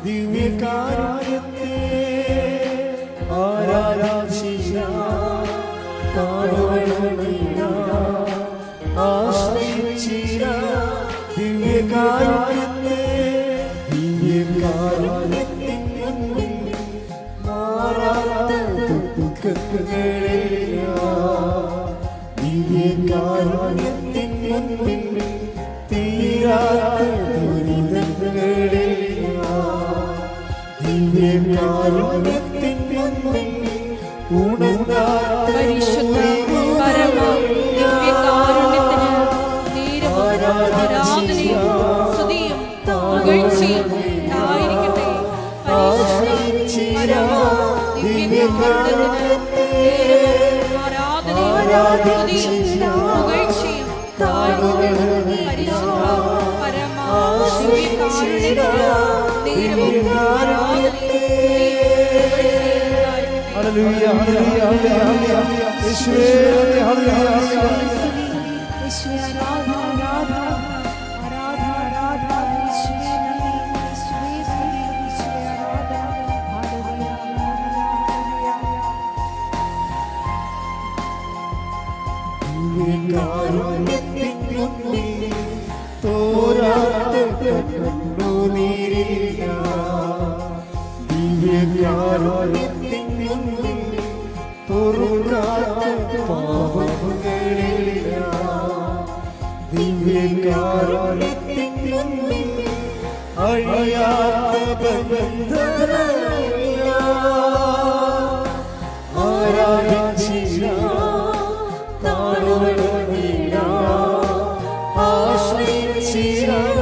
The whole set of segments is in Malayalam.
ദിവ്യകാരുണ്യത്തെ ആരാധിച്ചിടാം ദിവ്യകാരുണ്യത്തെ മാറാത്ത ദുഃഖങ്ങളില്ല ദിവ്യകാരുണ്യത്തിൻ മുൻപിൽ തീരാത്ത ദുരിതങ്ങളില്ല ദിവ്യകാരുണ്യത്തിൻ മുൻപിൽ ഉണങ്ങാത്ത പരിശുദ്ധ പരമ ദിവ്യകാരുണ്യത്തിന് ആരാധനയും സ്തുതിയും പുകഴ്ചയും ഉണ്ടായിരിക്കട്ടെ. പരിശുദ്ധ ദിവ്യകാരുണ്യത്തിന് ആരാധനയും സ്തുതിയും പുകഴ്ചയും ഉണ്ടായിരിക്കട്ടെ. പരിശുദ്ധ പരമ ദിവ്യകാരുണ്യത്തിന് ഹല്ലേലൂയ ഹല്ലേലൂയ ഹല്ലേലൂയ യേശുവേ ഹല്ലേലൂയ യേശുവേ ആരാധന ആരാധന ആരാധന യേശുവേ നന്ദി യേശുവേ സ്തുതി യേശുവേ ആരാധന ദിവ്യകാരുണ്യത്തിൻ മുൻപിൽ തോരാത്ത കണ്ണുനീരില്ല ദിവ്യകാരുണ്യത്തിൻ മുൻപിൽ പൊറുക്കാത്ത പാപങ്ങളില്ല ദിവ്യകാരുണ്യത്തിൻ മുൻപിൽ അഴിയാത്ത ബന്ധനമില്ല ആരാധിച്ചിടാം ആശ്രയിച്ചിടാം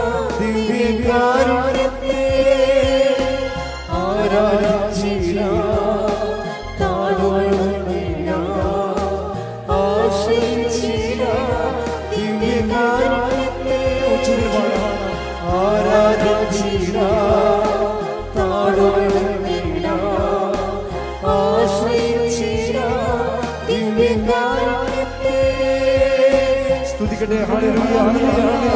ദിവ്യകാരുണ്യത്തെ സ്തുതിക്കട്ടെ. ഹല്ലേലൂയ ഹല്ലേലൂയ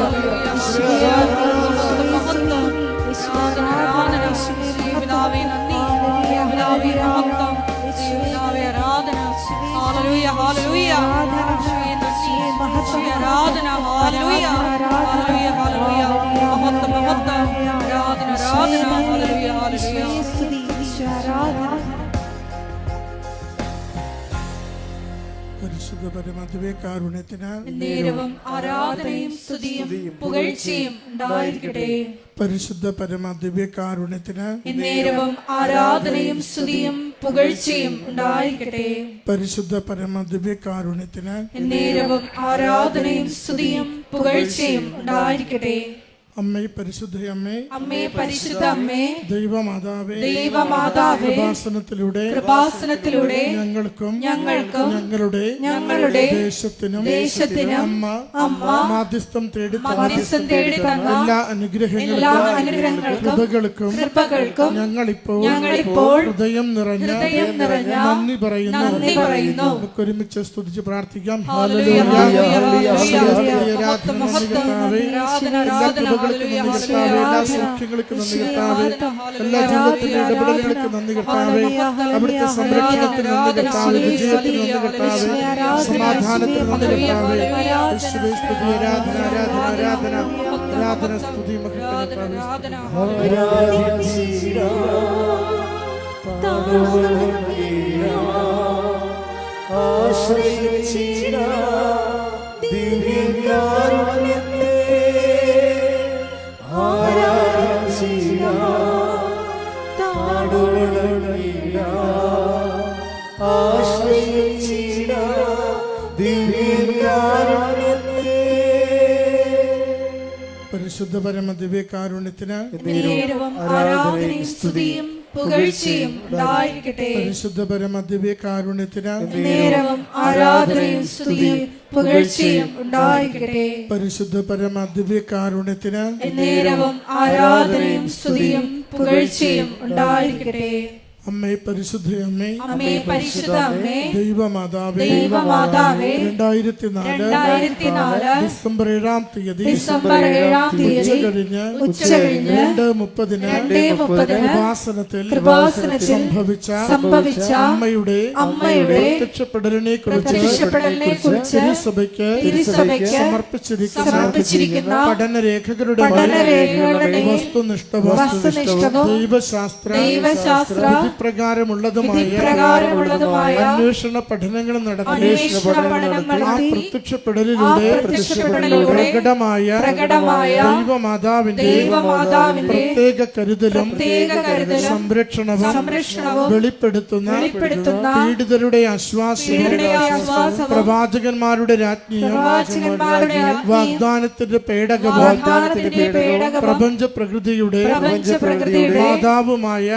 പരിശുദ്ധ പരമ ദിവ്യകാരുണ്യത്തിന് നേരവും ആരാധനയും സ്തുതിയും പുകഴ്ചയും ഉണ്ടായിരിക്കട്ടെ. പരിശുദ്ധ പരമ ദിവ്യകാരുണ്യത്തിന് നേരവും ആരാധനയും സ്തുതിയും പുകഴ്ചയും ഉണ്ടായിരിക്കട്ടെ. പരിശുദ്ധ പരമ ദിവ്യകാരുണ്യത്തിന് നേരവും ആരാധനയും സ്തുതിയും പുകഴ്ചയും ഉണ്ടായിരിക്കട്ടെ. അമ്മേ പരിശുദ്ധ അമ്മേ, അമ്മേ പരിശുദ്ധ അമ്മേ, ദൈവമാതാവേ, ദൈവമാതാവേ, കൃപാസനത്തിലൂടെ ഞങ്ങൾക്കും ഞങ്ങളുടെ ദേശത്തിനും അമ്മ മാധ്യസ്ഥം തേടി തന്ന എല്ലാ അനുഗ്രഹങ്ങൾക്കും കൃപകൾക്കും ഞങ്ങളിപ്പോൾ ഹൃദയം നിറഞ്ഞ നന്ദി പറയുന്നു. നമുക്ക് ഒരുമിച്ച് സ്തുതിച്ച് പ്രാർത്ഥിക്കാം. ഹല്ലേലൂയ എല്ലാ സൗഖ്യങ്ങൾക്ക് നന്ദി കർത്താവേ, എല്ലാ ജീവിതത്തിന്റെ ഇടപെടലുകൾക്ക് നന്ദി കർത്താവേ, അവിടുത്തെ സംരക്ഷണത്തിന് നന്ദി കർത്താവേ, വിജയത്തിന് നന്ദി കർത്താവേ, സമാധാനത്തിന് നന്ദി കർത്താവേ. യേശുവേ സ്തുതി, ആരാധന ആരാധന ആരാധന ആരാധന സ്തുതി പരിശുദ്ധ പരമ ദിവ്യകാരുണ്യത്തിന് ആരാധനയും സ്തുതിയും പുകഴ്ചയും ഉണ്ടായിരിക്കട്ടെ. പരിശുദ്ധ പരമ ദിവ്യകാരുണ്യത്തിന് ആരാധനയും സ്തുതിയും പുകഴ്ചയും ഉണ്ടായിരിക്കട്ടെ. പരിശുദ്ധ പരമ ദിവ്യകാരുണ്യത്തിന് ആരാധനയും സ്തുതിയും പുകഴ്ചയും ഉണ്ടായിരിക്കട്ടെ. അമ്മേ പരിശുദ്ധ അമ്മേ, അമ്മേ പരിശുദ്ധ അമ്മേ, ദൈവമാതാവേ, 2004 ഡിസംബർ 7-ാം തീയതി ഉച്ചകഴിഞ്ഞ് 2:30 കൃപാസനത്തിൽ സംഭവിച്ച അമ്മയുടെ പ്രത്യക്ഷപ്പെടലിനെ കുറിച്ച് തിരുസഭയ്ക്ക് സമർപ്പിച്ചിരിക്കുന്ന പഠനരേഖകളുടെ വസ്തുനിഷ്ഠവും ദൈവശാസ്ത്ര വിധിപ്രകാരമുള്ളതുമായ അന്വേഷണ പഠനങ്ങൾ നടത്തി ആ പ്രത്യക്ഷപ്പെടലിലൂടെ പ്രകടമായ ദൈവമാതാവിന്റെ പ്രത്യേക കരുതലും സംരക്ഷണവും വെളിപ്പെടുത്തുന്ന പീഡിതരുടെ ആശ്വാസവും പ്രവാചകന്മാരുടെ രാജ്ഞിയും വാഗ്ദാനത്തിന്റെ പേടകവും പ്രപഞ്ച പ്രകൃതിയുടെ മാതാവുമായ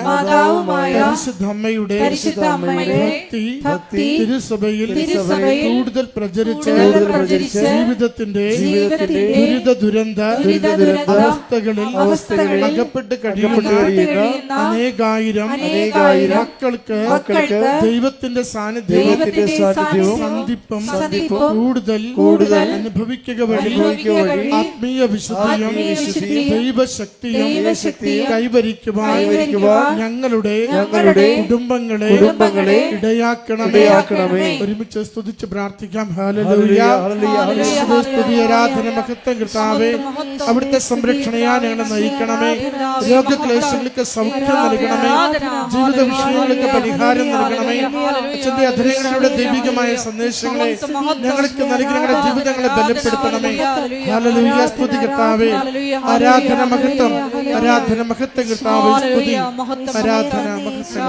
പരിശുദ്ധമ്മയുടെ ഭക്തി തിരുസഭയിൽ കൂടുതൽ പ്രചരിച്ച് ജീവിതത്തിന്റെ ദുരിത അവസ്ഥകളിൽ അകപ്പെട്ട് കഴിയുന്ന അനേകായിരം മക്കൾക്ക് ദൈവത്തിന്റെ സാന്നിധ്യവും സന്ധിപ്പും കൂടുതൽ അനുഭവിക്കുക വഴി ആത്മീയ വിശുദ്ധിയും ദൈവശക്തിയും കൈവരിക്കുവാൻ ഞങ്ങളുടെ കുടുംബങ്ങളെ ഇടയാക്കണമേ. ഒരുമിച്ച് സ്തുതിച്ച് പ്രാർത്ഥിക്കാം. ഹല്ലേലൂയ. സ്തുതി, ആരാധന, മഹത്വം കർത്താവേ. അവിടുത്തെ സംരക്ഷണയാ ഞങ്ങളെ നയിക്കണമേ. രോഗക്ലേശങ്ങൾക്ക് സൗഖ്യം നൽകണമേ. ജീവിത വിഷയങ്ങൾക്ക് പരിഹാരം നൽകണമേ. അച്ഛന്റെ അധരങ്ങളിലൂടെ ദൈവികമായ സന്ദേശങ്ങളെ ഞങ്ങൾക്ക് നൽകി ഞങ്ങളുടെ ജീവിതങ്ങളെ ബലപ്പെടുത്തണമേ. ഹല്ലേലൂയ. സ്തുതി കർത്താവേ. ആരാധന മഹത്വം കർത്താവേ. സ്തുതി, ആരാധന മഹത്വം.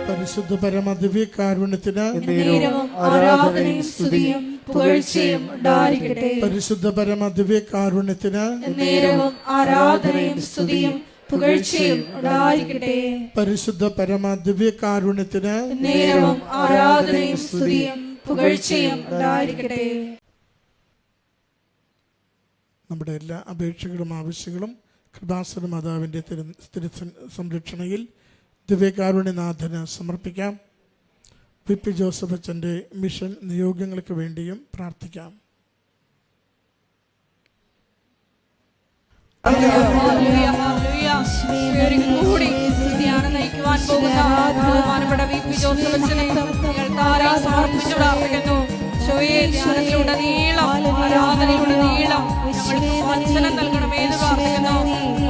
പരിശുദ്ധ പരമ ദിവ്യകാരുണ്യത്തിന് ആരാധനയും സ്തുതിയും പുകഴ്ചയും ഉണ്ടായിരിക്കട്ടെ. പരിശുദ്ധ പരമ ദിവ്യകാരുണ്യത്തിന് ആരാധനയും സ്തുതിയും പുകഴ്ചയും ഉണ്ടായിരിക്കട്ടെ. പരിശുദ്ധ പരമ ദിവ്യകാരുണ്യത്തിന് ആരാധനയും സ്തുതിയും പുകഴ്ചയും ഉണ്ടായിരിക്കട്ടെ. നമ്മുടെ എല്ലാ അപേക്ഷകളും ആവശ്യങ്ങളും കൃപാസന മാതാവിൻ്റെ സംരക്ഷണയിൽ ദിവ്യകാരുണ്യനാഥന് സമർപ്പിക്കാം. VP ജോസഫ് അച്ഛൻ്റെ മിഷൻ നിയോഗങ്ങൾക്ക് വേണ്ടിയും പ്രാർത്ഥിക്കാം.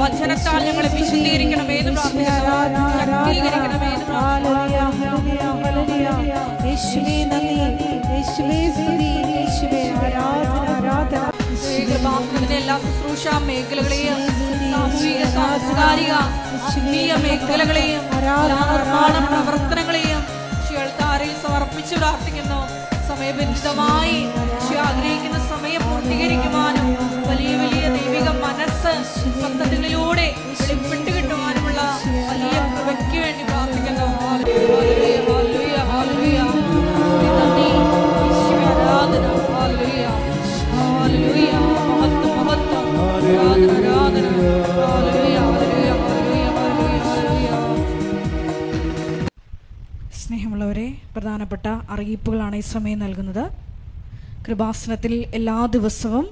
വചനത്താൽ ഞങ്ങളെ വിശുദ്ധീകരിക്കണമെന്ന് എല്ലാ ശുശ്രൂഷ മേഖലകളെയും സാമൂഹിക സാംസ്കാരിക ആത്മീയ മേഖലകളെയും നിർമ്മാണ പ്രവർത്തനങ്ങളെയും താരയിൽ സമർപ്പിച്ചു പ്രാർത്ഥിക്കുന്നു. സമയബന്ധിതമായി ആഗ്രഹിക്കുന്ന സമയം പൂർത്തീകരിക്കുവാനും വലിയ വലിയ ദൈവിക മനസ്സ് പദ്ധതികളിലൂടെ വെളിപ്പെട്ട് കിട്ടുവാനുമുള്ള വലിയ കൃപയ്ക്ക് വേണ്ടി പ്രാർത്ഥിക്കുന്നു. സ്നേഹമുള്ളവരെ, പ്രധാനപ്പെട്ട അറിയിപ്പുകളാണ് ഈ സമയം നൽകുന്നത്. കൃപാസനത്തിൽ എല്ലാ ദിവസവും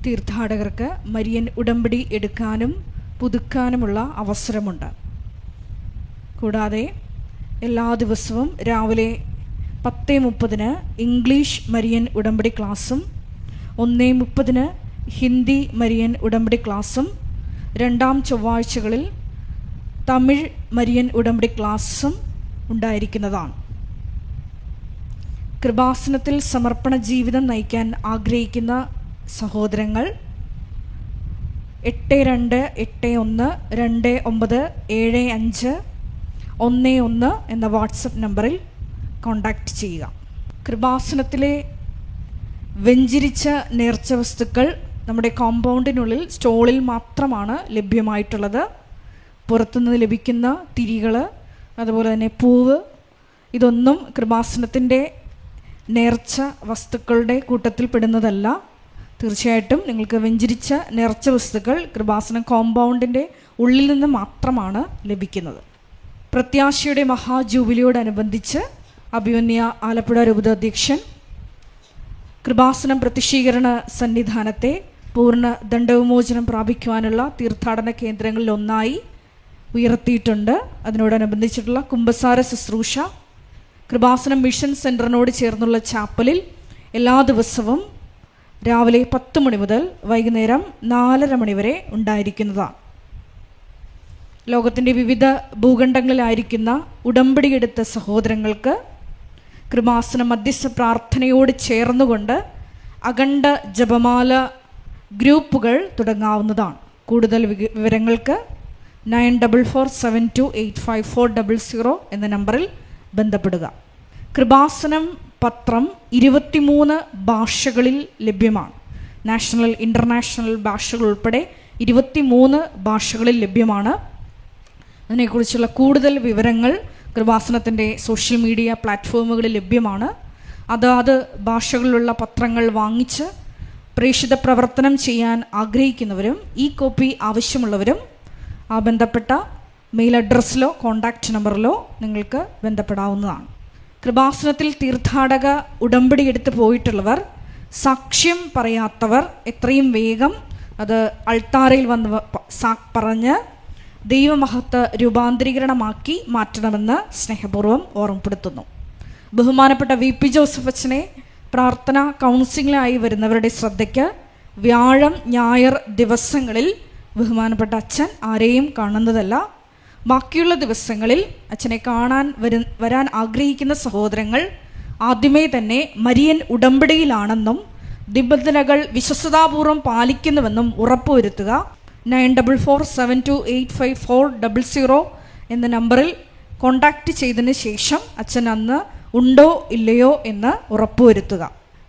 തീർത്ഥാടകർക്ക് മരിയൻ ഉടമ്പടി എടുക്കാനും പുതുക്കാനുമുള്ള അവസരമുണ്ട്. കൂടാതെ എല്ലാ ദിവസവും രാവിലെ 10:30 ഇംഗ്ലീഷ് മരിയൻ ഉടമ്പടി ക്ലാസ്സും 1:30 ഹിന്ദി മരിയൻ ഉടമ്പടി ക്ലാസ്സും 2-ാം ചൊവ്വാഴ്ചകളിൽ തമിഴ് മരിയൻ ഉടമ്പടി ക്ലാസ്സും ഉണ്ടായിരിക്കുന്നതാണ്. കൃപാസനത്തിൽ സമർപ്പണ ജീവിതം നയിക്കാൻ ആഗ്രഹിക്കുന്ന സഹോദരങ്ങൾ 82812975 11 എന്ന വാട്സപ്പ് നമ്പറിൽ കോൺടാക്റ്റ് ചെയ്യുക. കൃപാസനത്തിലെ വെഞ്ചിരിച്ച നേർച്ച വസ്തുക്കൾ നമ്മുടെ കോമ്പൗണ്ടിനുള്ളിൽ സ്റ്റോളിൽ മാത്രമാണ് ലഭ്യമായിട്ടുള്ളത്. പുറത്തുനിന്ന് ലഭിക്കുന്ന തിരികൾ, അതുപോലെ തന്നെ പൂവ്, ഇതൊന്നും കൃപാസനത്തിൻ്റെ നേർച്ച വസ്തുക്കളുടെ കൂട്ടത്തിൽ പെടുന്നതല്ല. തീർച്ചയായിട്ടും നിങ്ങൾക്ക് വെഞ്ചിരിച്ച നേർച്ച വസ്തുക്കൾ കൃപാസനം കോമ്പൗണ്ടിൻ്റെ ഉള്ളിൽ നിന്ന് മാത്രമാണ് ലഭിക്കുന്നത്. പ്രത്യാശയുടെ മഹാജൂബിലിയോടനുബന്ധിച്ച് അഭിമന്യ ആലപ്പുഴ രൂപതാധ്യക്ഷൻ കൃപാസനം പ്രത്യക്ഷീകരണ സന്നിധാനത്തെ പൂർണ്ണ ദണ്ഡവിമോചനം പ്രാപിക്കുവാനുള്ള തീർത്ഥാടന കേന്ദ്രങ്ങളിൽ ഒന്നായി ഉയർത്തിയിട്ടുണ്ട്. അതിനോടനുബന്ധിച്ചിട്ടുള്ള കുമ്പസാര ശുശ്രൂഷ കൃപാസനം മിഷൻ സെൻറ്ററിനോട് ചേർന്നുള്ള ചാപ്പലിൽ എല്ലാ ദിവസവും രാവിലെ 10 മണി മുതൽ വൈകുന്നേരം 4:30 മണി വരെ ഉണ്ടായിരിക്കുന്നതാണ്. ലോകത്തിൻ്റെ വിവിധ ഭൂഖണ്ഡങ്ങളിലായിരിക്കുന്ന ഉടമ്പടിയെടുത്ത സഹോദരങ്ങൾക്ക് കൃപാസന മധ്യസ്ഥ പ്രാർത്ഥനയോട് ചേർന്നുകൊണ്ട് അഖണ്ഡ ജപമാല ഗ്രൂപ്പുകൾ തുടങ്ങാവുന്നതാണ്. കൂടുതൽ വിവരങ്ങൾക്ക് 9447285400 എന്ന നമ്പറിൽ ബന്ധപ്പെടുക. കൃപാസനം പത്രം 23 ഭാഷകളിൽ ലഭ്യമാണ്. നാഷണൽ ഇൻ്റർനാഷണൽ ഭാഷകൾ ഉൾപ്പെടെ 23 ഭാഷകളിൽ ലഭ്യമാണ്. അതിനെക്കുറിച്ചുള്ള കൂടുതൽ വിവരങ്ങൾ കൃപാസനത്തിൻ്റെ സോഷ്യൽ മീഡിയ പ്ലാറ്റ്ഫോമുകളിൽ ലഭ്യമാണ്. അതാത് ഭാഷകളിലുള്ള പത്രങ്ങൾ വാങ്ങിച്ച് പ്രേക്ഷിത പ്രവർത്തനം ചെയ്യാൻ ആഗ്രഹിക്കുന്നവരും ഈ കോപ്പി ആവശ്യമുള്ളവരും ആ ബന്ധപ്പെട്ട മെയിൽ അഡ്രസ്സിലോ കോൺടാക്റ്റ് നമ്പറിലോ നിങ്ങൾക്ക് ബന്ധപ്പെടാവുന്നതാണ്. കൃപാസനത്തിൽ തീർത്ഥാടക ഉടമ്പടി എടുത്ത് പോയിട്ടുള്ളവർ, സാക്ഷ്യം പറയാത്തവർ എത്രയും വേഗം അത് അൾത്താരയിൽ വന്ന് പറഞ്ഞ് ദൈവമഹത്വ രൂപാന്തരീകരണമാക്കി മാറ്റണമെന്ന് സ്നേഹപൂർവ്വം ഓർമ്മപ്പെടുത്തുന്നു. ബഹുമാനപ്പെട്ട VP ജോസഫ് അച്ഛനെ പ്രാർത്ഥന കൗൺസിലിംഗിലായി വരുന്നവരുടെ ശ്രദ്ധയ്ക്ക് വ്യാഴം ഞായർ ദിവസങ്ങളിൽ ബഹുമാനപ്പെട്ട അച്ഛൻ ആരെയും കാണുന്നതല്ല. ബാക്കിയുള്ള ദിവസങ്ങളിൽ അച്ഛനെ കാണാൻ വരാൻ ആഗ്രഹിക്കുന്ന സഹോദരങ്ങൾ ആദ്യമേ തന്നെ മരിയൻ ഉടമ്പടിയിലാണെന്നും നിബന്ധനകൾ വിശ്വസ്തതാപൂർവ്വം പാലിക്കുന്നുവെന്നും ഉറപ്പുവരുത്തുക. 9447285400 എന്ന നമ്പറിൽ കോൺടാക്റ്റ് ചെയ്തതിന് ശേഷം അച്ഛൻ അന്ന് ഉണ്ടോ ഇല്ലയോ എന്ന് ഉറപ്പുവരുത്തുക.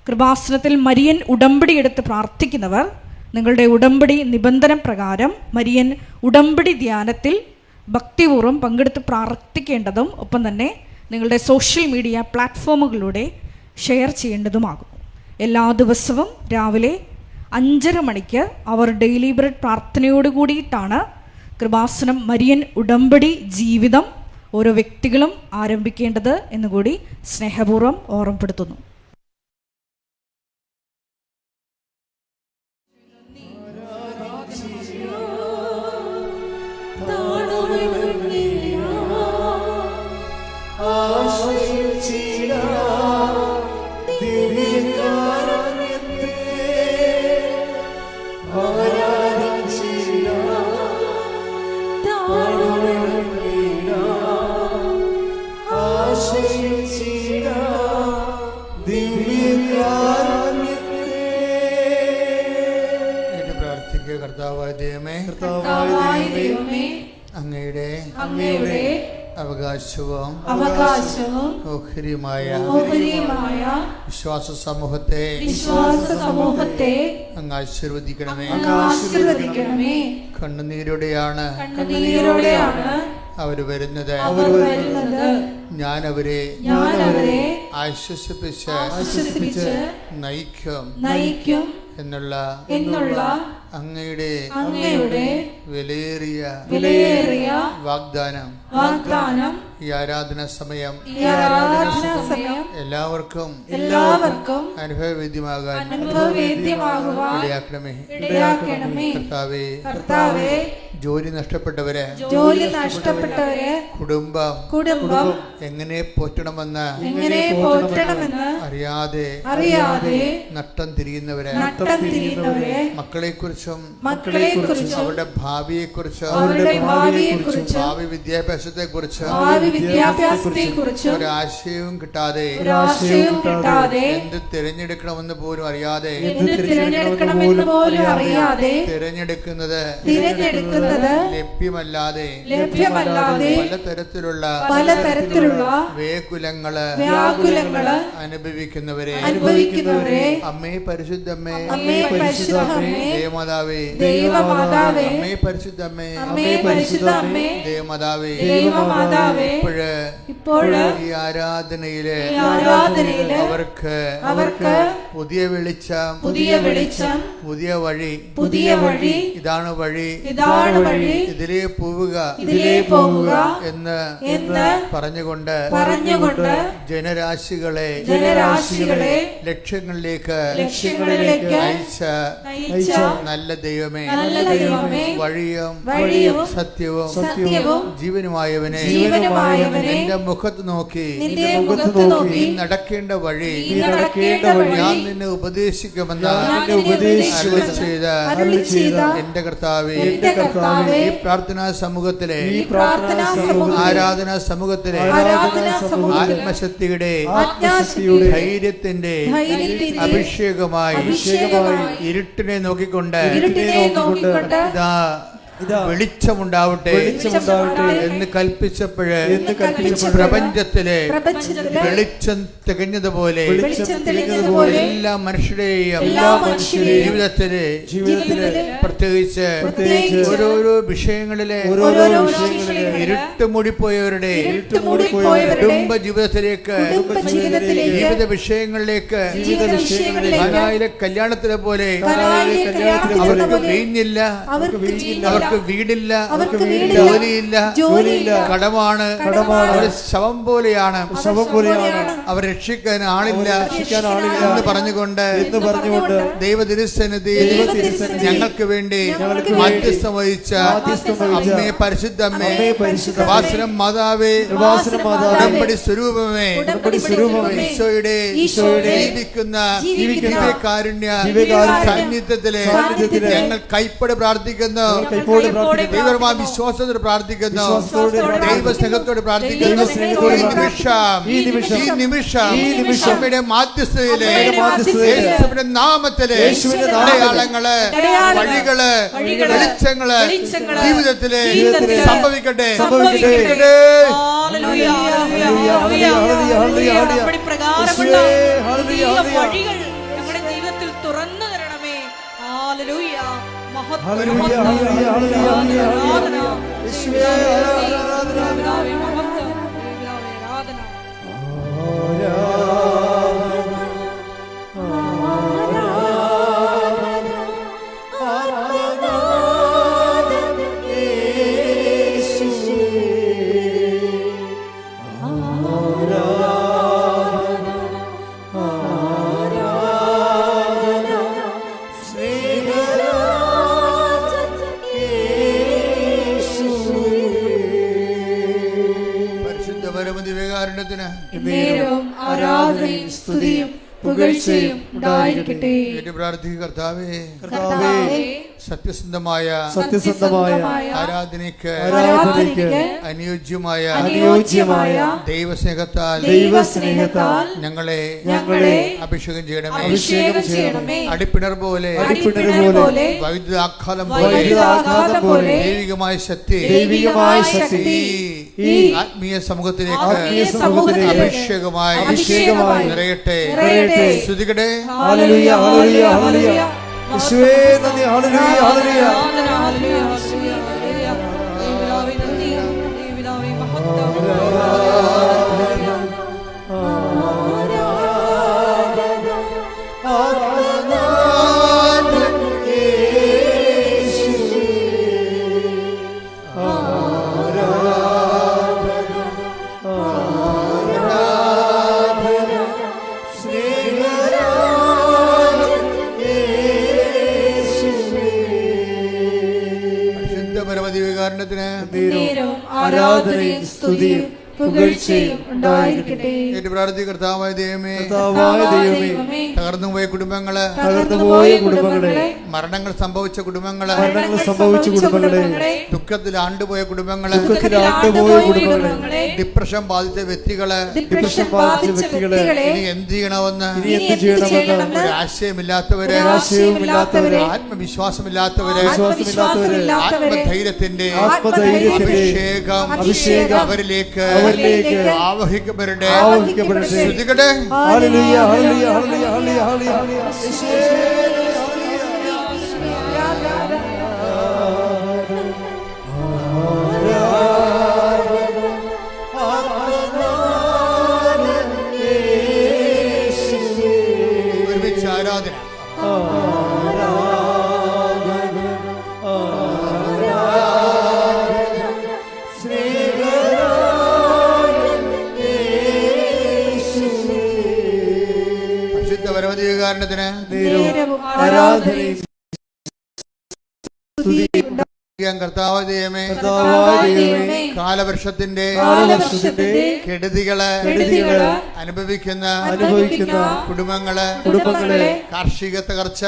കൃപാസനത്തിൽ മരിയൻ ഉടമ്പടി എടുത്ത് പ്രാർത്ഥിക്കുന്നവർ നിങ്ങളുടെ ഉടമ്പടി നിബന്ധന പ്രകാരം മരിയൻ ഉടമ്പടി ധ്യാനത്തിൽ ഭക്തിപൂർവ്വം പങ്കെടുത്ത് പ്രാർത്ഥിക്കേണ്ടതും ഒപ്പം തന്നെ നിങ്ങളുടെ സോഷ്യൽ മീഡിയ പ്ലാറ്റ്ഫോമുകളിലൂടെ ഷെയർ ചെയ്യേണ്ടതുമാകും. എല്ലാ ദിവസവും രാവിലെ 5:30 മണിക്ക് അവർ ഡെയിലി ബ്രെഡ് പ്രാർത്ഥനയോട് കൂടിയിട്ടാണ് കൃപാസനം മരിയൻ ഉടമ്പടി ജീവിതം ഓരോ വ്യക്തികളും ആരംഭിക്കേണ്ടത് എന്നുകൂടി സ്നേഹപൂർവ്വം ഓർമ്മപ്പെടുത്തുന്നു. അങ്ങയുടെ അവകാശവും ഓഹരിയുമായ വിശ്വാസ സമൂഹത്തെ അങ്ങ് ആശീർവദിക്കണമേ. കണ്ണുനീരോടെയാണ് അവർ വരുന്നത്. ഞാൻ അവരെ ആശ്വസിപ്പിച്ച് നയിക്കും എന്നുള്ള അങ്ങയുടെ വിലയേറിയ വാഗ്ദാനം ഈ ആരാധന സമയം എല്ലാവർക്കും അനുഭവവേദ്യമാകാൻ ഇടയാക്കണമേ. കർത്താവേ, ജോലി നഷ്ടപ്പെട്ടവരെ കുടുംബം എങ്ങനെ പോറ്റണമെന്ന് അറിയാതെ നട്ടം തിരിയുന്നവരെ മക്കളെ കുറിച്ച് മക്കളെക്കുറിച്ചും മക്കളെക്കുറിച്ചും അവരുടെ ഭാവിയെക്കുറിച്ചും അവരുടെ ഭാവിയെക്കുറിച്ചും ഭാവി വിദ്യാഭ്യാസത്തെക്കുറിച്ചും ഭാവി വിദ്യാഭ്യാസത്തെക്കുറിച്ചും ഒരാശയവും കിട്ടാതെ ഒരാശയവും കിട്ടാതെ എന്ത് തിരഞ്ഞെടുക്കണമെന്ന് പോലും അറിയാതെ എന്ത് തിരഞ്ഞെടുക്കണമെന്ന് പോലും അറിയാതെ തിരഞ്ഞെടുക്കുന്നത് ലഭ്യമല്ലാതെ പലതരത്തിലുള്ള വ്യാകുലങ്ങള് അനുഭവിക്കുന്നവരെ അമ്മേ പരിശുദ്ധമ്മേ ദേവമാതാവേ അമ്മേ പരിശുദ്ധമ്മേ ദേവമാതാവേ ഇപ്പോഴ് ഈ ആരാധനയില് അവർക്ക് പുതിയ വെളിച്ചം പുതിയ വഴി ഇതാണ് വഴി ഇതിലേ പോവുക എന്ന് പറഞ്ഞുകൊണ്ട് ജനരാശികളെ ലക്ഷ്യങ്ങളിലേക്ക് അയച്ച നല്ല ദൈവമേ വഴിയും സത്യവും ജീവനുമായവനെ നിന്റെ മുഖത്ത് നോക്കി നീ നടക്കേണ്ട വഴി ഞാൻ നിന്നെ ഉപദേശിക്കുമെന്ന് അരുളി ചെയ്ത എന്റെ കർത്താവേ ഈ പ്രാർത്ഥനാ സമൂഹത്തിലെ ആരാധനാ സമൂഹത്തിലെ ആത്മശക്തിയുടെ ധൈര്യത്തിന്റെ അഭിഷേകമായി ഇരുട്ടിനെ നോക്കിക്കൊണ്ട് ഇതാ വെളിച്ചമുണ്ടാവട്ടെ എന്ന് കൽപ്പിച്ചപ്പോഴ് പ്രപഞ്ചത്തിലെ വെളിച്ചം തികഞ്ഞതുപോലെ എല്ലാ മനുഷ്യരുടെയും ജീവിതത്തിലെ പ്രത്യേകിച്ച് ഓരോരോ വിഷയങ്ങളിലെ ഇരുട്ട് മൂടിപ്പോയവരുടെ കുടുംബ ജീവിതത്തിലേക്ക് ജീവിത വിഷയങ്ങളിലേക്ക് ഖനായിലെ കല്യാണത്തിലെ പോലെ അവർക്ക് വീഞ്ഞില്ല, അവർക്ക് വീടില്ല, ജോലിയില്ല, കടമാണ്, ഒരു ശവം പോലെയാണ്, അവർ രക്ഷിക്കാൻ ആളില്ല എന്ന് പറഞ്ഞുകൊണ്ട് ദൈവതിരുസന്നിധി ഞങ്ങൾക്ക് വേണ്ടി മധ്യസ്ഥം വഹിച്ച അമ്മേ പരിശുദ്ധമ്മേ കൃപാസനം മാതാവേ ഉടമ്പടി സ്വരൂപമേ ഈശോയുടെ ജീവിക്കുന്ന ദിവ്യകാരുണ്യ സാന്നിധ്യത്തിലെ ഞങ്ങൾ കൈപ്പടി പ്രാർത്ഥിക്കുന്നു, ദൈവമായ വിശ്വാസത്തോടെ പ്രാർത്ഥിക്കുന്നു, ദൈവസ്നേഹത്തോടെ പ്രാർത്ഥിക്കുന്നു. ഈ നിമിഷം അമ്മയുടെ മാധ്യസ്ഥതയിലെ യേശുവിന്റെ നാമത്തിലെ അടയാളങ്ങള്, വഴികള്, വെളിച്ചങ്ങള് ജീവിതത്തിലെ സംഭവിക്കട്ടെ. വഴികൾ ഞങ്ങളുടെ ജീവിതത്തിൽ തുറന്നു തരണമേ. ഹല്ലേലൂയ. ആരാധനയും സ്തുതിയും പുകഴ്ചയും ഉണ്ടായിരിക്കട്ടെ. കർത്താവേ, സത്യസന്ധമായ ആരാധനയ്ക്ക് അനുയോജ്യമായ ദൈവസ്നേഹത്താൽ ഞങ്ങളെ അഭിഷേകം ചെയ്യണമേ. അടിപ്പിണർ പോലെ വൈദ്യുതാഘാതം പോലെ ദൈവികമായ ശക്തി ഈ ആത്മീയ സമൂഹത്തിലേക്ക് അഭിഷേകമായി നിറയട്ടെ. ശ്രുതികടെ യേശുവേ നന്ദി. ഹല്ലേലൂയ ഹല്ലേലൂയ. പരമദിവ്യകാരുണ്യത്തിന് ആരാധനയും സ്തുതിയും പുകഴ്ചയും ഉണ്ടായിരിക്കട്ടെ. ഏറ്റു പ്രാർത്ഥി. കർത്താവായ ദൈവമേ, ദൈവമേ, തകർന്നുപോയ കുടുംബങ്ങള്, തകർന്നുപോയ കുടുംബങ്ങളെ, മരണങ്ങൾ സംഭവിച്ച കുടുംബങ്ങള്, ദുഃഖത്തിൽ ആണ്ടുപോയ കുടുംബങ്ങള്, ഡിപ്രഷൻ ബാധിച്ച വ്യക്തികള്, ഇനി എന്ത് ചെയ്യണമെന്ന് ഒരു ആശയമില്ലാത്തവര്, ആത്മവിശ്വാസമില്ലാത്തവര്, ആത്മധൈര്യത്തിന്റെ അഭിഷേകം അവരിലേക്ക് ആവഹിക്കപ്പെടട്ടെ. ശ്രുതികട്ടെ. ഒരുമിച്ച് ആരാധന. പരിശുദ്ധ പരമദിവ്യകാരുണ്യത്തിന് കർത്താവ് ദൈവമേ, കാലവർഷത്തിന്റെ കെടുതികള് അനുഭവിക്കുന്ന കുടുംബങ്ങളെ, കാർഷിക തകർച്ച,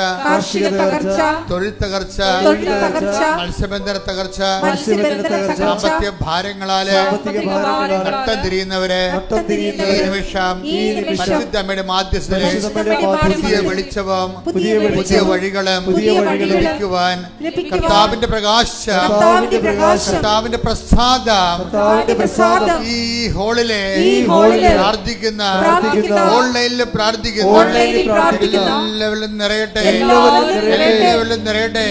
തൊഴിൽ തകർച്ച, മത്സ്യബന്ധന തകർച്ച, സാമ്പത്തിക ഭാരങ്ങളാല് നട്ടം തിരിയുന്നവരെ ഈ നിമിഷം പരിശുദ്ധമ്മയുടെ മാധ്യസ്ഥതയിൽ പുതിയ വെളിച്ചവും പുതിയ വഴികളും ലഭിക്കുവാൻ കർത്താവിന്റെ പ്രകാശം, കർത്താവിന്റെ പ്രസാദം ഈ ഹോളിലെ പ്രാർത്ഥിക്കുന്ന, ഓൺലൈനിൽ പ്രാർത്ഥിക്കുന്ന എല്ലാവരിലും നിറയട്ടെ, എല്ലാവരിലും നിറയട്ടെ.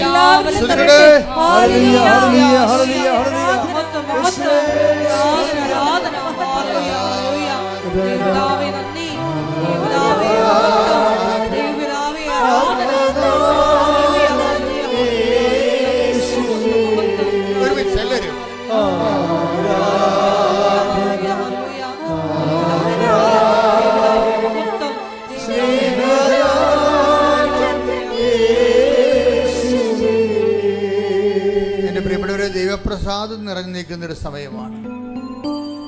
ദൈവപ്രസാദം നിറഞ്ഞു നിൽക്കുന്നൊരു സമയമാണ്.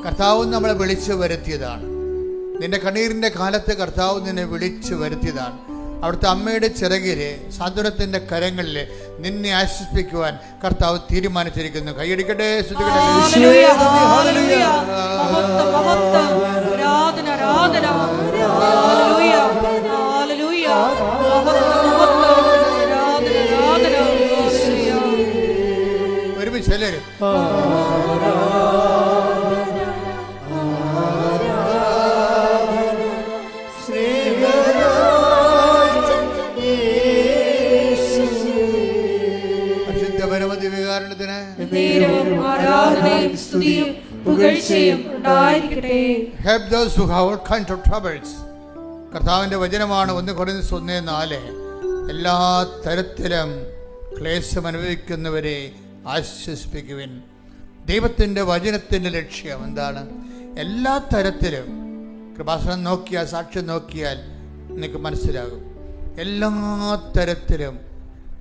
കർത്താവ് നമ്മളെ വിളിച്ചു വരുത്തിയതാണ്. നിന്റെ കണ്ണീരിന്റെ കാലത്ത് കർത്താവ് നിന്നെ വിളിച്ചു വരുത്തിയതാണ്. അവിടുത്തെ അമ്മയുടെ ചിറകില്, സാന്ത്വനത്തിന്റെ കരങ്ങളില് നിന്നെ ആശ്വസിപ്പിക്കുവാൻ കർത്താവ് തീരുമാനിച്ചിരിക്കുന്നു. കൈയടിക്കട്ടെ. ഒരുമിച്ച് എല്ലാവരും കർത്താവിന്റെ വചനമാണ് 1 കൊരിന്ത്യർ 1:4. എല്ലാ തരത്തിലും ക്ലേശം അനുഭവിക്കുന്നവരെ ആശ്വസിപ്പിക്കുവിൻ. ദൈവത്തിന്റെ വചനത്തിന്റെ ലക്ഷ്യം എന്താണ്? എല്ലാ തരത്തിലും കൃപാസനം നോക്കിയാൽ, സാക്ഷ്യം നോക്കിയാൽ നിനക്ക് മനസ്സിലാകും. എല്ലാ തരത്തിലും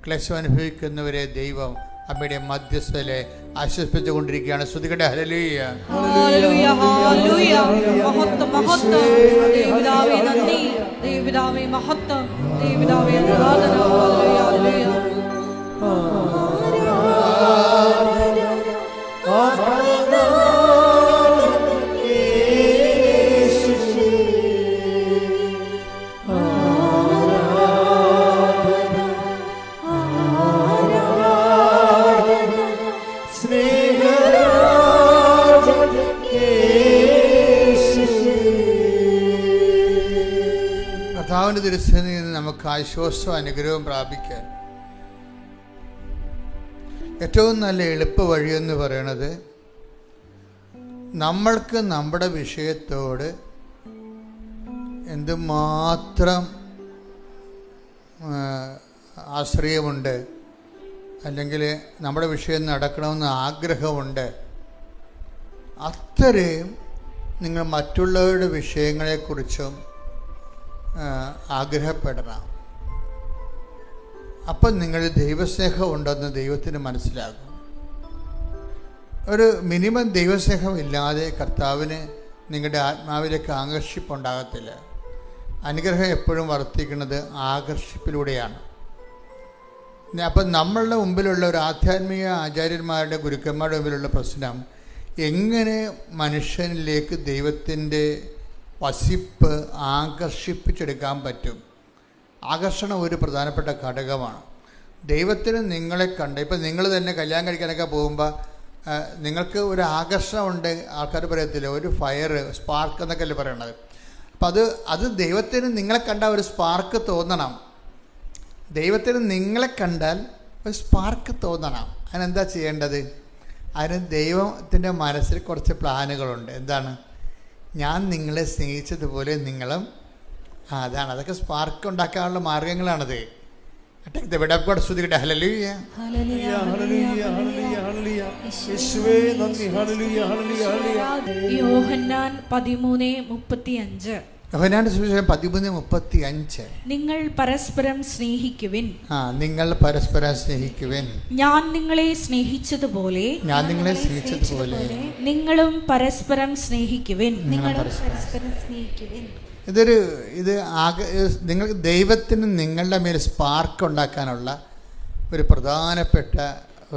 ക്ലേശം അനുഭവിക്കുന്നവരെ ദൈവം അമ്മയുടെ മധ്യസ്ഥലെ ആശ്വസിപ്പിച്ചുകൊണ്ടിരിക്കുകയാണ്. സ്തുതിക്കട്ടെ. Hallelujah, hallelujah, hallelujah. മഹത്വം, മഹത്വം. ദൈവപിതാവേ നന്ദി, ദൈവപിതാവേ മഹത്വം, ദൈവപിതാവേ ആരാധന. Hallelujah, hallelujah. കർത്താവിന്റെ തിരുസന്നിധിയിൽ നിന്ന് നമുക്ക് ആശ്വാസവും അനുഗ്രഹവും പ്രാപിക്കാൻ ഏറ്റവും നല്ല എളുപ്പ വഴിയെന്ന് പറയണത് നമ്മൾക്ക് നമ്മുടെ വിഷയത്തോട് എന്തുമാത്രം ആശ്രയമുണ്ട്, അല്ലെങ്കിൽ നമ്മുടെ വിഷയം നടക്കണമെന്ന് ആഗ്രഹമുണ്ട്, അത്രയും നിങ്ങൾ മറ്റുള്ളവരുടെ വിഷയങ്ങളെക്കുറിച്ചും ആഗ്രഹപ്പെടണം. അപ്പം നിങ്ങൾ ദൈവസ്നേഹം ഉണ്ടെന്ന് ദൈവത്തിന് മനസ്സിലാകും. ഒരു മിനിമം ദൈവസ്നേഹം ഇല്ലാതെ കർത്താവിന് നിങ്ങളുടെ ആത്മാവിലേക്ക് ആകർഷിപ്പുണ്ടാകത്തില്ല. അനുഗ്രഹം എപ്പോഴും വർദ്ധിക്കുന്നത് ആകർഷിപ്പിലൂടെയാണ്. അപ്പം നമ്മളുടെ മുമ്പിലുള്ള ഒരു ആധ്യാത്മിക ആചാര്യന്മാരുടെ ഗുരുക്കന്മാരുടെ മുമ്പിലുള്ള പ്രശ്നം, എങ്ങനെ മനുഷ്യനിലേക്ക് ദൈവത്തിൻ്റെ വസിപ്പ് ആകർഷിപ്പിച്ചെടുക്കാൻ പറ്റും. ആകർഷണം ഒരു പ്രധാനപ്പെട്ട ഘടകമാണ്. ദൈവത്തിന് നിങ്ങളെ കണ്ട്, ഇപ്പം നിങ്ങൾ തന്നെ കല്യാണം കഴിക്കാനൊക്കെ പോകുമ്പോൾ നിങ്ങൾക്ക് ഒരു ആകർഷണമുണ്ട്. ആൾക്കാർ പറയത്തില്ല, ഒരു ഫയർ, സ്പാർക്ക് എന്നൊക്കെ അല്ലേ പറയണത്. അപ്പം അത് ദൈവത്തിന് നിങ്ങളെ കണ്ടാൽ ഒരു സ്പാർക്ക് തോന്നണം. ദൈവത്തിന് നിങ്ങളെ കണ്ടാൽ ഒരു സ്പാർക്ക് തോന്നണം. അതിനെന്താ ചെയ്യേണ്ടത്? അതിന് ദൈവത്തിൻ്റെ മനസ്സിൽ കുറച്ച് പ്ലാനുകളുണ്ട്. എന്താണ്? ഞാൻ നിങ്ങളെ സ്നേഹിച്ചതുപോലെ നിങ്ങളും. അതാണ്, അതൊക്കെ സ്പാർക്ക് ഉണ്ടാക്കാനുള്ള മാർഗങ്ങളാണത്. യോഹന്നാൻ 13:35. യോഹന്നാന്റെ സുവിശേഷം 13:35. നിങ്ങൾ പരസ്പരം സ്നേഹിക്കുവിൻ. നിങ്ങൾ പരസ്പരം സ്നേഹിക്കുവിൻ. ഞാൻ നിങ്ങളെ സ്നേഹിച്ചതുപോലെ നിങ്ങളും പരസ്പരം സ്നേഹിക്കുവിൻ. നിങ്ങൾക്ക് ദൈവത്തിന് നിങ്ങളുടെ മേൽ സ്പാർക്ക് ഉണ്ടാക്കാനുള്ള ഒരു പ്രധാനപ്പെട്ട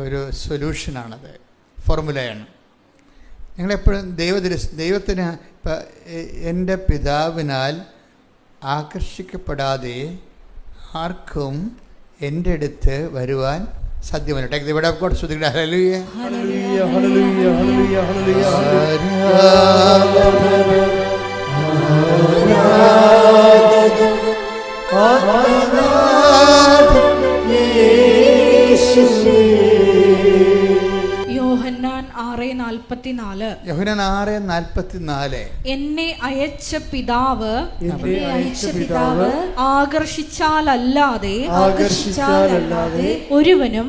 ഒരു സൊല്യൂഷനാണത്, ഫോർമുലയാണ്. നിങ്ങളെപ്പോഴും ദൈവത്തിന് ഇപ്പം എൻ്റെ പിതാവിനാൽ ആകർഷിക്കപ്പെടാതെ ആർക്കും എൻ്റെ അടുത്ത് വരുവാൻ സാധ്യമല്ല. Take the word of God. സ്തുതിക്കട്ടെ. Hallelujah, hallelujah, hallelujah, hallelujah, hallelujah. യോഹന്നാൻ 6:44. യോഹന്നാൻ 6:44. എന്നെ അയച്ച പിതാവ് ആകർഷിച്ചാലല്ലാതെ ഒരുവനും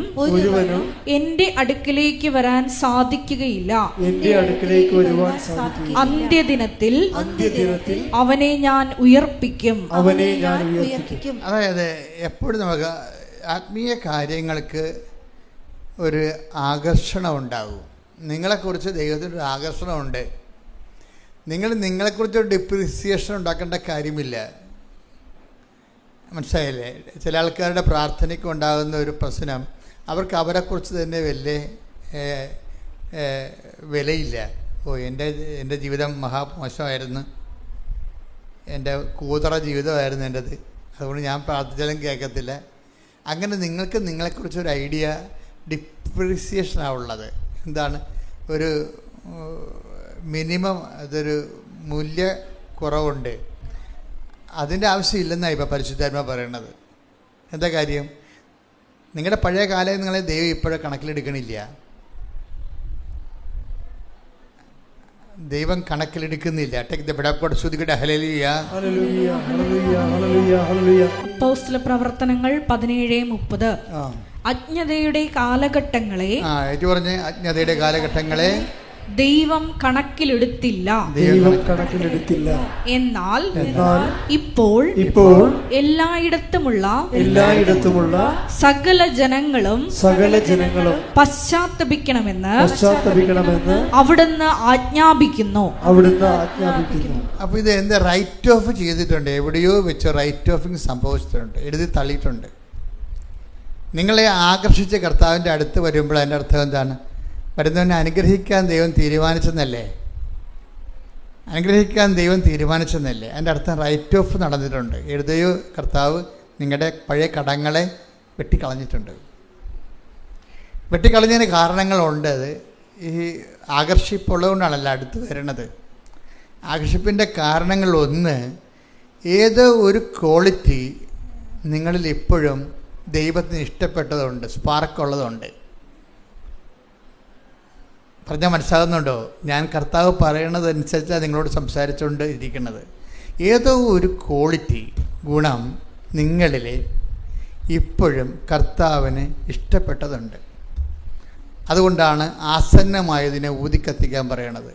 എന്റെ അടുക്കിലേക്ക് വരാൻ സാധിക്കുകയില്ല. അന്ത്യദിനത്തിൽ അവനെ ഞാൻ ഉയർപ്പിക്കും. അതായത് എപ്പോഴും നമുക്ക് ആത്മീയ കാര്യങ്ങൾക്ക് ഒരു ആകർഷണം ഉണ്ടാകും. നിങ്ങളെക്കുറിച്ച് ദൈവത്തിനൊരു ആകർഷണമുണ്ട്. നിങ്ങളെക്കുറിച്ചൊരു ഡിപ്രിസിയേഷൻ ഉണ്ടാക്കേണ്ട കാര്യമില്ല. മനസ്സിലായില്ലേ? ചില ആൾക്കാരുടെ പ്രാർത്ഥനയ്ക്ക് ഉണ്ടാകുന്ന ഒരു പ്രശ്നം, അവർക്ക് അവരെക്കുറിച്ച് തന്നെ വലിയ വിലയില്ല. എൻ്റെ ജീവിതം മഹാമോശമായിരുന്നു, എൻ്റെ കൂതറ ജീവിതമായിരുന്നു എൻ്റെത്, അതുകൊണ്ട് ഞാൻ പ്രാർത്ഥിച്ചാലും കേൾക്കത്തില്ല. അങ്ങനെ നിങ്ങൾക്ക് നിങ്ങളെക്കുറിച്ചൊരു ഐഡിയ, ഡിപ്രിസിയേഷനാണ് ഉള്ളത്. എന്താണ്? ഒരു മിനിമം, അതൊരു മൂല്യക്കുറവുണ്ട്. അതിൻ്റെ ആവശ്യമില്ലെന്നാണ് ഇപ്പോൾ പരിശുദ്ധാത്മാ പറയണത്. എന്താ കാര്യം? നിങ്ങളുടെ പഴയ കാലം നിങ്ങളെ ദൈവം ഇപ്പോഴും കണക്കിലെടുക്കണില്ല. ദൈവം കണക്കിലെടുക്കുന്നില്ല. അപ്പോസ്തല പ്രവർത്തനങ്ങൾ 17:30. അജ്ഞതയുടെ കാലഘട്ടങ്ങളെ അജ്ഞതയുടെ കാലഘട്ടങ്ങളെ ദൈവം കണക്കിലെടുത്തില്ല. എന്നാൽ ഇപ്പോൾ എല്ലായിടത്തുമുള്ള സകല ജനങ്ങളും പശ്ചാത്തപിക്കണമെന്ന് അവിടുന്ന് ആജ്ഞാപിക്കുന്നു. അപ്പൊ ഇത് എന്താ റൈറ്റ് ഓഫ് ചെയ്തിട്ടുണ്ട്? എവിടെയോ വെച്ച് റൈറ്റ് ഓഫിങ് സംഭവിച്ചിട്ടുണ്ട്, എഴുതി തള്ളിയിട്ടുണ്ട്. നിങ്ങളെ ആകർഷിച്ച കർത്താവിൻ്റെ അടുത്ത് വരുമ്പോൾ അതിൻ്റെ അർത്ഥം എന്താണ്? വരുന്നവനെ അനുഗ്രഹിക്കാൻ ദൈവം തീരുമാനിച്ചെന്നല്ലേ? അതിൻ്റെ അർത്ഥം റൈറ്റ് ഓഫ് നടന്നിട്ടുണ്ട്. എഴുതിയോ കർത്താവ് നിങ്ങളുടെ പഴയ കടങ്ങളെ വെട്ടിക്കളഞ്ഞിട്ടുണ്ട്. വെട്ടിക്കളഞ്ഞതിന് കാരണങ്ങളുണ്ട്. അത് ഈ ആകർഷിപ്പുള്ളതുകൊണ്ടാണല്ലോ അടുത്ത് വരണത്. ആകർഷിപ്പിൻ്റെ കാരണങ്ങളൊന്ന്, ഏതോ ഒരു ക്വാളിറ്റി നിങ്ങളിൽ ഇപ്പോഴും ദൈവത്തിന് ഇഷ്ടപ്പെട്ടതുണ്ട്, സ്പാർക്കുള്ളതുണ്ട്. പറഞ്ഞാൽ മനസ്സിലാകുന്നുണ്ടോ? ഞാൻ കർത്താവ് പറയണതനുസരിച്ചാണ് നിങ്ങളോട് സംസാരിച്ചുകൊണ്ട് ഇരിക്കുന്നത്. ഏതോ ഒരു ക്വാളിറ്റി, ഗുണം നിങ്ങളിൽ ഇപ്പോഴും കർത്താവിന് ഇഷ്ടപ്പെട്ടതുണ്ട്. അതുകൊണ്ടാണ് ആസന്നമായതിനെ ഊതിക്കത്തിക്കാൻ പറയണത്.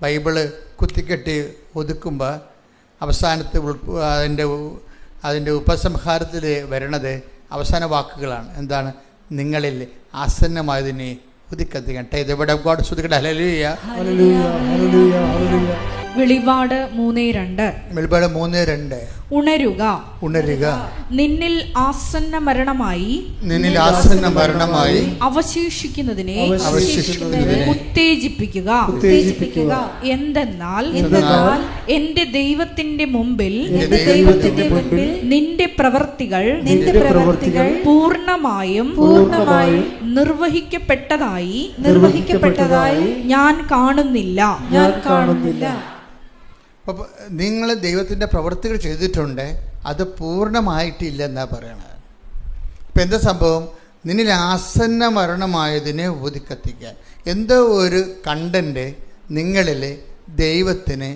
ബൈബിള് കുത്തിക്കെട്ടി ഒതുക്കുമ്പോൾ അവസാനത്തെ അതിൻ്റെ ഉപസംഹാരത്തിൽ വരണത് അവസാന വാക്കുകളാണ്. എന്താണ്? നിങ്ങളിൽ ആസന്നമായതിനെ ഉദിക്കത്തിക്കട്ടെ. ഇത് ഇവിടെ ഗോഡ് ശ്രുതിക്കട്ടെ. ഹല്ലേലൂയ. Hallelujah, hallelujah, hallelujah. വെളിപാട് 3:2. വെളിപാട് 3:2. ഉണരുക, ഉണരുക, നിന്നിൽ ആസന്ന മരണമായി നിന്നിൽ ആസന്ന മരണമായി അവശേഷിക്കുന്നതിനെ അവശേഷിക്കുന്നതിനെ ഉത്തേജിപ്പിക്കുക. ഉത്തേജിപ്പിക്കുക. എന്തെന്നാൽ എന്തെന്നാൽ എന്റെ ദൈവത്തിന്റെ മുമ്പിൽ എന്റെ ദൈവത്തിന്റെ മുൻപിൽ നിന്റെ പ്രവർത്തികൾ പ്രവൃത്തികൾ പൂർണ്ണമായും നിർവഹിക്കപ്പെട്ടതായി ഞാൻ കാണുന്നില്ല. അപ്പോൾ നിങ്ങൾ ദൈവത്തിൻ്റെ പ്രവൃത്തികൾ ചെയ്തിട്ടുണ്ട്, അത് പൂർണ്ണമായിട്ടില്ല എന്നാണ് പറയണത്. ഇപ്പം എന്താ സംഭവം? നിന്നിൽ ആസന്ന മരണമായതിനെ ഊതിക്കത്തിക്കാൻ എന്തോ ഒരു കണ്ടന്റ് നിങ്ങളിൽ ദൈവത്തിന്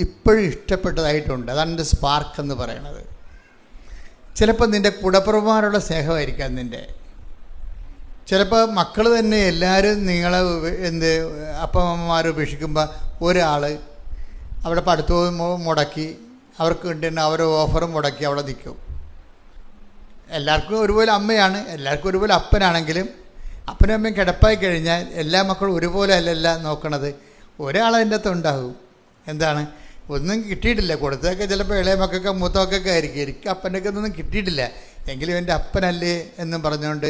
ഇപ്പോഴും ഇഷ്ടപ്പെട്ടതായിട്ടുണ്ട്. അതാണ് എൻ്റെ സ്പാർക്ക് എന്ന് പറയുന്നത്. ചിലപ്പോൾ നിൻ്റെ കുടപ്പുറമാരുള്ള സ്നേഹമായിരിക്കാം നിൻ്റെ. ചിലപ്പോൾ മക്കൾ തന്നെ എല്ലാവരും നിങ്ങളെ അപ്പമ്മമാർ ഉപേക്ഷിക്കുമ്പോൾ ഒരാൾ അവിടെ പഠിത്തവും മുടക്കി, അവർക്ക് കിട്ടുന്ന അവരുടെ ഓഫറും മുടക്കി അവിടെ നിൽക്കും. എല്ലാവർക്കും ഒരുപോലെ അമ്മയാണ്, എല്ലാവർക്കും ഒരുപോലെ അപ്പനാണെങ്കിലും അപ്പനും അമ്മയും കിടപ്പായി കഴിഞ്ഞാൽ എല്ലാ മക്കളും ഒരുപോലെ അല്ലല്ല നോക്കണത്. ഒരാളതിൻ്റെ അകത്ത് ഉണ്ടാകും. എന്താണ്? ഒന്നും കിട്ടിയിട്ടില്ല, കൊടുത്തതൊക്കെ ചിലപ്പോൾ ഇളയ മക്കൾക്ക് മൂത്ത മക്കൾക്ക് ആയിരിക്കും. എനിക്ക് അപ്പൻ്റെ ഒക്കെ ഒന്നും കിട്ടിയിട്ടില്ല, എങ്കിലും എൻ്റെ അപ്പനല്ലേ എന്നും പറഞ്ഞുകൊണ്ട്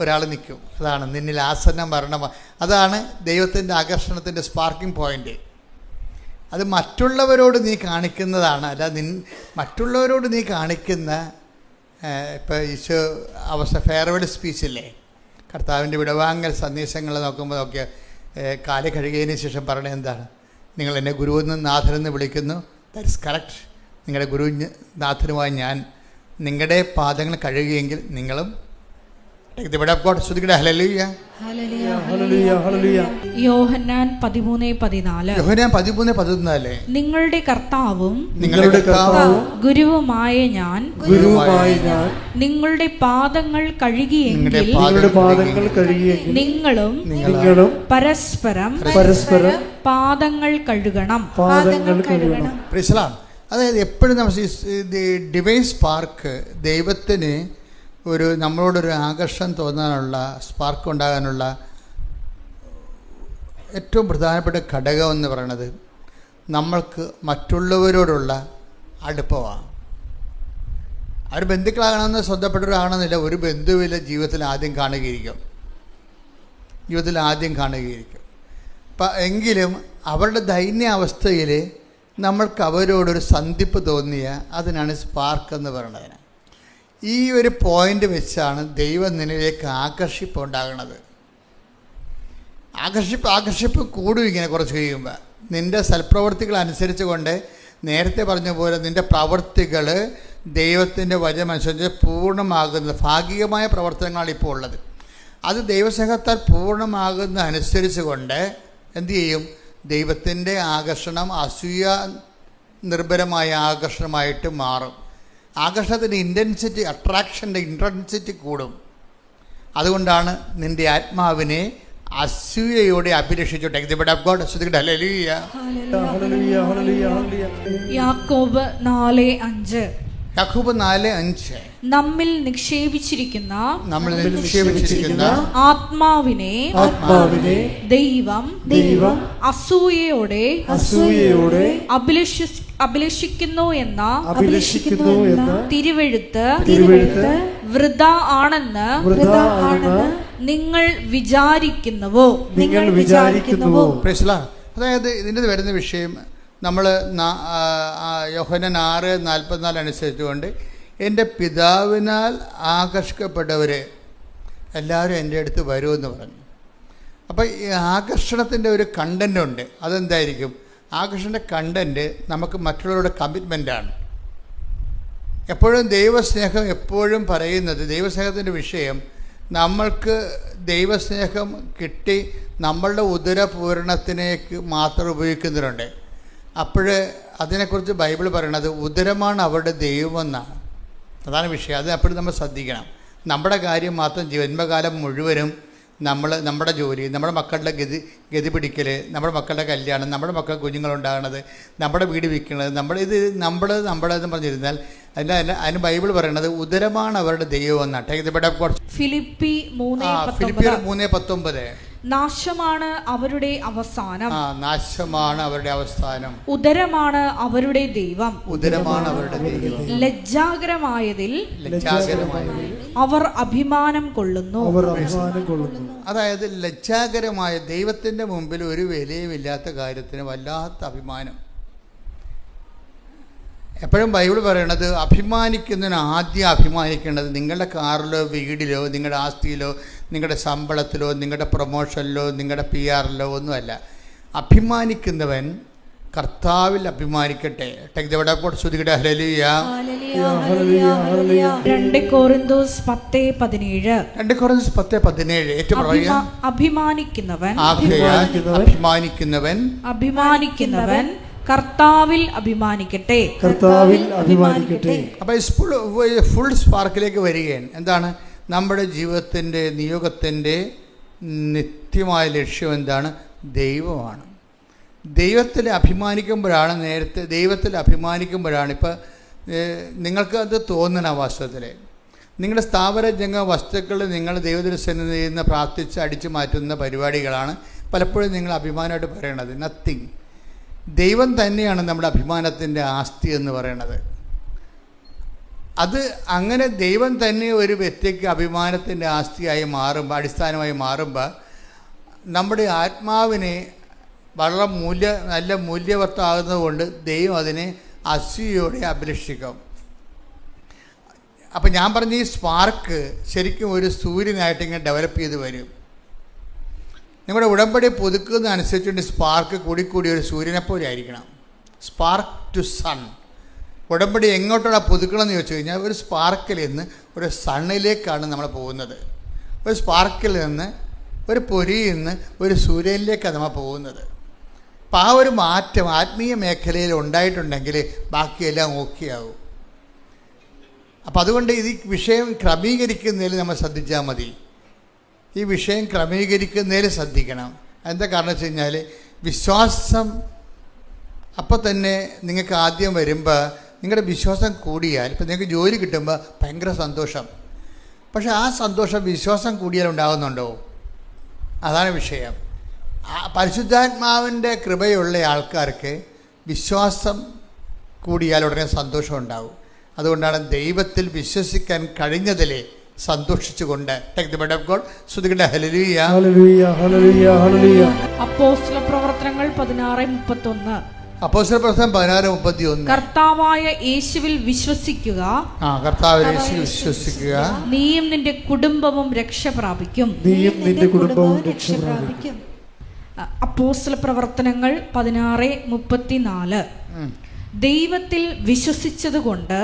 ഒരാൾ നിൽക്കും. അതാണ് നിന്നിൽ ആസന്ന മരണം. അതാണ് ദൈവത്തിൻ്റെ ആകർഷണത്തിൻ്റെ സ്പാർക്കിംഗ് പോയിൻ്റ്. അത് മറ്റുള്ളവരോട് നീ കാണിക്കുന്നതാണ്. അല്ല, മറ്റുള്ളവരോട് നീ കാണിക്കുന്ന ഇപ്പോൾ ഈശോ ഫെയർവെൽ സ്പീച്ചില്ലേ, കർത്താവിൻ്റെ വിടവാങ്ങൽ സന്ദേശങ്ങൾ നോക്കിയാൽ കാല് കഴുകിയതിന് ശേഷം പറയണത് എന്താണ്? നിങ്ങൾ എന്നെ ഗുരുവെന്നും നാഥനെന്ന് വിളിക്കുന്നു. That is correct. നിങ്ങളുടെ ഗുരു നാഥനുമായി ഞാൻ നിങ്ങളുടെ പാദങ്ങൾ കഴുകിയെങ്കിൽ നിങ്ങളും യോഹന്നാൻ 13:14. നിങ്ങളുടെ കർത്താവും ഗുരുവുമായ ഞാൻ നിങ്ങളുടെ പാദങ്ങൾ കഴുകിയെങ്കിൽ നിങ്ങളും പരസ്പരം പാദങ്ങൾ കഴുകണം. അതായത് എപ്പോഴും നമ്മൾ ഡിവൈൻ സ്പാർക്ക്, ദൈവത്തിന് നമ്മളോടൊരു ആകർഷണം തോന്നാനുള്ള, സ്പാർക്ക് ഉണ്ടാകാനുള്ള ഏറ്റവും പ്രധാനപ്പെട്ട ഘടകം എന്ന് പറയുന്നത് നമ്മൾക്ക് മറ്റുള്ളവരോടുള്ള അടുപ്പമാണ്. അവർ ബന്ധുക്കളാകണമെന്ന് സ്വന്തപ്പെട്ടവരാകണമെന്നില്ല. ഒരു ബന്ധുവില്ല ജീവിതത്തിൽ ആദ്യം കാണുകയിരിക്കും. എങ്കിലും അവരുടെ ദൈന്യാവസ്ഥയിൽ നമ്മൾക്ക് അവരോടൊരു സന്ധിപ്പ് തോന്നിയ അതിനാണ് സ്പാർക്ക് എന്ന് പറയുന്നത്. ഈ ഒരു പോയിന്റ് വെച്ചാണ് ദൈവം നിന്നിലേക്ക് ആകർഷിപ്പ് ഉണ്ടാകുന്നത്. ആകർഷിപ്പ് കൂടും ഇങ്ങനെ കുറച്ച് കഴിയുമ്പോൾ. നിൻ്റെ സൽപ്രവർത്തികൾ അനുസരിച്ച് കൊണ്ട് നേരത്തെ പറഞ്ഞ പോലെ നിൻ്റെ പ്രവർത്തികൾ ദൈവത്തിൻ്റെ വചനമനുസരിച്ച് പൂർണ്ണമാകുന്നത്, ഭാഗികമായ പ്രവർത്തനങ്ങളാണ് ഇപ്പോൾ ഉള്ളത്. അത് ദൈവസ്നേഹത്താൽ പൂർണ്ണമാകുന്ന അനുസരിച്ച് കൊണ്ട് എന്തു ചെയ്യും? ദൈവത്തിൻ്റെ ആകർഷണം അസൂയ നിർഭരമായ ആകർഷണമായിട്ട് മാറും. ആകർഷണത്തിൻ്റെ ഇൻറ്റൻസിറ്റി, അട്രാക്ഷൻ്റെ ഇൻറ്റൻസിറ്റി കൂടും. അതുകൊണ്ടാണ് നിൻ്റെ ആത്മാവിനെ അസൂയയോടെ അഭിലഷിച്ചോട്ടെ. യാക്കോബ് 4:5. യാക്കോബ് 4:5. നമ്മിൽ നിക്ഷേപിച്ചിരിക്കുന്ന ആത്മാവിനെ ദൈവം അസൂയയോടെ അഭിലഷിക്കുന്നു എന്ന തിരുവെഴുത്ത് വൃഥ ആണെന്ന് നിങ്ങൾ വിചാരിക്കുന്നുവോ? അതായത് ഇതിൻ്റെ വരുന്ന വിഷയം നമ്മൾ യോഹന്നാൻ 6:44 അനുസരിച്ചുകൊണ്ട് എൻ്റെ പിതാവിനാൽ ആകർഷിക്കപ്പെട്ടവർ എല്ലാവരും എൻ്റെ അടുത്ത് വരുമെന്ന് പറഞ്ഞു. അപ്പോൾ ഈ ആകർഷണത്തിൻ്റെ ഒരു കണ്ടൻ്റ് ഉണ്ട്. അതെന്തായിരിക്കും? ആകർഷണൻ്റെ കണ്ടൻറ്റ് നമുക്ക് മറ്റുള്ളവരുടെ കമ്മിറ്റ്മെൻറ്റാണ്. എപ്പോഴും ദൈവസ്നേഹം എപ്പോഴും പറയുന്നത്, ദൈവസ്നേഹത്തിൻ്റെ വിഷയം നമ്മൾക്ക് ദൈവസ്നേഹം കിട്ടി നമ്മളുടെ ഉദരപൂരണത്തിനേക്ക് മാത്രം ഉപയോഗിക്കുന്നവരുണ്ട്. അപ്പോൾ അതിനെക്കുറിച്ച് ബൈബിൾ പറയണത് ഉദരമാണ് അവരുടെ ദൈവമെന്നാണ്. അതാണ് വിഷയം. അത് എപ്പോഴും നമ്മൾ ശ്രദ്ധിക്കണം. നമ്മുടെ കാര്യം മാത്രം ജന്മകാലം മുഴുവനും നമ്മുടെ ജോലി, നമ്മുടെ മക്കളുടെ ഗതി പിടിക്കൽ, നമ്മുടെ മക്കളുടെ കല്യാണം, നമ്മുടെ മക്കൾ കുഞ്ഞുങ്ങളുണ്ടാകുന്നത്, നമ്മുടെ വീട് വിൽക്കുന്നത്, നമ്മളെന്ന് പറഞ്ഞിരുന്നാൽ അതിന് ബൈബിൾ പറയണത് ഉദരമാണ് അവരുടെ ദൈവം എന്നാണ്. ഫിലിപ്പിയർ 3:19 നാശമാണ് അവരുടെ അവസാനം, നാശമാണ് അവരുടെ അവസാനം, ഉദരമാണ് അവരുടെ ദൈവം, ഉദരമാണ് അവരുടെ ദൈവം, ലജ്ജാകരമായതിൽ അവർ അഭിമാനം കൊള്ളുന്നു. അതായത് ലജ്ജാകരമായ ദൈവത്തിന്റെ മുമ്പിൽ ഒരു വിലയുമില്ലാത്ത കാര്യത്തിന് വല്ലാത്ത അഭിമാനം. എപ്പോഴും ബൈബിൾ പറയണത് അഭിമാനിക്കുന്നതിന് ആദ്യം അഭിമാനിക്കേണ്ടത് നിങ്ങളുടെ കാറിലോ വീടിലോ നിങ്ങളുടെ ആസ്തിയിലോ നിങ്ങളുടെ ശമ്പളത്തിലോ നിങ്ങളുടെ പ്രൊമോഷനിലോ നിങ്ങളുടെ PR-ലോ ഒന്നുമല്ല. അഭിമാനിക്കുന്നവൻ കർത്താവിൽ അഭിമാനിക്കട്ടെ. ശ്രുതികട ഹല്ലേലൂയ. 2 കൊരിന്തോസ് 10:17 ഏറ്റവും പറയുക, അഭിമാനിക്കുന്നവൻ കർത്താവിൽ അഭിമാനിക്കട്ടെ. അപ്പോൾ ഫുൾ സ്പാർക്കിലേക്ക് വരികയാണ്. എന്താണ് നമ്മുടെ ജീവിതത്തിൻ്റെ നിയോഗത്തിൻ്റെ നിത്യമായ ലക്ഷ്യം? എന്താണ്? ദൈവമാണ്. ദൈവത്തിൽ അഭിമാനിക്കുമ്പോഴാണ് ഇപ്പം നിങ്ങൾക്ക് അത് തോന്നണം. വാസ്തവത്തിൽ നിങ്ങളുടെ സ്ഥാപന ജംഗ വസ്തുക്കൾ നിങ്ങൾ ദൈവദർശനത്തിൽ നിന്ന് പ്രാർത്ഥിച്ച് അടിച്ചു മാറ്റുന്ന പരിപാടികളാണ് പലപ്പോഴും നിങ്ങൾ അഭിമാനമായിട്ട് പറയണത്. നത്തിങ്. ദൈവം തന്നെയാണ് നമ്മുടെ അഭിമാനത്തിൻ്റെ ആസ്തി എന്ന് പറയണത്. അത് അങ്ങനെ ദൈവം തന്നെ ഒരു വ്യക്തിക്ക് അഭിമാനത്തിൻ്റെ ആസ്തിയായി മാറുമ്പോൾ, അടിസ്ഥാനമായി മാറുമ്പോൾ, നമ്മുടെ ആത്മാവിനെ വളരെ നല്ല മൂല്യവത്താകുന്നത് കൊണ്ട് ദൈവം അതിനെ അസൂയയോടെ അഭിലഷിക്കും. അപ്പം ഞാൻ പറഞ്ഞ ഈ സ്പാർക്ക് ശരിക്കും ഒരു സൂര്യനായിട്ട് ഇങ്ങനെ ഡെവലപ്പ് ചെയ്ത് വരും. നിങ്ങളുടെ ഉടമ്പടി പുതുക്കുന്നതനുസരിച്ചുകൊണ്ട് സ്പാർക്ക് കൂടിക്കൂടി ഒരു സൂര്യനെപ്പോലെ ആയിരിക്കണം. Spark to sun. ഉടമ്പടി എങ്ങോട്ടാണ് പുതുക്കണമെന്ന് ചോദിച്ചു കഴിഞ്ഞാൽ ഒരു സ്പാർക്കിൽ നിന്ന് ഒരു സണ്ണിലേക്കാണ് നമ്മൾ പോകുന്നത്. ഒരു സ്പാർക്കിൽ നിന്ന്, ഒരു പൊരിയിൽ നിന്ന് ഒരു സൂര്യനിലേക്കാണ് നമ്മൾ പോകുന്നത്. അപ്പം ആ ഒരു മാറ്റം ആത്മീയ മേഖലയിൽ ഉണ്ടായിട്ടുണ്ടെങ്കിൽ ബാക്കിയെല്ലാം ഓക്കെ ആവും. അപ്പം അതുകൊണ്ട് ഇത് വിഷയം ക്രമീകരിക്കുന്നതിൽ നമ്മൾ ശ്രദ്ധിച്ചാൽ മതി. ഈ വിഷയം ക്രമീകരിക്കുന്നതിൽ ശ്രദ്ധിക്കണം. എന്താ കാരണം വെച്ച് കഴിഞ്ഞാൽ വിശ്വാസം അപ്പോൾ തന്നെ നിങ്ങൾക്ക് ആദ്യം വരുമ്പോൾ നിങ്ങളുടെ വിശ്വാസം കൂടിയാൽ, ഇപ്പം നിങ്ങൾക്ക് ജോലി കിട്ടുമ്പോൾ ഭയങ്കര സന്തോഷം. പക്ഷെ ആ സന്തോഷം വിശ്വാസം കൂടിയാൽ ഉണ്ടാകുന്നുണ്ടോ? അതാണ് വിഷയം. പരിശുദ്ധാത്മാവിൻ്റെ കൃപയുള്ള ആൾക്കാർക്ക് വിശ്വാസം കൂടിയാൽ ഉടനെ സന്തോഷം ഉണ്ടാവും. അതുകൊണ്ടാണ് ദൈവത്തിൽ വിശ്വസിക്കാൻ കഴിഞ്ഞതിലെ സന്തോഷിച്ചുകൊണ്ട് അപ്പോസ്തലപ്രവർത്തനങ്ങൾ 16:31 കർത്താവായ യേശുവിൽ വിശ്വസിക്കുക, നീയും നിന്റെ കുടുംബവും രക്ഷ പ്രാപിക്കും. അപ്പോസ്തലപ്രവർത്തനങ്ങൾ 16:34 ദൈവത്തിൽ വിശ്വസിച്ചതുകൊണ്ട്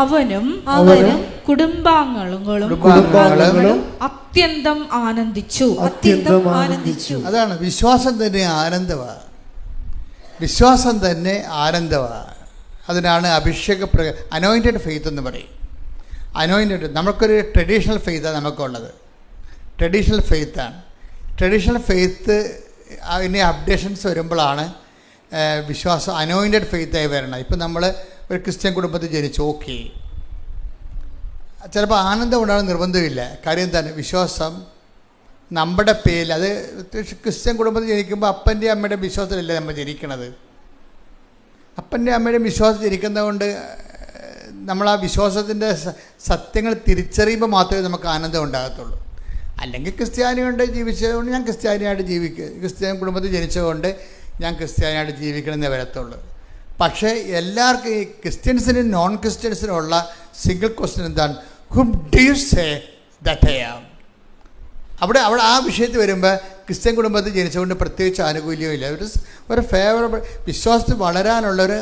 അവനും കുടുംബാംഗങ്ങളും അത്യന്തം ആനന്ദിച്ചു. അതാണ് വിശ്വാസം തന്നെ ആനന്ദമാണ്. വിശ്വാസം തന്നെ ആനന്ദമാണ്. അതിനാണ് അഭിഷേക അനോയിൻറ്റഡ് ഫെയ്ത്ത് എന്ന് പറയും. അനോയിൻറ്റഡ് നമുക്കൊരു ട്രഡീഷണൽ ഫെയ്ത്താണ് നമുക്കുള്ളത്. ട്രഡീഷണൽ ഫെയ്ത്താണ്. ട്രഡീഷണൽ ഫെയ്ത്ത് അതിൻ്റെ അപ്ഡേഷൻസ് വരുമ്പോഴാണ് വിശ്വാസം അനോയിൻറ്റഡ് ഫെയ്ത്തായി വരണം. ഇപ്പം നമ്മൾ ഒരു ക്രിസ്ത്യൻ കുടുംബത്തിൽ ജനിച്ചു, ഓക്കെ, ചിലപ്പോൾ ആനന്ദം ഉണ്ടാകുന്ന നിർബന്ധമില്ല. കാര്യം എന്താണ്? വിശ്വാസം നമ്മുടെ പേരിൽ, അത് ക്രിസ്ത്യൻ കുടുംബത്തിൽ ജനിക്കുമ്പോൾ അപ്പൻ്റെ അമ്മയുടെ വിശ്വാസത്തിലല്ലേ നമ്മൾ ജനിക്കണത്. അപ്പൻ്റെ അമ്മയുടെ വിശ്വാസം ജനിക്കുന്നതുകൊണ്ട് നമ്മൾ ആ വിശ്വാസത്തിൻ്റെ സത്യങ്ങൾ തിരിച്ചറിയുമ്പോൾ മാത്രമേ നമുക്ക് ആനന്ദം ഉണ്ടാകത്തുള്ളൂ. അല്ലെങ്കിൽ ക്രിസ്ത്യാനിയുണ്ട് ജീവിച്ചതുകൊണ്ട് ഞാൻ ക്രിസ്ത്യാനിയായിട്ട് ക്രിസ്ത്യൻ കുടുംബത്തിൽ ജനിച്ചതുകൊണ്ട് ഞാൻ ക്രിസ്ത്യാനിയായിട്ട് ജീവിക്കണമെന്നേ വരത്തുള്ളൂ. പക്ഷേ എല്ലാവർക്കും ഈ ക്രിസ്ത്യൻസിനും നോൺ ക്രിസ്ത്യൻസിനും ഉള്ള സിംഗിൾ ക്വസ്റ്റ്യൻ എന്താണ്? Whom do you say that I am? അവിടെ ആ വിഷയത്തിൽ വരുമ്പോൾ ക്രിസ്ത്യൻ കുടുംബത്തിൽ ജനിച്ചുകൊണ്ട് പ്രത്യേകിച്ച് ആനുകൂല്യമില്ല. ഒരു ഫേവറബിൾ വിശ്വാസത്തിൽ വളരാനുള്ളൊരു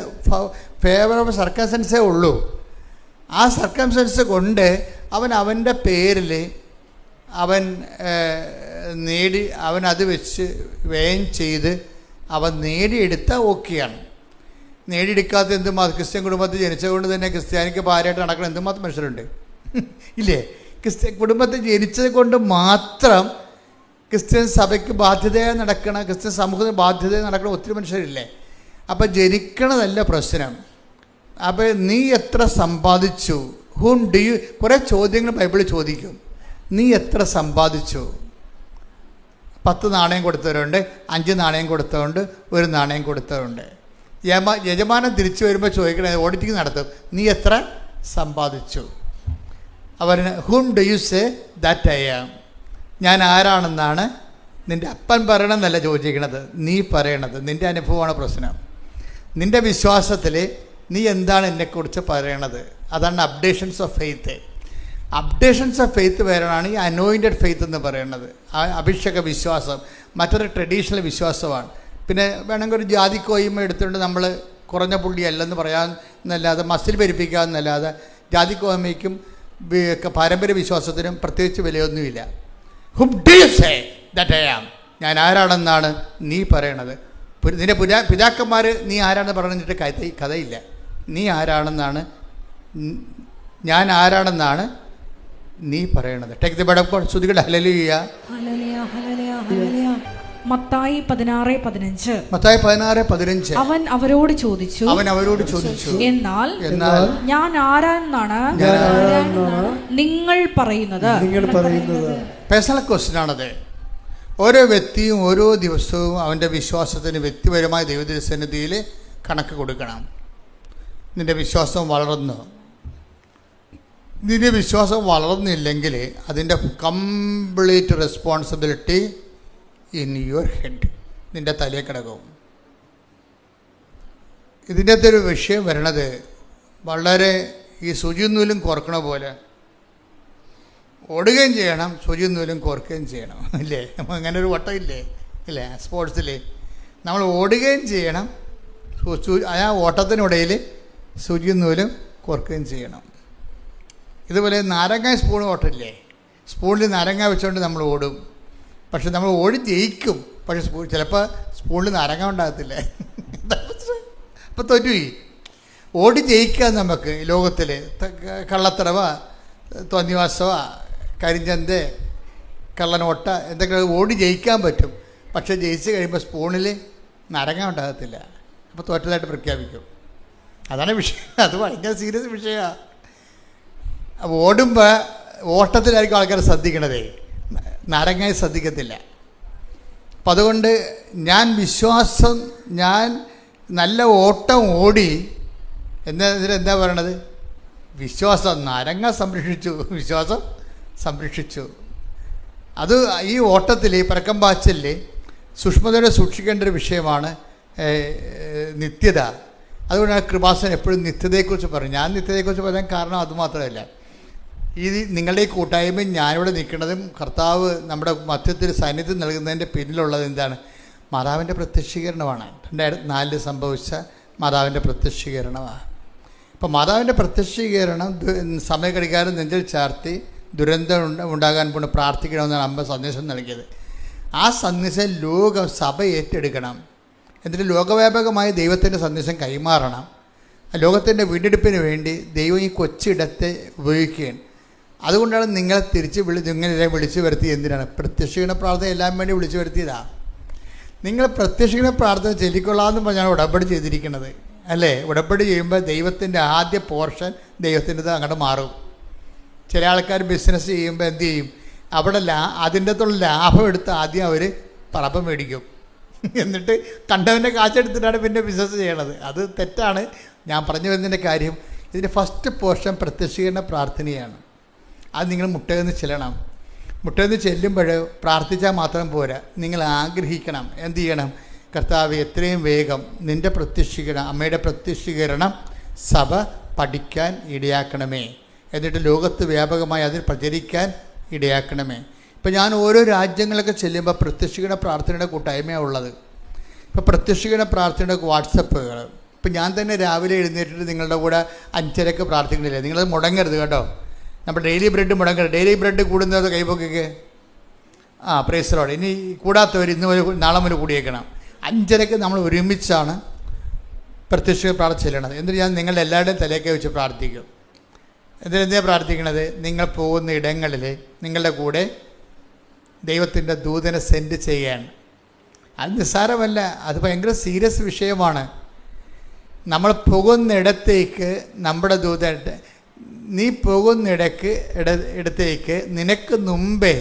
ഫേവറബിൾ സർക്കംസ്റ്റൻസേ ഉള്ളൂ. ആ സർക്കംസ്റ്റൻസ് കൊണ്ട് അവൻ്റെ പേരിൽ അവൻ അത് വെച്ച് വ്യയം ചെയ്ത് അവൻ നേടിയെടുത്ത ഓക്കെയാണ്. നേടിയെടുക്കാത്ത എന്തുമാത്രം ക്രിസ്ത്യൻ കുടുംബത്തിൽ ജനിച്ചതുകൊണ്ട് തന്നെ ക്രിസ്ത്യാനിക്ക് ഭാര്യയായിട്ട് നടക്കണം എന്തുമാത്രം മനുഷ്യരുണ്ട് ഇല്ലേ? കുടുംബത്തിൽ ജനിച്ചത് കൊണ്ട് മാത്രം ക്രിസ്ത്യൻ സഭയ്ക്ക് ബാധ്യതയായി നടക്കണ, ക്രിസ്ത്യൻ സമൂഹത്തിന് ബാധ്യതയായി നടക്കണ ഒത്തിരി മനുഷ്യരില്ലേ. അപ്പം ജനിക്കണതല്ല പ്രശ്നം. അപ്പോൾ നീ എത്ര സമ്പാദിച്ചു, ഹൂം ഡു യു, കുറേ ചോദ്യങ്ങൾ ബൈബിളിൽ ചോദിക്കും. നീ എത്ര സമ്പാദിച്ചു? 10 നാണയം കൊടുത്തവരുണ്ട്, 5 നാണയം കൊടുത്തവരുണ്ട്, 1 നാണയം കൊടുത്തവരുണ്ട്. യജമാനൻ തിരിച്ചു വരുമ്പോൾ ചോദിക്കണേ, ഓഡിറ്റിംഗ് നടത്തും, നീ എത്ര സമ്പാദിച്ചു? അവന് whom do you say that I am, ഞാൻ ആരാണെന്നാണ് നിൻ്റെ അപ്പൻ പറയണമെന്നല്ല ചോദിക്കണത്, നീ പറയണത്. നിൻ്റെ അനുഭവമാണ് പ്രശ്നം. നിൻ്റെ വിശ്വാസത്തിൽ നീ എന്താണ് എന്നെക്കുറിച്ച് പറയണത്? അതാണ് updations of faith. Updations of faith വേറെയാണ് ഈ അനോയിൻറ്റഡ് ഫെയ്ത്ത് എന്ന് പറയുന്നത്. അഭിഷേക വിശ്വാസം മറ്റൊരു ട്രഡീഷണൽ വിശ്വാസമാണ്. പിന്നെ വേണമെങ്കിൽ ഒരു ജാതിക്കോയ്മ എടുത്തുകൊണ്ട് നമ്മൾ കുറഞ്ഞ പുള്ളിയല്ലെന്ന് പറയാമെന്നല്ലാതെ, മസിൽ പെരുപ്പിക്കാമെന്നല്ലാതെ ജാതിക്കോയ്മയ്ക്കും പാരമ്പര്യ വിശ്വാസത്തിനും പ്രത്യേകിച്ച് വിലയൊന്നുമില്ല. Whom do you say that I am, ഞാൻ ആരാണെന്നാണ് നീ പറയണത്. നിൻ്റെ പിതാക്കന്മാർ നീ ആരാണെന്ന് പറഞ്ഞിട്ട് കഥയില്ല. നീ ആരാണെന്നാണ്, ഞാൻ ആരാണെന്നാണ് നീ പറയണത്. Take the word of God. സ്തുതിക്കട്ടെ. ഹല്ലേലൂയ. മത്തായി 16:15. മത്തായി 16:15. അവൻ അവരോട് ചോദിച്ചു, എന്നാൽ ഞാൻ ആരാണെന്നാണ് നിങ്ങൾ പറയുന്നത്? പേഴ്സണൽ ക്വസ്റ്റ്യൻ ആണത്. ഓരോ വ്യക്തിയും ഓരോ ദിവസവും അവൻ്റെ വിശ്വാസത്തിന് വ്യക്തിപരമായ ദൈവസന്നിധിയിൽ കണക്ക് കൊടുക്കണം. നിൻ്റെ വിശ്വാസം വളർന്നു, നിൻ്റെ വിശ്വാസം വളർന്നില്ലെങ്കിൽ അതിൻ്റെ complete responsibility in your head, നിൻ്റെ തലയിൽ കിടക്കും. ഇതിൻ്റെ അകത്തൊരു വിഷയം വരണത് വളരെ ഈ സൂചിനൂലും കോർക്കണ പോലെ. ഓടുകയും ചെയ്യണം, സൂചിനൂലും കോർക്കുകയും ചെയ്യണം, ഇല്ലേ? അങ്ങനെ ഒരു വട്ടം ഇല്ലേ? ഇല്ലേ? സ്പോർട്സിൽ നമ്മൾ ഓടുകയും ചെയ്യണം, ആ ഓട്ടത്തിനിടയിൽ സൂചിനൂലും കോർക്കുകയും ചെയ്യണം. ഇതുപോലെ നാരങ്ങ സ്പൂൺ ഓട്ടമില്ലേ? സ്പൂണിൽ നാരങ്ങ വെച്ചുകൊണ്ട് നമ്മൾ ഓടും, പക്ഷെ നമ്മൾ ഓടി ജയിക്കും. പക്ഷെ ചിലപ്പോൾ സ്പൂണിൽ നാരങ്ങ ഉണ്ടാകത്തില്ലേ? അപ്പോൾ തോറ്റുപോയി. ഓടി ജയിക്കാൻ നമുക്ക് ലോകത്തിൽ കള്ളത്തറവ, തോന്നിവാസവ, കരിഞ്ചന്ത, കള്ളനോട്ട എന്തൊക്കെ ഓടി ജയിക്കാൻ പറ്റും. പക്ഷെ ജയിച്ച് കഴിയുമ്പോൾ സ്പൂണിൽ നാരങ്ങ ഉണ്ടാകത്തില്ല. അപ്പോൾ തോറ്റതായിട്ട് പ്രഖ്യാപിക്കും. അതാണ് വിഷയം. അത് ഭയങ്കര സീരിയസ് വിഷയമാണ്. അപ്പോൾ ഓടുമ്പോൾ ഓട്ടത്തിലായിരിക്കും ആൾക്കാർ ശ്രദ്ധിക്കണതേ, നാരങ്ങയെ ശ്രദ്ധിക്കത്തില്ല. അപ്പം അതുകൊണ്ട് ഞാൻ നല്ല ഓട്ടം ഓടി എന്താ പറയണത്? വിശ്വാസം നാരങ്ങ വിശ്വാസം സംരക്ഷിച്ചു. അത് ഈ ഓട്ടത്തിൽ, പരക്കം പാച്ചിൽ സൂക്ഷ്മതയോടെ സൂക്ഷിക്കേണ്ട ഒരു വിഷയമാണ് നിത്യത. അതുകൊണ്ടാണ് കൃപാസൻ എപ്പോഴും നിത്യതയെക്കുറിച്ച് പറയും. ഞാൻ നിത്യതയെക്കുറിച്ച് പറയാൻ കാരണം അതുമാത്രമല്ല, ഈ നിങ്ങളുടെ ഈ കൂട്ടായ്മയും ഞാനിവിടെ നിൽക്കുന്നതും കർത്താവ് നമ്മുടെ മധ്യത്തിൽ സാന്നിധ്യം നൽകുന്നതിൻ്റെ പിന്നിലുള്ളത് എന്താണ്? മാതാവിൻ്റെ പ്രത്യക്ഷീകരണമാണ്. 2004 സംഭവിച്ച മാതാവിൻ്റെ പ്രത്യക്ഷീകരണമാണ്. അപ്പോൾ മാതാവിൻ്റെ പ്രത്യക്ഷീകരണം സമയഘടികാരം നെഞ്ചിൽ ചാർത്തി ദുരന്തം ഉണ്ടാകാൻ കൊണ്ട് പ്രാർത്ഥിക്കണമെന്നാണ് അമ്മ സന്ദേശം നൽകിയത്. ആ സന്ദേശം സഭ ഏറ്റെടുക്കണം. എന്നിട്ട് ലോകവ്യാപകമായ ദൈവത്തിൻ്റെ സന്ദേശം കൈമാറണം. ലോകത്തിൻ്റെ വീണ്ടെടുപ്പിന് വേണ്ടി ദൈവം ഈ കൊച്ചിടത്തെ ഉപയോഗിക്കുകയാണ്. അതുകൊണ്ടാണ് നിങ്ങളെ ഇങ്ങനെ വിളിച്ചു വരുത്തി. എന്തിനാണ്? പ്രത്യക്ഷീകരണ പ്രാർത്ഥന എല്ലാം വേണ്ടി വിളിച്ചു വരുത്തിയതാണ്. നിങ്ങൾ പ്രത്യക്ഷീകരണ പ്രാർത്ഥന ചൊല്ലിക്കൊള്ളാമെന്ന് പറഞ്ഞാണ് ഉടമ്പടി ചെയ്തിരിക്കുന്നത്, അല്ലേ? ഉടമ്പടി ചെയ്യുമ്പോൾ ദൈവത്തിൻ്റെ ആദ്യ പോർഷൻ ദൈവത്തിൻ്റെത് അങ്ങോട്ട് മാറും. ചില ആൾക്കാർ ബിസിനസ് ചെയ്യുമ്പോൾ എന്ത് ചെയ്യും? അവിടെ അതിൻ്റെ അകത്തുള്ള ലാഭം എടുത്ത് ആദ്യം അവർ പറപ്പം മേടിക്കും, എന്നിട്ട് കണ്ടവൻ്റെ കാശെടുത്തിട്ടാണ് പിന്നെ ബിസിനസ് ചെയ്യണത്. അത് തെറ്റാണ്. ഞാൻ പറഞ്ഞു വരുന്നതിൻ്റെ കാര്യം, ഇതിൻ്റെ ഫസ്റ്റ് പോർഷൻ പ്രത്യക്ഷീകരണ പ്രാർത്ഥനയാണ്. അത് നിങ്ങൾ മുട്ടയെന്ന് ചെല്ലണം. മുട്ടയെന്ന് ചെല്ലുമ്പോൾ പ്രാർത്ഥിച്ചാൽ മാത്രം പോരാ, നിങ്ങൾ ആഗ്രഹിക്കണം. എന്ത് ചെയ്യണം? കർത്താവ് എത്രയും വേഗം നിൻ്റെ പ്രത്യക്ഷീകരണം, അമ്മയുടെ പ്രത്യക്ഷീകരണം സഭ പഠിക്കാൻ ഇടയാക്കണമേ, എന്നിട്ട് ലോകത്ത് വ്യാപകമായി അതിൽ പ്രചരിക്കാൻ ഇടയാക്കണമേ. ഇപ്പം ഞാൻ ഓരോ രാജ്യങ്ങളൊക്കെ ചെല്ലുമ്പോൾ പ്രത്യക്ഷീകരണ പ്രാർത്ഥനയുടെ കൂട്ടായ്മയാണ് ഉള്ളത്. ഇപ്പോൾ പ്രത്യക്ഷീകരണ പ്രാർത്ഥനയുടെ വാട്സപ്പുകൾ, ഇപ്പം ഞാൻ തന്നെ രാവിലെ എഴുന്നേറ്റിട്ട് നിങ്ങളുടെ കൂടെ 5:30 പ്രാർത്ഥിക്കണില്ലേ? നിങ്ങളത് മുടങ്ങരുത് കേട്ടോ. നമ്മൾ ഡെയിലി ബ്രെഡ് മുടങ്ങരുത്. ഡെയിലി ബ്രെഡ് കൂടുന്നത് കൈപ്പൊക്കെ പ്രൈസ് ലോർഡ്. ഇനി കൂടാത്തവർ നാളെ മുതൽ കൂടിയേക്കണം. 5:30 നമ്മൾ ഒരുമിച്ചാണ് പ്രത്യക്ഷ പ്രാർത്ഥന ചെല്ലണത്. എന്നിട്ട് ഞാൻ നിങ്ങളുടെ എല്ലാവരുടെയും തലയൊക്കെ വെച്ച് പ്രാർത്ഥിക്കും. എന്തിനാ പ്രാർത്ഥിക്കണത്? നിങ്ങൾ പോകുന്ന ഇടങ്ങളിൽ നിങ്ങളുടെ കൂടെ ദൈവത്തിൻ്റെ ദൂതനെ സെൻഡ് ചെയ്യാണ്. അത് നിസ്സാരമല്ല, അത് ഭയങ്കര സീരിയസ് വിഷയമാണ്. നമ്മൾ പോകുന്നിടത്തേക്ക് നമ്മുടെ ദൂതൻ, നീ പോകുന്നിടത്തേക്ക് നിനക്ക് മുമ്പേ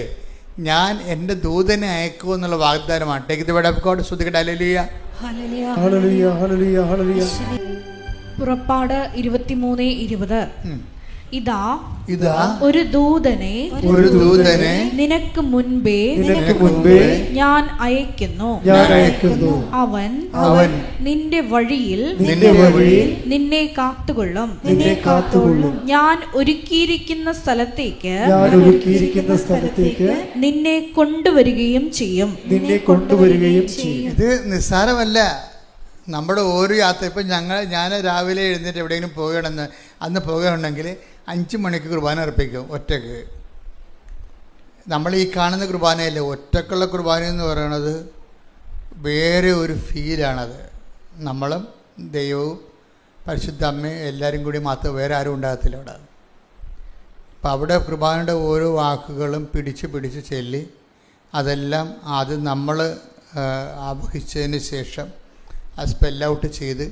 ഞാൻ എൻ്റെ ദൂതനെ അയക്കുമെന്നുള്ള വാഗ്ദാനമാണ്. Take the word of God. ശ്രുതികട്ടെ. ഹല്ലേലൂയ, ഹല്ലേലൂയ, ഹല്ലേലൂയ, ഹല്ലേലൂയ. പുറപ്പാട് 23:20. ഇതാ ഒരു ദൂതനെ നിനക്ക് മുൻപേ ഞാൻ അയക്കുന്നു. അവൻ നിന്റെ വഴിയിൽ നിന്നെ കാത്തുകൊള്ളും. ഞാൻ ഒരുക്കിയിരിക്കുന്ന സ്ഥലത്തേക്ക് നിന്നെ കൊണ്ടുവരികയും ചെയ്യും. ഇത് നിസ്സാരമല്ല. നമ്മുടെ ഓരോ യാത്ര, ഇപ്പം ഞാൻ രാവിലെ എഴുന്നേറ്റ് എവിടെയെങ്കിലും പോകണമെന്ന് അന്ന് പോകുകയാണെങ്കിൽ 5 മണിക്ക് കുർബാന അർപ്പിക്കും ഒറ്റക്ക്. നമ്മൾ ഈ കാണുന്ന കുർബാനയല്ലേ, ഒറ്റക്കുള്ള കുർബാന എന്ന് പറയുന്നത് വേറെ ഒരു ഫീലാണത്. നമ്മളും ദൈവവും പരിശുദ്ധ അമ്മയും എല്ലാവരും കൂടി മാത്രം, വേറെ ആരും ഉണ്ടാകത്തില്ല അവിടെ. അപ്പം അവിടെ കുർബാനയുടെ ഓരോ വാക്കുകളും പിടിച്ച് ചൊല്ലി അതെല്ലാം ആദ്യം നമ്മൾ ആവഹിച്ചതിന് ശേഷം ആ സ്പെൽ ഔട്ട് ചെയ്ത്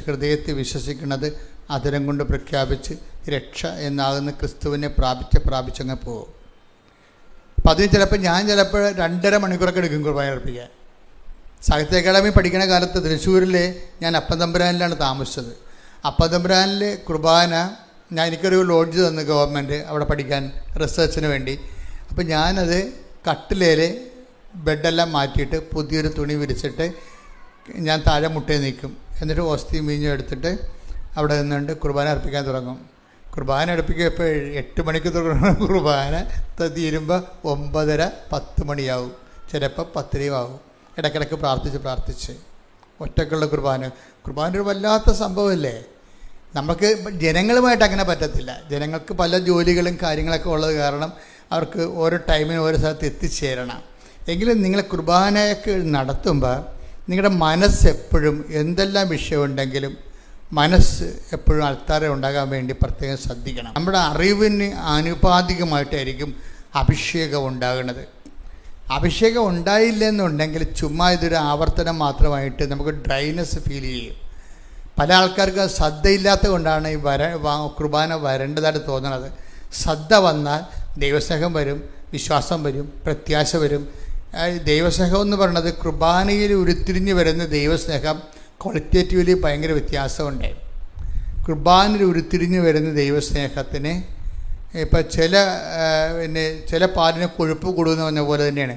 ഹൃദയത്തിൽ വിശ്വസിക്കുന്നത് അതിരം കൊണ്ട് പ്രഖ്യാപിച്ച് രക്ഷ എന്നാകുന്ന ക്രിസ്തുവിനെ പ്രാപിച്ചങ്ങ് പോകും. അപ്പം അതിന് ചിലപ്പോൾ ഞാൻ 2.5 മണിക്കൂറൊക്കെ എടുക്കും കുർബാന അർപ്പിക്കാൻ. സാഹിത്യ അക്കാദമി പഠിക്കുന്ന കാലത്ത് തൃശ്ശൂരിൽ ഞാൻ അപ്പത്തമ്പുരാനിലാണ് താമസിച്ചത്. അപ്പത്തമ്പുരാനിൽ കുർബാന എനിക്കൊരു ലോഡ്ജ് തന്നു ഗവൺമെൻറ് അവിടെ പഠിക്കാൻ, റിസർച്ചിന് വേണ്ടി. അപ്പം ഞാനത് കട്ടിലേൽ ബെഡെല്ലാം മാറ്റിയിട്ട് പുതിയൊരു തുണി വിരിച്ചിട്ട് ഞാൻ താഴെ മുട്ടയിൽ നിൽക്കും. എന്നിട്ട് ഓസ്തിയും വീഞ്ഞും എടുത്തിട്ട് അവിടെ നിന്നുകൊണ്ട് കുർബാന അർപ്പിക്കാൻ തുടങ്ങും. കുർബാന അടുപ്പിക്കുക ഇപ്പോൾ 8 മണിക്ക് തുടങ്ങുന്ന കുർബാന തീരുമ്പോൾ 9:30-10 മണിയാവും, ചിലപ്പോൾ 10 ആവും. ഇടയ്ക്കിടയ്ക്ക് പ്രാർത്ഥിച്ച് ഒറ്റക്കുള്ള കുർബാന ഒരു വല്ലാത്ത സംഭവമല്ലേ. നമുക്ക് ജനങ്ങളുമായിട്ട് അങ്ങനെ പറ്റത്തില്ല. ജനങ്ങൾക്ക് പല ജോലികളും കാര്യങ്ങളൊക്കെ ഉള്ളത് കാരണം അവർക്ക് ഓരോ ടൈമിന് ഓരോ സ്ഥലത്ത് എത്തിച്ചേരണം. എങ്കിലും നിങ്ങൾ കുർബാനയൊക്കെ നടത്തുമ്പോൾ നിങ്ങളുടെ മനസ്സെപ്പോഴും എന്തെല്ലാം വിഷയമുണ്ടെങ്കിലും മനസ്സ് എപ്പോഴും അൾത്താരെ ഉണ്ടാകാൻ വേണ്ടി പ്രത്യേകം ശ്രദ്ധിക്കണം. നമ്മുടെ അറിവിന് ആനുപാതികമായിട്ടായിരിക്കും അഭിഷേകം ഉണ്ടാകുന്നത്. അഭിഷേകം ഉണ്ടായില്ലെന്നുണ്ടെങ്കിൽ ചുമ്മാ ഇതൊരു ആവർത്തനം മാത്രമായിട്ട് നമുക്ക് ഡ്രൈനെസ് ഫീൽ ചെയ്യും. പല ആൾക്കാർക്ക് ശ്രദ്ധയില്ലാത്തത് കൊണ്ടാണ് ഈ കുർബാന വരേണ്ടതായിട്ട് തോന്നുന്നത്. ശ്രദ്ധ വന്നാൽ ദൈവസ്നേഹം വരും, വിശ്വാസം വരും, പ്രത്യാശ വരും. ദൈവസ്നേഹം എന്ന് പറയുന്നത് കുർബാനയിൽ ഉരുത്തിരിഞ്ഞ് വരുന്ന ദൈവസ്നേഹം ക്വാളിറ്റേറ്റീവ്ലി ഭയങ്കര വ്യത്യാസമുണ്ട്. കുർബാനയിൽ ഉരുത്തിരിഞ്ഞ് വരുന്ന ദൈവസ്നേഹത്തിന് ഇപ്പം ചില പാലിന് കൊഴുപ്പ് കൂടുമെന്ന് പറഞ്ഞ പോലെ തന്നെയാണ്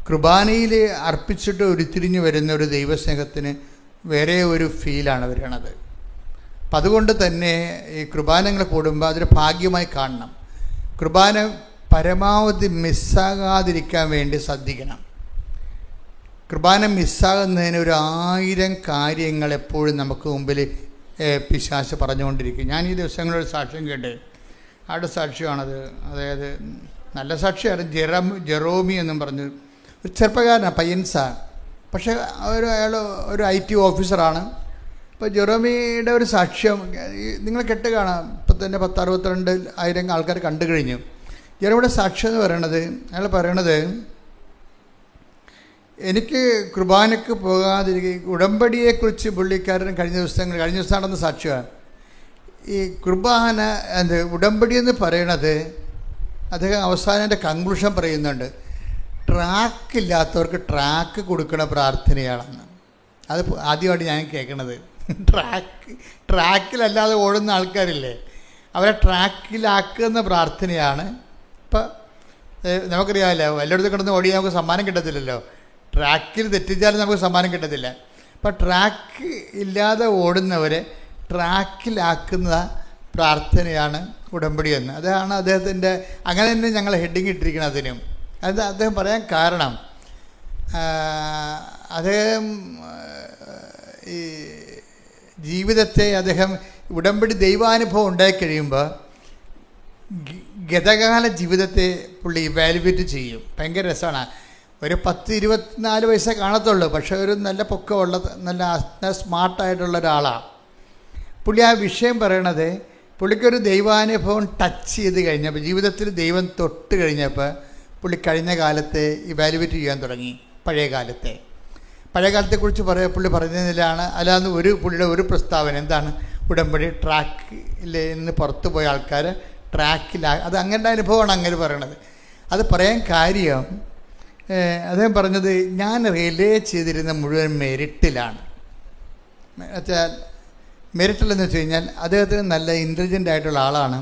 കുർബാനയിൽ അർപ്പിച്ചിട്ട് ഉരുത്തിരിഞ്ഞ് വരുന്ന ഒരു ദൈവസ്നേഹത്തിന് വേറെ ഒരു ഫീലാണ് വരണത്. അപ്പം അതുകൊണ്ട് തന്നെ ഈ കുർബാനകൾ കൂടുമ്പോൾ അതൊരു ഭാഗ്യമായി കാണണം. കുർബാന പരമാവധി മിസ്സാകാതിരിക്കാൻ വേണ്ടി ശ്രദ്ധിക്കണം. കുർബാന മിസ്സാകുന്നതിന് 1000 കാര്യങ്ങൾ എപ്പോഴും നമുക്ക് മുമ്പിൽ പിശാച് പറഞ്ഞുകൊണ്ടിരിക്കും. ഞാൻ ഈ ദിവസങ്ങളൊരു സാക്ഷ്യം കേട്ട്, ആരുടെ സാക്ഷ്യമാണത്, അതായത് നല്ല സാക്ഷിയാണ്. ജെറോമി എന്നും പറഞ്ഞു ഒരു ചെറുപ്പക്കാരനാണ്, പയ്യൻസാണ്. പക്ഷേ അയാൾ ഒരു IT ഓഫീസറാണ്. ഇപ്പോൾ ജെറോമിയുടെ ഒരു സാക്ഷ്യം നിങ്ങൾ കേട്ട് കാണാം. ഇപ്പം തന്നെ 10-62,000 ആൾക്കാർ കണ്ടു കഴിഞ്ഞു. ജെറോമിയുടെ സാക്ഷ്യം എന്ന് പറയണത്, അയാൾ പറയണത്, എനിക്ക് കുർബാനയ്ക്ക് പോകാതിരിക്കുക ഉടമ്പടിയെക്കുറിച്ച് പുള്ളിക്കാരൻ കഴിഞ്ഞ ദിവസം നടന്ന സാക്ഷ്യമാണ്. ഈ കുർബാന ഉടമ്പടി എന്ന് പറയണത് അദ്ദേഹം അവസാനം എൻ്റെ കൺക്ലൂഷൻ പറയുന്നുണ്ട്, ട്രാക്കില്ലാത്തവർക്ക് ട്രാക്ക് കൊടുക്കണ പ്രാർത്ഥനയാണെന്ന്. അത് ആദ്യമായിട്ട് ഞാൻ കേൾക്കണത്. ട്രാക്കിലല്ലാതെ ഓടുന്ന ആൾക്കാരില്ലേ, അവരെ ട്രാക്കിലാക്കുന്ന പ്രാർത്ഥനയാണ്. ഇപ്പം നമുക്കറിയാമല്ലോ, എല്ലായിടത്തും കിടന്ന് ഓടിയാൽ നമുക്ക് സമ്മാനം കിട്ടത്തില്ലല്ലോ. ട്രാക്കിൽ തെറ്റിച്ചാലും നമുക്ക് സമ്മാനം കിട്ടത്തില്ല. അപ്പം ട്രാക്ക് ഇല്ലാതെ ഓടുന്നവരെ ട്രാക്കിലാക്കുന്ന പ്രാർത്ഥനയാണ് ഉടമ്പടി എന്ന്. അതാണ് അദ്ദേഹത്തിൻ്റെ, അങ്ങനെ തന്നെ ഞങ്ങൾ ഹെഡിങ് ഇട്ടിരിക്കണം അതിനും. അത് അദ്ദേഹം പറയാൻ കാരണം, അദ്ദേഹം ഈ ജീവിതത്തെ അദ്ദേഹം ഉടമ്പടി ദൈവാനുഭവം ഉണ്ടായിക്കഴിയുമ്പോൾ ഗതകാല ജീവിതത്തെ പുള്ളി ഇവാലുവേറ്റ് ചെയ്യും. ഭയങ്കര രസമാണ്. ഒരു 10-24 വയസ്സേ കാണത്തുള്ളൂ, പക്ഷേ ഒരു നല്ല പൊക്കമുള്ള നല്ല സ്മാർട്ടായിട്ടുള്ള ഒരാളാണ് പുള്ളി. ആ വിഷയം പറയണത് പുള്ളിക്കൊരു ദൈവാനുഭവം ടച്ച് ചെയ്ത് കഴിഞ്ഞപ്പോൾ, ജീവിതത്തിൽ ദൈവം തൊട്ട് കഴിഞ്ഞപ്പോൾ പുള്ളി കഴിഞ്ഞ കാലത്തെ ഇവാലുവേറ്റ് ചെയ്യാൻ തുടങ്ങി. പഴയ കാലത്തെക്കുറിച്ച് പുള്ളി പറയുന്നതിലാണ്. അല്ലാതെ പുള്ളിയുടെ ഒരു പ്രസ്താവന എന്താണ്, ഉടമ്പടി ട്രാക്കിൽ നിന്ന് പുറത്തു പോയ ആൾക്കാർ അത് അങ്ങനത്തെ അനുഭവമാണ് അങ്ങനെ പറയണത്. അത് പറയാൻ കാര്യം അദ്ദേഹം പറഞ്ഞത്, ഞാൻ റിലേ ചെയ്തിരുന്ന മുഴുവൻ മെരിറ്റിലാണ്. എന്നുവെച്ചാൽ മെരിറ്റിലെന്ന് വെച്ച് കഴിഞ്ഞാൽ അദ്ദേഹത്തിന് നല്ല ഇൻ്റലിജൻ്റ് ആയിട്ടുള്ള ആളാണ്.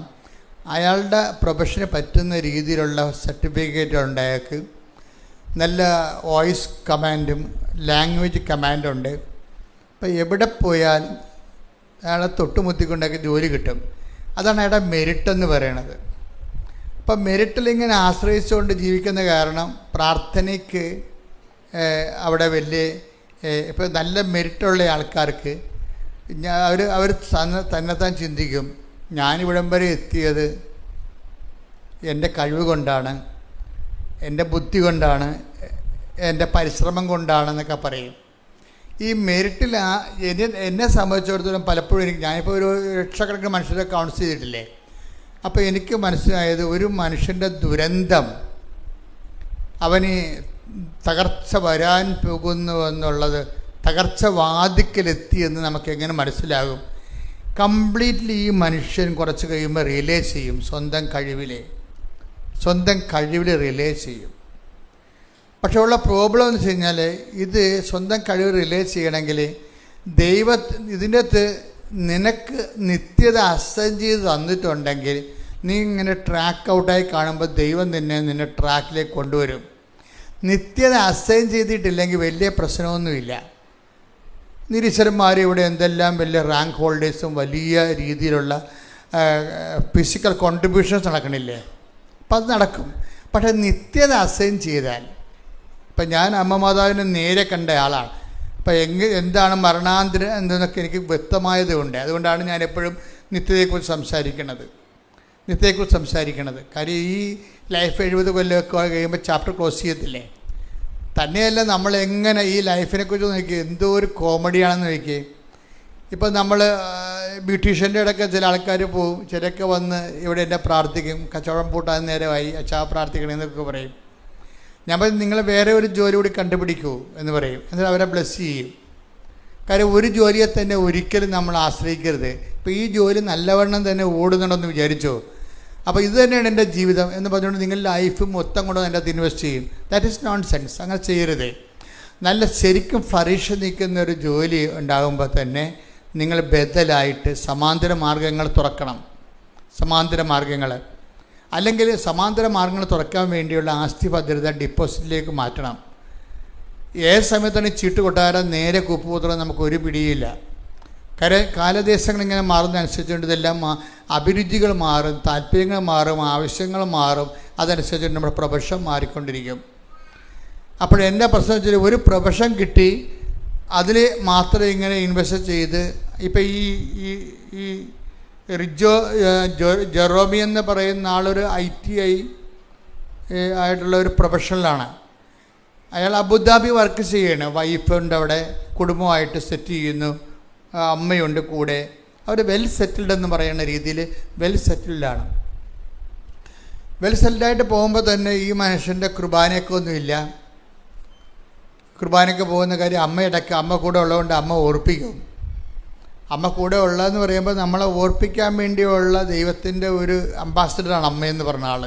അയാളുടെ പ്രൊഫഷന് പറ്റുന്ന രീതിയിലുള്ള സർട്ടിഫിക്കറ്റ് ഉണ്ട്. അയാൾക്ക് നല്ല വോയിസ് കമാൻഡും ലാംഗ്വേജ് കമാൻഡുണ്ട്. അപ്പോൾ എവിടെ പോയാലും അയാളെ തൊട്ടുമുത്തിക്കൊണ്ടൊക്കെ ജോലി കിട്ടും. അതാണ് അയാളുടെ മെരിറ്റെന്ന് പറയണത്. അപ്പം മെരിറ്റിലിങ്ങനെ ആശ്രയിച്ചുകൊണ്ട് ജീവിക്കുന്ന കാരണം പ്രാർത്ഥനയ്ക്ക് അവിടെ വലിയ ഇപ്പോൾ നല്ല മെരിറ്റുള്ള ആൾക്കാർക്ക് അവർ തന്നെത്താൻ ചിന്തിക്കും, ഞാനിവിടം വരെ എത്തിയത് എൻ്റെ കഴിവ് കൊണ്ടാണ്, എൻ്റെ ബുദ്ധി കൊണ്ടാണ്, എൻ്റെ പരിശ്രമം കൊണ്ടാണെന്നൊക്കെ പറയും. ഈ മെരിറ്റിൽ എന്നെ സംബന്ധിച്ചിടത്തോളം പലപ്പോഴും ഞാനിപ്പോൾ ഒരു ലക്ഷക്കണക്കിന് മനുഷ്യരെ കൗൺസിൽ ചെയ്തിട്ടില്ലേ, അപ്പോൾ എനിക്ക് മനസ്സിലായത് ഒരു മനുഷ്യൻ്റെ ദുരന്തം അവന് തകർച്ച വരാൻ പോകുന്നു എന്നുള്ളത്, തകർച്ച വാതിക്കലെത്തിയെന്ന് നമുക്ക് എങ്ങനെ മനസ്സിലാകും? കംപ്ലീറ്റ്ലി ഈ മനുഷ്യൻ കുറച്ച് കഴിയുമ്പോൾ റിയലൈസ് ചെയ്യും, സ്വന്തം കഴിവിൽ റിയലൈസ് ചെയ്യും. പക്ഷേ ഉള്ള പ്രോബ്ലം എന്ന് വെച്ച് കഴിഞ്ഞാൽ, ഇത് സ്വന്തം കഴിവ് റിയലൈസ് ചെയ്യണമെങ്കിൽ ഇതിൻ്റെ അകത്ത് നിനക്ക് നിത്യത അസൈൻ ചെയ്ത് തന്നിട്ടുണ്ടെങ്കിൽ നീ ഇങ്ങനെ ട്രാക്ക് ഔട്ടായി കാണുമ്പോൾ ദൈവം നിന്നെ ട്രാക്കിലേക്ക് കൊണ്ടുവരും. നിത്യത അസൈൻ ചെയ്തിട്ടില്ലെങ്കിൽ വലിയ പ്രശ്നമൊന്നുമില്ല. നിരീശ്വരന്മാർ ഇവിടെ എന്തെല്ലാം വലിയ റാങ്ക് ഹോൾഡേഴ്സും വലിയ രീതിയിലുള്ള ഫിസിക്കൽ കോൺട്രിബ്യൂഷൻസ് നടക്കണില്ലേ? അപ്പം അത് നടക്കും. പക്ഷേ നിത്യത അസൈൻ ചെയ്താൽ, ഇപ്പം ഞാൻ അമ്മ മാതാവിനെ നേരെ കണ്ട ആളാണ്. അപ്പം എന്താണ് മരണാന്തരം എന്നൊക്കെ എനിക്ക് വ്യക്തമായത് ഉണ്ട്. അതുകൊണ്ടാണ് ഞാൻ എപ്പോഴും നിത്യതയെക്കുറിച്ച് സംസാരിക്കണത്. കാര്യം ഈ ലൈഫ് 70 കൊല്ലമൊക്കെ കഴിയുമ്പോൾ ചാപ്റ്റർ ക്ലോസ് ചെയ്യത്തില്ലേ? തന്നെയല്ല, നമ്മളെങ്ങനെ ഈ ലൈഫിനെക്കുറിച്ച് നോക്കി എന്തോ ഒരു കോമഡിയാണെന്ന് നോക്കി. ഇപ്പം നമ്മൾ ബ്യൂട്ടീഷ്യൻ്റെ ഇടയ്ക്ക് ചില ആൾക്കാർ പോവും, ചിലരൊക്കെ വന്ന് ഇവിടെ എന്നെ പ്രാർത്ഥിക്കും, കച്ചവടം പൂട്ടാൻ നേരമായി, അച്ഛാ പ്രാർത്ഥിക്കണമെന്നൊക്കെ പറയും. ഞാൻ പറയും, നിങ്ങൾ വേറെ ഒരു ജോലി കൂടി കണ്ടുപിടിക്കൂ എന്ന് പറയും. എന്നിട്ട് അവരെ ബ്ലെസ് ചെയ്യും. കാര്യം ഒരു ജോലിയെ തന്നെ ഒരിക്കലും നമ്മൾ ആശ്രയിക്കരുത്. ഇപ്പോൾ ഈ ജോലി നല്ലവണ്ണം തന്നെ ഓടുന്നുണ്ടെന്ന് വിചാരിച്ചോ, അപ്പോൾ ഇത് തന്നെയാണ് എൻ്റെ ജീവിതം എന്ന് പറഞ്ഞുകൊണ്ട് നിങ്ങൾ ലൈഫ് മൊത്തം കൊണ്ട് അതിൻ്റെ അകത്ത് ഇൻവെസ്റ്റ് ചെയ്യും. That is known sense. അങ്ങനെ ചെയ്യരുത്. നല്ല ശരിക്കും ഫരീഷ നിൽക്കുന്ന ഒരു ജോലി ഉണ്ടാകുമ്പോൾ തന്നെ നിങ്ങൾ ബദലായിട്ട് സമാന്തര മാർഗ്ഗങ്ങൾ തുറക്കണം. അല്ലെങ്കിൽ സമാന്തര മാർഗ്ഗങ്ങൾ തുറക്കാൻ വേണ്ടിയുള്ള ആസ്തി ഭദ്രത ഡിപ്പോസിറ്റിലേക്ക് മാറ്റണം. ഏത് സമയത്താണ് ചീട്ട് കൊട്ടാരം നേരെ കൂപ്പുപൂത്രം നമുക്കൊരു പിടിയില്ല. കാലദേശങ്ങൾ ഇങ്ങനെ മാറുന്നതനുസരിച്ചുകൊണ്ട് ഇതെല്ലാം അഭിരുചികൾ മാറും, താല്പര്യങ്ങൾ മാറും, ആവശ്യങ്ങൾ മാറും. അതനുസരിച്ച് നമ്മുടെ പ്രൊഫഷൻ മാറിക്കൊണ്ടിരിക്കും. അപ്പോൾ എൻ്റെ പ്രശ്നം വെച്ചാൽ ഒരു പ്രൊഫഷൻ കിട്ടി, അതിൽ മാത്രം ഇങ്ങനെ ഇൻവെസ്റ്റ് ചെയ്ത് ഇപ്പം ഈ ജെറോമി എന്ന് പറയുന്ന ആളൊരു ITI ആയിട്ടുള്ള ഒരു പ്രൊഫഷണലാണ്. അയാൾ അബുദാബി വർക്ക് ചെയ്യാണ്. വൈഫുണ്ട് അവിടെ, കുടുംബമായിട്ട് സെറ്റ് ചെയ്യുന്നു, അമ്മയുണ്ട് കൂടെ. അവർ വെൽ സെറ്റിൽഡ് എന്ന് പറയുന്ന രീതിയിൽ വെൽ സെറ്റിൽഡാണ്. വെൽ സെറ്റിൽഡായിട്ട് പോകുമ്പോൾ തന്നെ ഈ മനുഷ്യൻ്റെ കുർബാനയൊക്കെ ഒന്നുമില്ല. കുർബാനയ്ക്ക് പോകുന്ന കാര്യം അമ്മ കൂടെ ഉള്ളതുകൊണ്ട് അമ്മ ഓർപ്പിക്കും. അമ്മ കൂടെ ഉള്ളതെന്ന് പറയുമ്പോൾ നമ്മളെ ഓർപ്പിക്കാൻ വേണ്ടിയുള്ള ദൈവത്തിൻ്റെ ഒരു അംബാസിഡറാണ് അമ്മയെന്ന് പറഞ്ഞ ആൾ.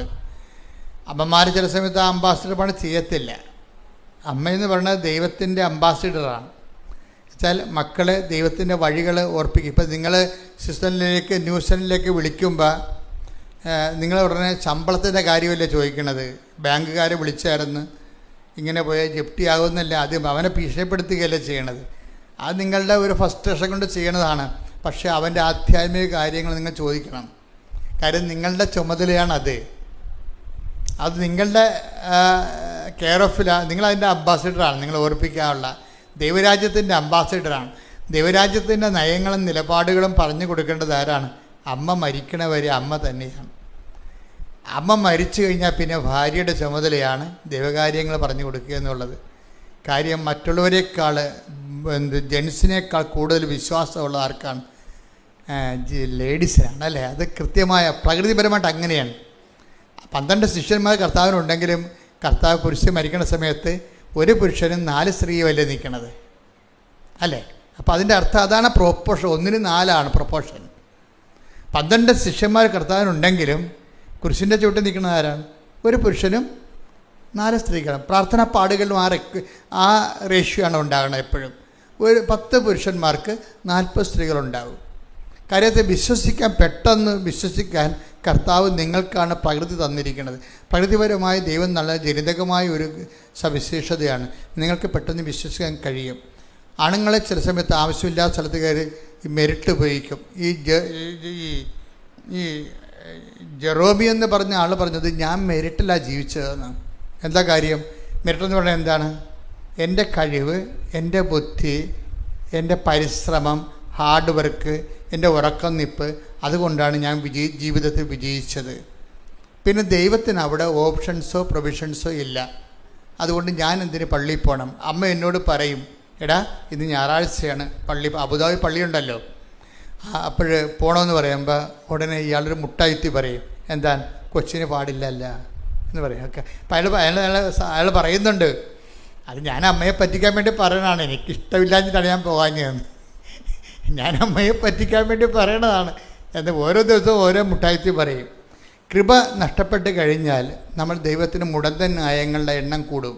അമ്മമാർ ചില സമയത്ത് ആ അംബാസിഡർ പണി ചെയ്യത്തില്ല. അമ്മയെന്ന് പറഞ്ഞാൽ ദൈവത്തിൻ്റെ അംബാസിഡറാണ്. വെച്ചാൽ മക്കളെ ദൈവത്തിൻ്റെ വഴികൾ ഓർപ്പിക്കും. ഇപ്പം നിങ്ങൾ ന്യൂസിലേക്ക് വിളിക്കുമ്പോൾ നിങ്ങൾ ഉടനെ ശമ്പളത്തിൻ്റെ കാര്യമല്ലേ ചോദിക്കണത്. ബാങ്കുകാരെ വിളിച്ചായിരുന്നു, ഇങ്ങനെ പോയാൽ ജപ്തി ആകുമെന്നല്ല, അത് അവനെ ഭീഷണിപ്പെടുത്തുകയല്ലേ ചെയ്യണത്. അത് നിങ്ങളുടെ ഒരു ഫ്രസ്ട്രേഷൻ കൊണ്ട് ചെയ്യണതാണ്. പക്ഷേ അവൻ്റെ ആധ്യാത്മിക കാര്യങ്ങൾ നിങ്ങൾ ചോദിക്കണം. കാര്യം നിങ്ങളുടെ ചുമതലയാണത്. അത് നിങ്ങളുടെ കെയർ ഓഫിലാണ്. നിങ്ങളതിൻ്റെ അംബാസിഡറാണ്. നിങ്ങൾ ഓർപ്പിക്കാനുള്ള ദൈവരാജ്യത്തിൻ്റെ അംബാസിഡറാണ്. ദൈവരാജ്യത്തിൻ്റെ നയങ്ങളും നിലപാടുകളും പറഞ്ഞു കൊടുക്കേണ്ടത് ആരാണ്? അമ്മ മരിക്കണവരെ അമ്മ തന്നെയാണ്. അമ്മ മരിച്ചു കഴിഞ്ഞാൽ പിന്നെ ഭാര്യയുടെ ചുമതലയാണ് ദൈവകാര്യങ്ങൾ പറഞ്ഞു കൊടുക്കുക എന്നുള്ളത്. കാര്യം മറ്റുള്ളവരെക്കാൾ ജെൻസിനേക്കാൾ കൂടുതൽ വിശ്വാസമുള്ള ആർക്കാണ്? ലേഡീസിനാണ് അല്ലേ. അത് കൃത്യമായ പ്രകൃതിപരമായിട്ട് അങ്ങനെയാണ്. 12 ശിഷ്യന്മാർ കർത്താവിനുണ്ടെങ്കിലും കർത്താവ് കുരിശിൽ മരിക്കുന്ന സമയത്ത് ഒരു പുരുഷനും 4 സ്ത്രീയുമല്ലേ നിൽക്കണത് അല്ലേ. അപ്പോൾ അതിൻ്റെ അർത്ഥം അതാണ് പ്രൊപ്പോർഷൻ. 1 to 4 proportion. 12 ശിഷ്യന്മാർ കർത്താവിനുണ്ടെങ്കിലും കുരിശിൻ്റെ ചുവട്ടിൽ നിൽക്കുന്നത് ആരാണ്? ഒരു പുരുഷനും 4 സ്ത്രീകളും. പ്രാർത്ഥനാ പാടുകളിലും ആ റേഷ്യോ ആണ് ഉണ്ടാകുന്നത് എപ്പോഴും. ഒരു 10 പുരുഷന്മാർക്ക് 40 സ്ത്രീകളുണ്ടാകും. കാര്യത്തെ പെട്ടെന്ന് വിശ്വസിക്കാൻ കർത്താവ് നിങ്ങൾക്കാണ് പ്രകൃതി തന്നിരിക്കുന്നത്. പ്രകൃതിപരമായി ദൈവം നല്ല ജനിതകമായ ഒരു സവിശേഷതയാണ്. നിങ്ങൾക്ക് പെട്ടെന്ന് വിശ്വസിക്കാൻ കഴിയും. ആണുങ്ങളെ ചില സമയത്ത് ആവശ്യമില്ലാത്ത സ്ഥലത്ത് കയറി മെരിട്ട് ഉപയോഗിക്കും. ഈ ജെറോമി എന്ന് പറഞ്ഞ ആൾ പറഞ്ഞത് ഞാൻ മെരിട്ടിലാണ് ജീവിച്ചതെന്ന്. എന്താ കാര്യം? മെരിട്ടെന്ന് പറഞ്ഞാൽ എന്താണ്? എൻ്റെ കഴിവ്, എൻ്റെ ബുദ്ധി, എൻ്റെ പരിശ്രമം, ഹാർഡ് വർക്ക്, എൻ്റെ ഉറക്കം നിപ്പ്, അതുകൊണ്ടാണ് ഞാൻ ജീവിതത്തിൽ വിജയിച്ചത്. പിന്നെ ദൈവത്തിന് അവിടെ ഓപ്ഷൻസോ പ്രൊവിഷൻസോ ഇല്ല. അതുകൊണ്ട് ഞാൻ എന്തിന് പള്ളിയിൽ പോകണം? അമ്മ എന്നോട് പറയും, എടാ ഇന്ന് ഞായറാഴ്ചയാണ്, അബുദാബി പള്ളിയുണ്ടല്ലോ, അപ്പോൾ പോകണമെന്ന് പറയുമ്പോൾ ഉടനെ ഇയാളൊരു മുട്ടായിത്തി പറയും, എന്താ കൊച്ചിന് പാടില്ലല്ല എന്ന് പറയും. ഓക്കെ. അപ്പം അയാൾ പറയുന്നുണ്ട്, അത് ഞാൻ അമ്മയെ പറ്റിക്കാൻ വേണ്ടി പറയണതാണ്, എനിക്കിഷ്ടമില്ലാഞ്ഞിട്ടാണ് ഞാൻ പോകാഞ്ഞതെന്ന്. ഞാൻ അമ്മയെ പറ്റിക്കാൻ വേണ്ടി പറയണതാണ് എന്ന് ഓരോ ദിവസവും ഓരോ മുട്ടായിത്തി പറയും. കൃപ നഷ്ടപ്പെട്ട് കഴിഞ്ഞാൽ നമ്മൾ ദൈവത്തിന് മുടന്തൻ ന്യായങ്ങളുടെ എണ്ണം കൂടും.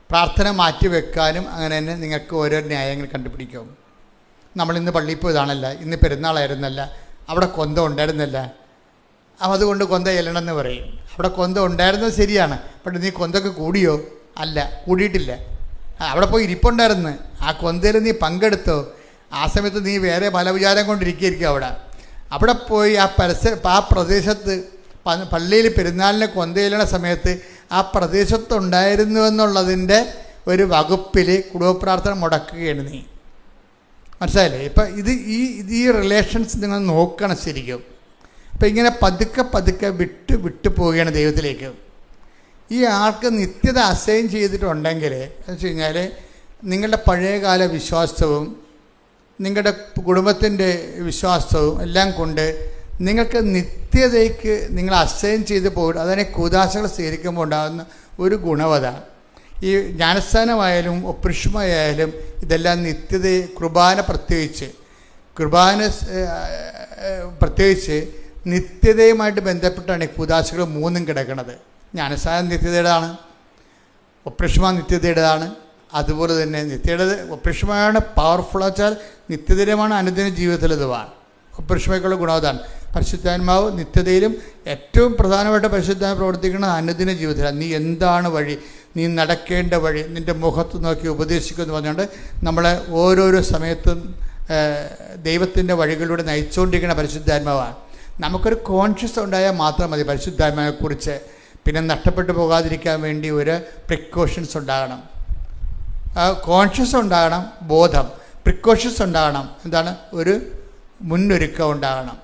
പ്രാർത്ഥന മാറ്റിവെക്കാനും അങ്ങനെ തന്നെ നിങ്ങൾക്ക് ഓരോ ന്യായങ്ങൾ കണ്ടുപിടിക്കും. നമ്മളിന്ന് പള്ളിയിൽ പോയതാണല്ല, ഇന്ന് പെരുന്നാളായിരുന്നല്ല, അവിടെ കൊന്ത ഉണ്ടായിരുന്നില്ല, അതുകൊണ്ട് കൊന്ത ചെല്ലണമെന്ന് പറയും. അവിടെ കൊന്ത ഉണ്ടായിരുന്നത് ശരിയാണ്, പക്ഷേ നീ കൊന്തൊക്കെ കൂടിയോ? അല്ല, കൂടിയിട്ടില്ല. അവിടെ പോയി ഇരിപ്പുണ്ടായിരുന്നു, ആ കൊന്തയിൽ നീ പങ്കെടുത്തോ? ആ സമയത്ത് നീ വേറെ പല വിചാരം കൊണ്ടിരിക്കുകയായിരിക്കും. അവിടെ പോയി ആ പ്രദേശത്ത് പള്ളിയിൽ പെരുന്നാളിന് കൊന്തയിലുന്ന സമയത്ത് ആ പ്രദേശത്തുണ്ടായിരുന്നു എന്നുള്ളതിൻ്റെ ഒരു വകുപ്പിൽ കുടുംബപ്രാർത്ഥന മുടക്കുകയാണ് നീ. മനസ്സിലായില്ലേ? ഇപ്പം ഈ റിലേഷൻസ് നിങ്ങൾ നോക്കണം ശരിക്കും. അപ്പം ഇങ്ങനെ പതുക്കെ വിട്ടു പോവുകയാണ് ദൈവത്തിലേക്ക്. ഈ ആൾക്ക് നിത്യത അസൈൻ ചെയ്തിട്ടുണ്ടെങ്കിൽ എന്ന് വെച്ച് കഴിഞ്ഞാൽ നിങ്ങളുടെ പഴയകാല വിശ്വാസവും നിങ്ങളുടെ കുടുംബത്തിൻ്റെ വിശ്വാസവും എല്ലാം കൊണ്ട് നിങ്ങൾക്ക് നിത്യതയ്ക്ക് നിങ്ങൾ അസൈൻ ചെയ്ത് പോകും. അതിനെ കൂദാശകൾ സ്വീകരിക്കുമ്പോൾ ഉണ്ടാകുന്ന ഒരു ഗുണവത, ഈ ജ്ഞാനസ്ഥാനമായാലും ഒപ്രിഷ്മയായാലും ഇതെല്ലാം നിത്യതയെ പ്രത്യേകിച്ച് നിത്യതയുമായിട്ട് ബന്ധപ്പെട്ടാണ് ഈ കൂദാശകൾ 3 കിടക്കുന്നത്. ജ്ഞാനസ്ഥാനം നിത്യതയുടേതാണ്, ഒപ്രിഷ്മ നിത്യതയുടേതാണ്, അതുപോലെ തന്നെ നിത്യയുടെ ഒപ്രിഷ്മയാണ് പവർഫുൾ വെച്ചാൽ നിത്യതരമാണ് അനുദിന ജീവിതത്തിലതുമാണ്. ഒപ്രിഷ്മയ്ക്കുള്ള ഗുണവതാണ്. പരിശുദ്ധാത്മാവ് നിത്യതയിലും ഏറ്റവും പ്രധാനമായിട്ട് പരിശുദ്ധാത്മ പ്രവർത്തിക്കുന്നത് അനുദിന ജീവിതത്തിലാണ്. നീ എന്താണ് വഴി, നീ നടക്കേണ്ട വഴി, നിൻ്റെ മുഖത്ത് നോക്കി ഉപദേശിക്കുമെന്ന് പറഞ്ഞുകൊണ്ട് നമ്മളെ ഓരോരോ സമയത്തും ദൈവത്തിൻ്റെ വഴികളിലൂടെ നയിച്ചുകൊണ്ടിരിക്കുന്ന പരിശുദ്ധാത്മാവാണ്. നമുക്കൊരു കോൺഷ്യസ് ഉണ്ടായാൽ മാത്രം മതി പരിശുദ്ധാത്മാവിനെക്കുറിച്ച്. പിന്നെ നഷ്ടപ്പെട്ടു പോകാതിരിക്കാൻ വേണ്ടി ഒരു പ്രിക്കോഷൻസ് ഉണ്ടാകണം, കോൺഷ്യസ് ഉണ്ടാകണം, ബോധം, പ്രിക്കോഷൻസ് ഉണ്ടാകണം. എന്താണ്? ഒരു മുന്നൊരുക്കം ഉണ്ടാകണം,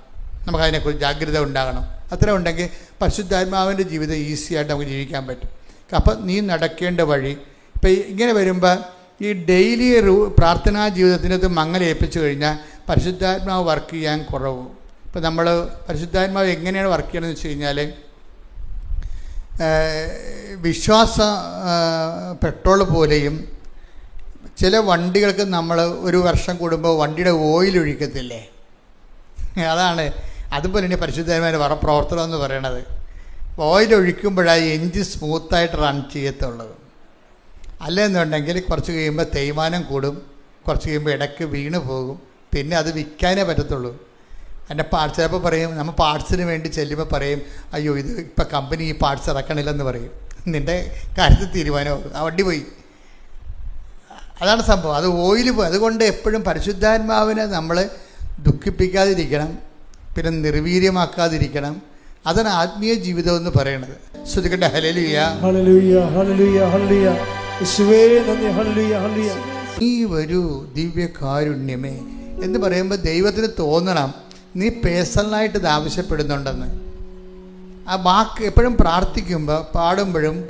നമുക്കതിനെക്കുറിച്ച് ജാഗ്രത ഉണ്ടാകണം. അത്ര ഉണ്ടെങ്കിൽ പരിശുദ്ധാത്മാവിൻ്റെ ജീവിതം ഈസിയായിട്ട് നമുക്ക് ജീവിക്കാൻ പറ്റും. അപ്പം നീ നടക്കേണ്ട വഴി. ഇപ്പം ഇങ്ങനെ വരുമ്പോൾ ഈ ഡെയിലി പ്രാർത്ഥനാ ജീവിതത്തിനകത്ത് മങ്ങലേൽപ്പിച്ചു കഴിഞ്ഞാൽ പരിശുദ്ധാത്മാവ് വർക്ക് ചെയ്യാൻ കുറവ്. ഇപ്പം നമ്മൾ പരിശുദ്ധാത്മാവ് എങ്ങനെയാണ് വർക്ക് ചെയ്യണമെന്ന് വെച്ച് കഴിഞ്ഞാൽ, പെട്രോൾ പോലെയും ചില വണ്ടികൾക്ക് നമ്മൾ ഒരു വർഷം കൂടുമ്പോൾ വണ്ടിയുടെ ഓയിൽ ഒഴിക്കത്തില്ലേ, അതുപോലെ തന്നെ പരിശുദ്ധാത്മാവിൻ്റെ പ്രവർത്തനം എന്ന് പറയണത്. ഓയിൽ ഒഴിക്കുമ്പോഴാണ് എൻജിൻ സ്മൂത്തായിട്ട് റൺ ചെയ്യത്തുള്ളത്. അല്ലെന്നുണ്ടെങ്കിൽ കുറച്ച് കഴിയുമ്പോൾ തേയ്മാനം കൂടും, കുറച്ച് കഴിയുമ്പോൾ ഇടയ്ക്ക് വീണ് പോകും, പിന്നെ അത് വിൽക്കാനേ പറ്റത്തുള്ളൂ. എൻ്റെ പാർട്സ് ചിലപ്പോൾ പറയും, നമ്മൾ പാർട്സിന് വേണ്ടി ചെല്ലുമ്പോൾ പറയും, അയ്യോ ഇത് ഇപ്പം കമ്പനി ഈ പാർട്സ് ഇറക്കണില്ലെന്ന് പറയും. നിൻ്റെ കാര്യത്തിൽ തീരുമാനമാകും, ആ വണ്ടി പോയി. അതാണ് സംഭവം. അത് ഓയിൽ പോയി. അതുകൊണ്ട് എപ്പോഴും പരിശുദ്ധാത്മാവിനെ നമ്മൾ ദുഃഖിപ്പിക്കാതിരിക്കണം, പിന്നെ നിർവീര്യമാക്കാതിരിക്കണം. അതാണ് ആത്മീയ ജീവിതം എന്ന് പറയണത്. ശ്രദ്ധിക്കട്ടെ. ഹല്ലേലൂയ, ഹല്ലേലൂയ, ഹല്ലേലൂയ, ഹല്ലേലൂയ. യേശുവേ നന്ദി. ഹല്ലേലൂയ, ഹല്ലേലൂയ. നീ വരൂ ദിവ്യകാരുണ്യമേ എന്ന് പറയുമ്പോൾ ദൈവത്തിന് തോന്നണം നീ പേഴ്സണലായിട്ട് ഇത് ആവശ്യപ്പെടുന്നുണ്ടെന്ന്. ആ വാക്ക് എപ്പോഴും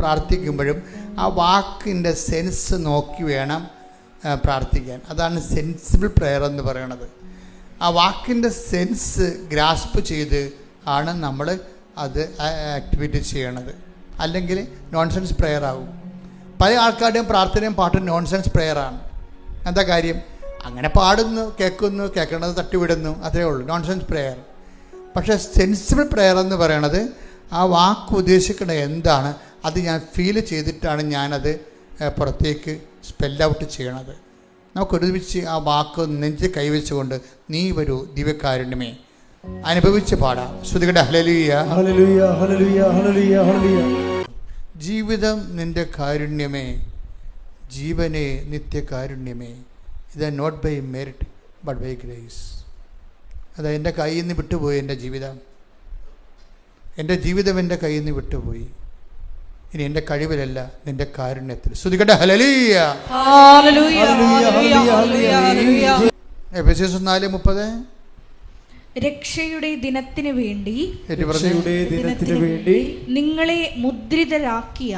പ്രാർത്ഥിക്കുമ്പോഴും ആ വാക്കിൻ്റെ സെൻസ് നോക്കി വേണം പ്രാർത്ഥിക്കാൻ. അതാണ് സെൻസിബിൾ പ്രെയർ എന്ന് പറയണത്. ആ വാക്കിൻ്റെ സെൻസ് ഗ്രാസ്പ് ചെയ്ത് ആണ് നമ്മൾ അത് ആക്ടിവിറ്റി ചെയ്യണത്. അല്ലെങ്കിൽ നോൺസെൻസ് പ്രെയർ ആകും. പല ആൾക്കാരുടെയും പ്രാർത്ഥനയും പാട്ടും നോൺസെൻസ് പ്രെയറാണ്. എന്താ കാര്യം? അങ്ങനെ പാടുന്നു, കേൾക്കണത് തട്ടിവിടുന്നു, അത്രേ ഉള്ളൂ നോൺസെൻസ് പ്രെയർ. പക്ഷേ സെൻസിബിൾ പ്രെയർ എന്ന് പറയണത് ആ വാക്ക് ഉദ്ദേശിക്കുന്നത് എന്താണ് അത് ഞാൻ ഫീൽ ചെയ്തിട്ടാണ് ഞാനത് പുറത്തേക്ക് സ്പെൽ ഔട്ട് ചെയ്യണത്. നമുക്കൊരുമിച്ച് ആ വാക്ക് നെഞ്ച് കൈവച്ചുകൊണ്ട് നീ വരൂ ദിവ്യകാരുണ്യമേ അനുഭവിച്ച് പാടാം. ശ്രുതികട ഹല്ലേലൂയ ഹല്ലേലൂയ ഹല്ലേലൂയ ഹല്ലേലൂയ ഹല്ലേലൂയ. ജീവിതം നിൻ്റെ കാരുണ്യമേ, ജീവനെ നിത്യകാരുണ്യമേ, ഇത് not by merit but by grace. അത് എൻ്റെ കയ്യിൽ നിന്ന് വിട്ടുപോയി. എൻ്റെ ജീവിതം എൻ്റെ കയ്യിൽ നിന്ന് വിട്ടുപോയി. ഇനി എൻ്റെ കഴിവിലല്ല, നിൻ്റെ കാരുണ്യത്തിൽ. ശ്രുതികട ഹല്ലേലൂയ ഹല്ലേലൂയ ഹല്ലേലൂയ ഹല്ലേലൂയ. എഫെസ്യർ 4:30 രക്ഷയുടെ ദിനത്തിനു വേണ്ടി നിങ്ങളെ മുദ്രിതരാക്കിയ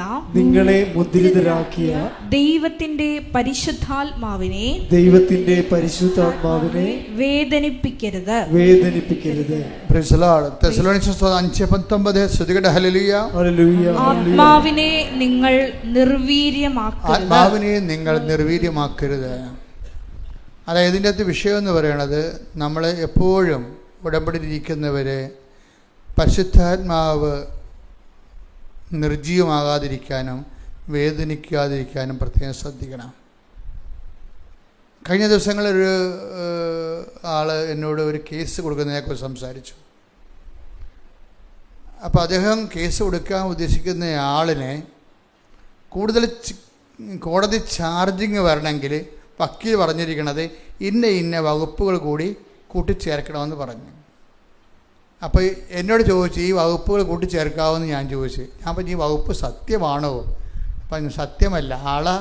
ദൈവത്തിന്റെ പരിശുദ്ധാത്മാവിനെ വേദനിപ്പിക്കരുത്. ആത്മാവിനെ നിങ്ങൾ നിർവീര്യമാക്കരുത്. അതായത് ഇതിൻ്റെ അകത്ത് വിഷയം എന്ന് പറയുന്നത്, നമ്മൾ എപ്പോഴും ഉടമ്പടിയിലിരിക്കുന്നവരെ പരിശുദ്ധാത്മാവ് നിർജ്ജീവമാകാതിരിക്കാനും വേദനിക്കാതിരിക്കാനും പ്രത്യേകം ശ്രദ്ധിക്കണം. കഴിഞ്ഞ ദിവസങ്ങളൊരു ആൾ എന്നോട് ഒരു കേസ് കൊടുക്കുന്നതിനെക്കുറിച്ച് സംസാരിച്ചു. അപ്പോൾ അദ്ദേഹം കേസ് കൊടുക്കാൻ ഉദ്ദേശിക്കുന്ന ആളിനെ കൂടുതൽ കോടതി ചാർജിങ് വരണമെങ്കിൽ വക്കീൽ പറഞ്ഞിരിക്കണത് ഇന്ന വകുപ്പുകൾ കൂടി കൂട്ടിച്ചേർക്കണമെന്ന് പറഞ്ഞു. അപ്പോൾ എന്നോട് ചോദിച്ചു, ഈ വകുപ്പുകൾ കൂട്ടിച്ചേർക്കാമെന്ന് ഞാൻ ചോദിച്ചു. ഞാൻ പറഞ്ഞു, ഈ വകുപ്പ് സത്യമാണോ? അപ്പം സത്യമല്ല, ആളെ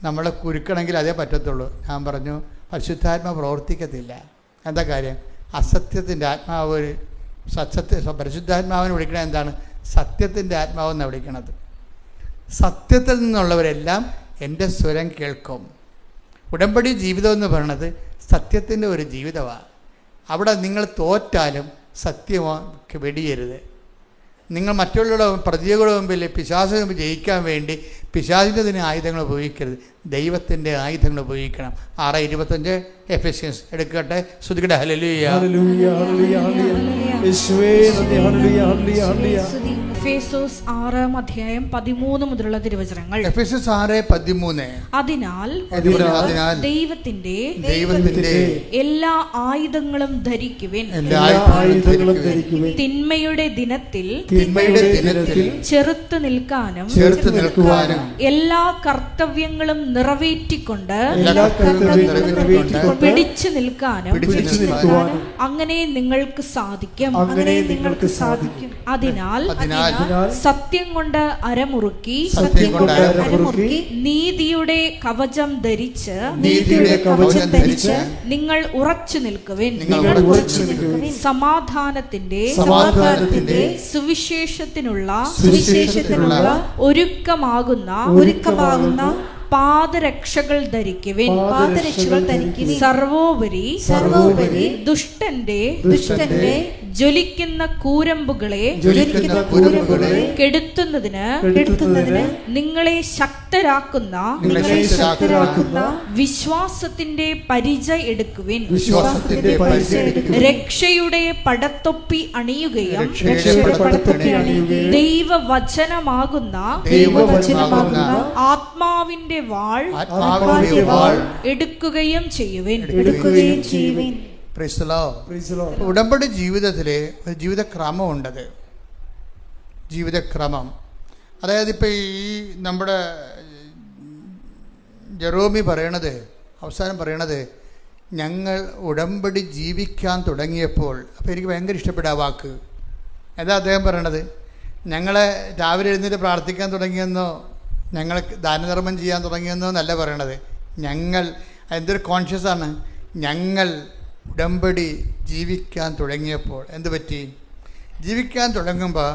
നമ്മളെ കുരുക്കണമെങ്കിൽ അതേ പറ്റത്തുള്ളൂ. ഞാൻ പറഞ്ഞു, പരിശുദ്ധാത്മാവ് പ്രവർത്തിക്കത്തില്ല. എന്താ കാര്യം? അസത്യത്തിൻ്റെ ആത്മാവ്. പരിശുദ്ധാത്മാവിനെ വിളിക്കണത് എന്താണ്? സത്യത്തിൻ്റെ ആത്മാവെന്നാണ് വിളിക്കണത്. സത്യത്തിൽ നിന്നുള്ളവരെല്ലാം എൻ്റെ സ്വരം കേൾക്കും. ഉടമ്പടി ജീവിതം എന്ന് പറയുന്നത് സത്യത്തിൻ്റെ ഒരു ജീവിതമാണ്. അവിടെ നിങ്ങൾ തോറ്റാലും സത്യമാക്കി വെടിയരുത്. നിങ്ങൾ മറ്റുള്ളവരുടെ പ്രതികളുടെ മുമ്പിൽ പിശാചിന് മുമ്പിൽ ജയിക്കാൻ വേണ്ടി പിശാചിൻ്റെ ആയുധങ്ങൾ ഉപയോഗിക്കരുത്. ദൈവത്തിൻ്റെ ആയുധങ്ങൾ ഉപയോഗിക്കണം. 6:25 എഫെസ്യൻസ് എടുക്കട്ടെ. ശ്രുതികട ഹല്ലേലൂയ ഹല്ലേലൂയ ഹല്ലേലൂയ ഹല്ലേലൂയ. യേശുവേ നന്ദി. ഹല്ലേലൂയ ഹല്ലേലൂയ ഹല്ലേലൂയ. എഫേസോസ് 6:13 മുതലുള്ള തിരുവചനങ്ങൾ. എഫെസ്യസ് 6:13. അതിനാൽ ദൈവത്തിന്റെ എല്ലാ ആയുധങ്ങളും ധരിക്കുവിൻ. തിന്മയുടെ ദിനത്തിൽ ചെറുത്തു നിൽക്കാനും എല്ലാ കർത്തവ്യങ്ങളും നിറവേറ്റിക്കൊണ്ട് പിടിച്ചു നിൽക്കാനും അങ്ങനെ നിങ്ങൾക്ക് സാധിക്കും. അതിനാൽ സത്യം കൊണ്ട് അരമുറുക്കി നീതിയുടെ കവചം ധരിച്ച് നിങ്ങൾ ഉറച്ചു നിൽക്കുവിൻ. സമാധാനത്തിന്റെ സുവിശേഷത്തിനുള്ള ഒരുക്കമാകുന്ന പാദരക്ഷകൾ ധരിക്കുവിൻ. സർവോപരി ദുഷ്ടന്റെ ജ്വലിക്കുന്ന കൂരമ്പുകളെ കെടുത്തുന്നതിന് നിങ്ങളെ ശക്തരാക്കുന്ന വിശ്വാസത്തിന്റെ പരിച എടുക്കുവിൻ. രക്ഷയുടെ പടത്തൊപ്പി അണിയുകയും ദൈവവചനമാകുന്ന ആത്മാവിന്റെ വാൾ എടുക്കുകയും ചെയ്യുവിൻ. ഉടമ്പടി ജീവിതത്തിലെ ഒരു ജീവിതക്രമമുണ്ടത്. ജീവിതക്രമം അതായത് ഇപ്പോൾ ഈ നമ്മുടെ ജെറോമി പറയണത്, അവസാനം പറയണത്, ഞങ്ങൾ ഉടമ്പടി ജീവിക്കാൻ തുടങ്ങിയപ്പോൾ. അപ്പോൾ എനിക്ക് ഭയങ്കര ഇഷ്ടപ്പെട്ട ആ വാക്ക്. എന്താ അദ്ദേഹം പറയണത്? ഞങ്ങളെ രാവിലെ എഴുന്നേറ്റ് പ്രാർത്ഥിക്കാൻ തുടങ്ങിയെന്നോ ഞങ്ങൾ ദാനധർമ്മം ചെയ്യാൻ തുടങ്ങിയെന്നോ എന്നല്ല പറയണത്. ഞങ്ങൾ എന്തൊരു കോൺഷ്യസാണ്. ഞങ്ങൾ ഉടമ്പടി ജീവിക്കാൻ തുടങ്ങിയപ്പോൾ എന്ത് പറ്റി? ജീവിക്കാൻ തുടങ്ങുമ്പോൾ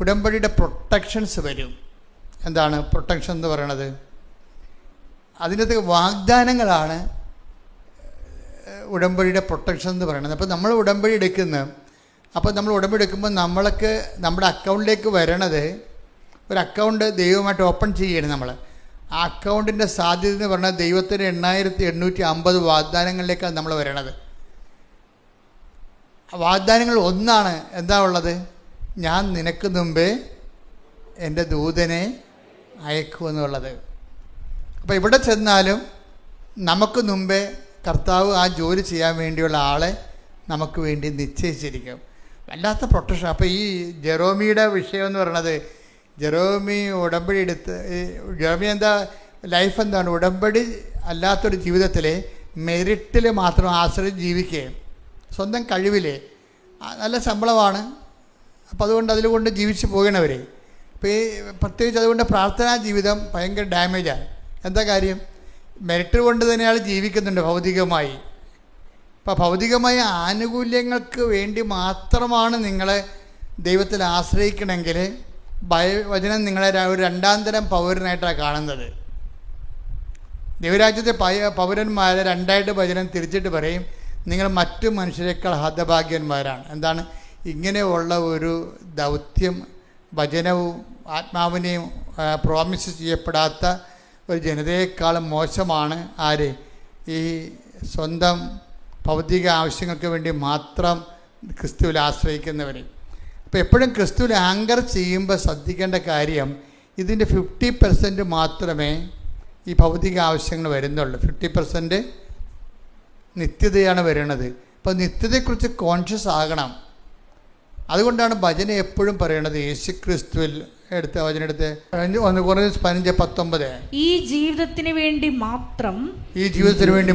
ഉടമ്പടിയുടെ പ്രൊട്ടക്ഷൻസ് വരും. എന്താണ് പ്രൊട്ടക്ഷൻ എന്ന് പറയണത്? അതിനകത്ത് വാഗ്ദാനങ്ങളാണ് ഉടമ്പടിയുടെ പ്രൊട്ടക്ഷൻ എന്ന് പറയുന്നത്. അപ്പോൾ നമ്മൾ ഉടമ്പടി എടുക്കുമ്പോൾ നമ്മൾക്ക് നമ്മുടെ അക്കൗണ്ടിലേക്ക് വരണത് ഒരു അക്കൗണ്ട് ദൈവമായിട്ട് ഓപ്പൺ ചെയ്യണം. നമ്മൾ ആ അക്കൗണ്ടിൻ്റെ സാധ്യത എന്ന് പറഞ്ഞാൽ ദൈവത്തിന് 8850 വാഗ്ദാനങ്ങളിലേക്കാണ് നമ്മൾ വരണത്. വാഗ്ദാനങ്ങൾ ഒന്നാണ്, എന്താ ഉള്ളത്? ഞാൻ നിനക്ക് മുമ്പേ എൻ്റെ ദൂതനെ അയക്കുമെന്നുള്ളത്. അപ്പോൾ ഇവിടെ ചെന്നാലും നമുക്ക് മുമ്പേ കർത്താവ് ആ ജോലി ചെയ്യാൻ വേണ്ടിയുള്ള ആളെ നമുക്ക് വേണ്ടി നിശ്ചയിച്ചിരിക്കും. വല്ലാത്ത പ്രൊട്ടക്ഷൻ. അപ്പോൾ ഈ ജെറോമിയുടെ വിഷയം എന്ന് പറയുന്നത്, ജെറോമി ഉടമ്പടി ജെറോമി ലൈഫ് എന്താണ്? ഉടമ്പടി അല്ലാത്തൊരു ജീവിതത്തിൽ മെറിറ്റിൽ മാത്രം ആശ്രയിച്ച് ജീവിക്കുകയും സ്വന്തം കഴിവിൽ നല്ല ശമ്പളമാണ്, അപ്പോൾ അതുകൊണ്ട് അതിലുകൊണ്ട് ജീവിച്ച് പോകണവർ. ഇപ്പോൾ ഈ പ്രത്യേകിച്ച് അതുകൊണ്ട് പ്രാർത്ഥനാ ജീവിതം ഭയങ്കര ഡാമേജാണ്. എന്താ കാര്യം? മെറിറ്റ് കൊണ്ട് തന്നെ അയാൾ ജീവിക്കുന്നുണ്ട് ഭൗതികമായി. അപ്പോൾ ഭൗതികമായ ആനുകൂല്യങ്ങൾക്ക് വേണ്ടി മാത്രമാണ് നിങ്ങൾ ദൈവത്തിൽ ആശ്രയിക്കണമെങ്കിൽ വചനം നിങ്ങളെ ഒരു രണ്ടാം തരം പൗരനായിട്ടാണ് കാണുന്നത്. ദൈവരാജ്യത്തെ പൗരന്മാരെ രണ്ടായിട്ട് വചനം തിരിച്ചിട്ട് പറയും, നിങ്ങൾ മറ്റു മനുഷ്യരെക്കാൾ ഹതഭാഗ്യന്മാരാണ്. എന്താണ്? ഇങ്ങനെയുള്ള ഒരു ദൗത്യം വചനവും ആത്മാവിനെയും പ്രോമിസ് ചെയ്യപ്പെടാത്ത ഒരു ജനതയെക്കാളും മോശമാണ് ആര്? ഈ സ്വന്തം ഭൗതിക ആവശ്യങ്ങൾക്ക് വേണ്ടി മാത്രം ക്രിസ്തുവിൽ ആശ്രയിക്കുന്നവർ. അപ്പോൾ എപ്പോഴും ക്രിസ്തുവിൽ ആങ്കർ ചെയ്യുമ്പോൾ ശ്രദ്ധിക്കേണ്ട കാര്യം, ഇതിൻ്റെ 50% മാത്രമേ ഈ ഭൗതിക ആവശ്യങ്ങൾ വരുന്നുള്ളൂ. 50% നിത്യതയാണ് വരുന്നത്. അപ്പോൾ നിത്യതയെക്കുറിച്ച് കോൺഷ്യസ് ആകണം. അതുകൊണ്ടാണ് ഭജന എപ്പോഴും പറയണത് യേശു ക്രിസ്തുവിൽ വചനെടുത്ത് 1:15-19 ഈ ജീവിതത്തിന് വേണ്ടി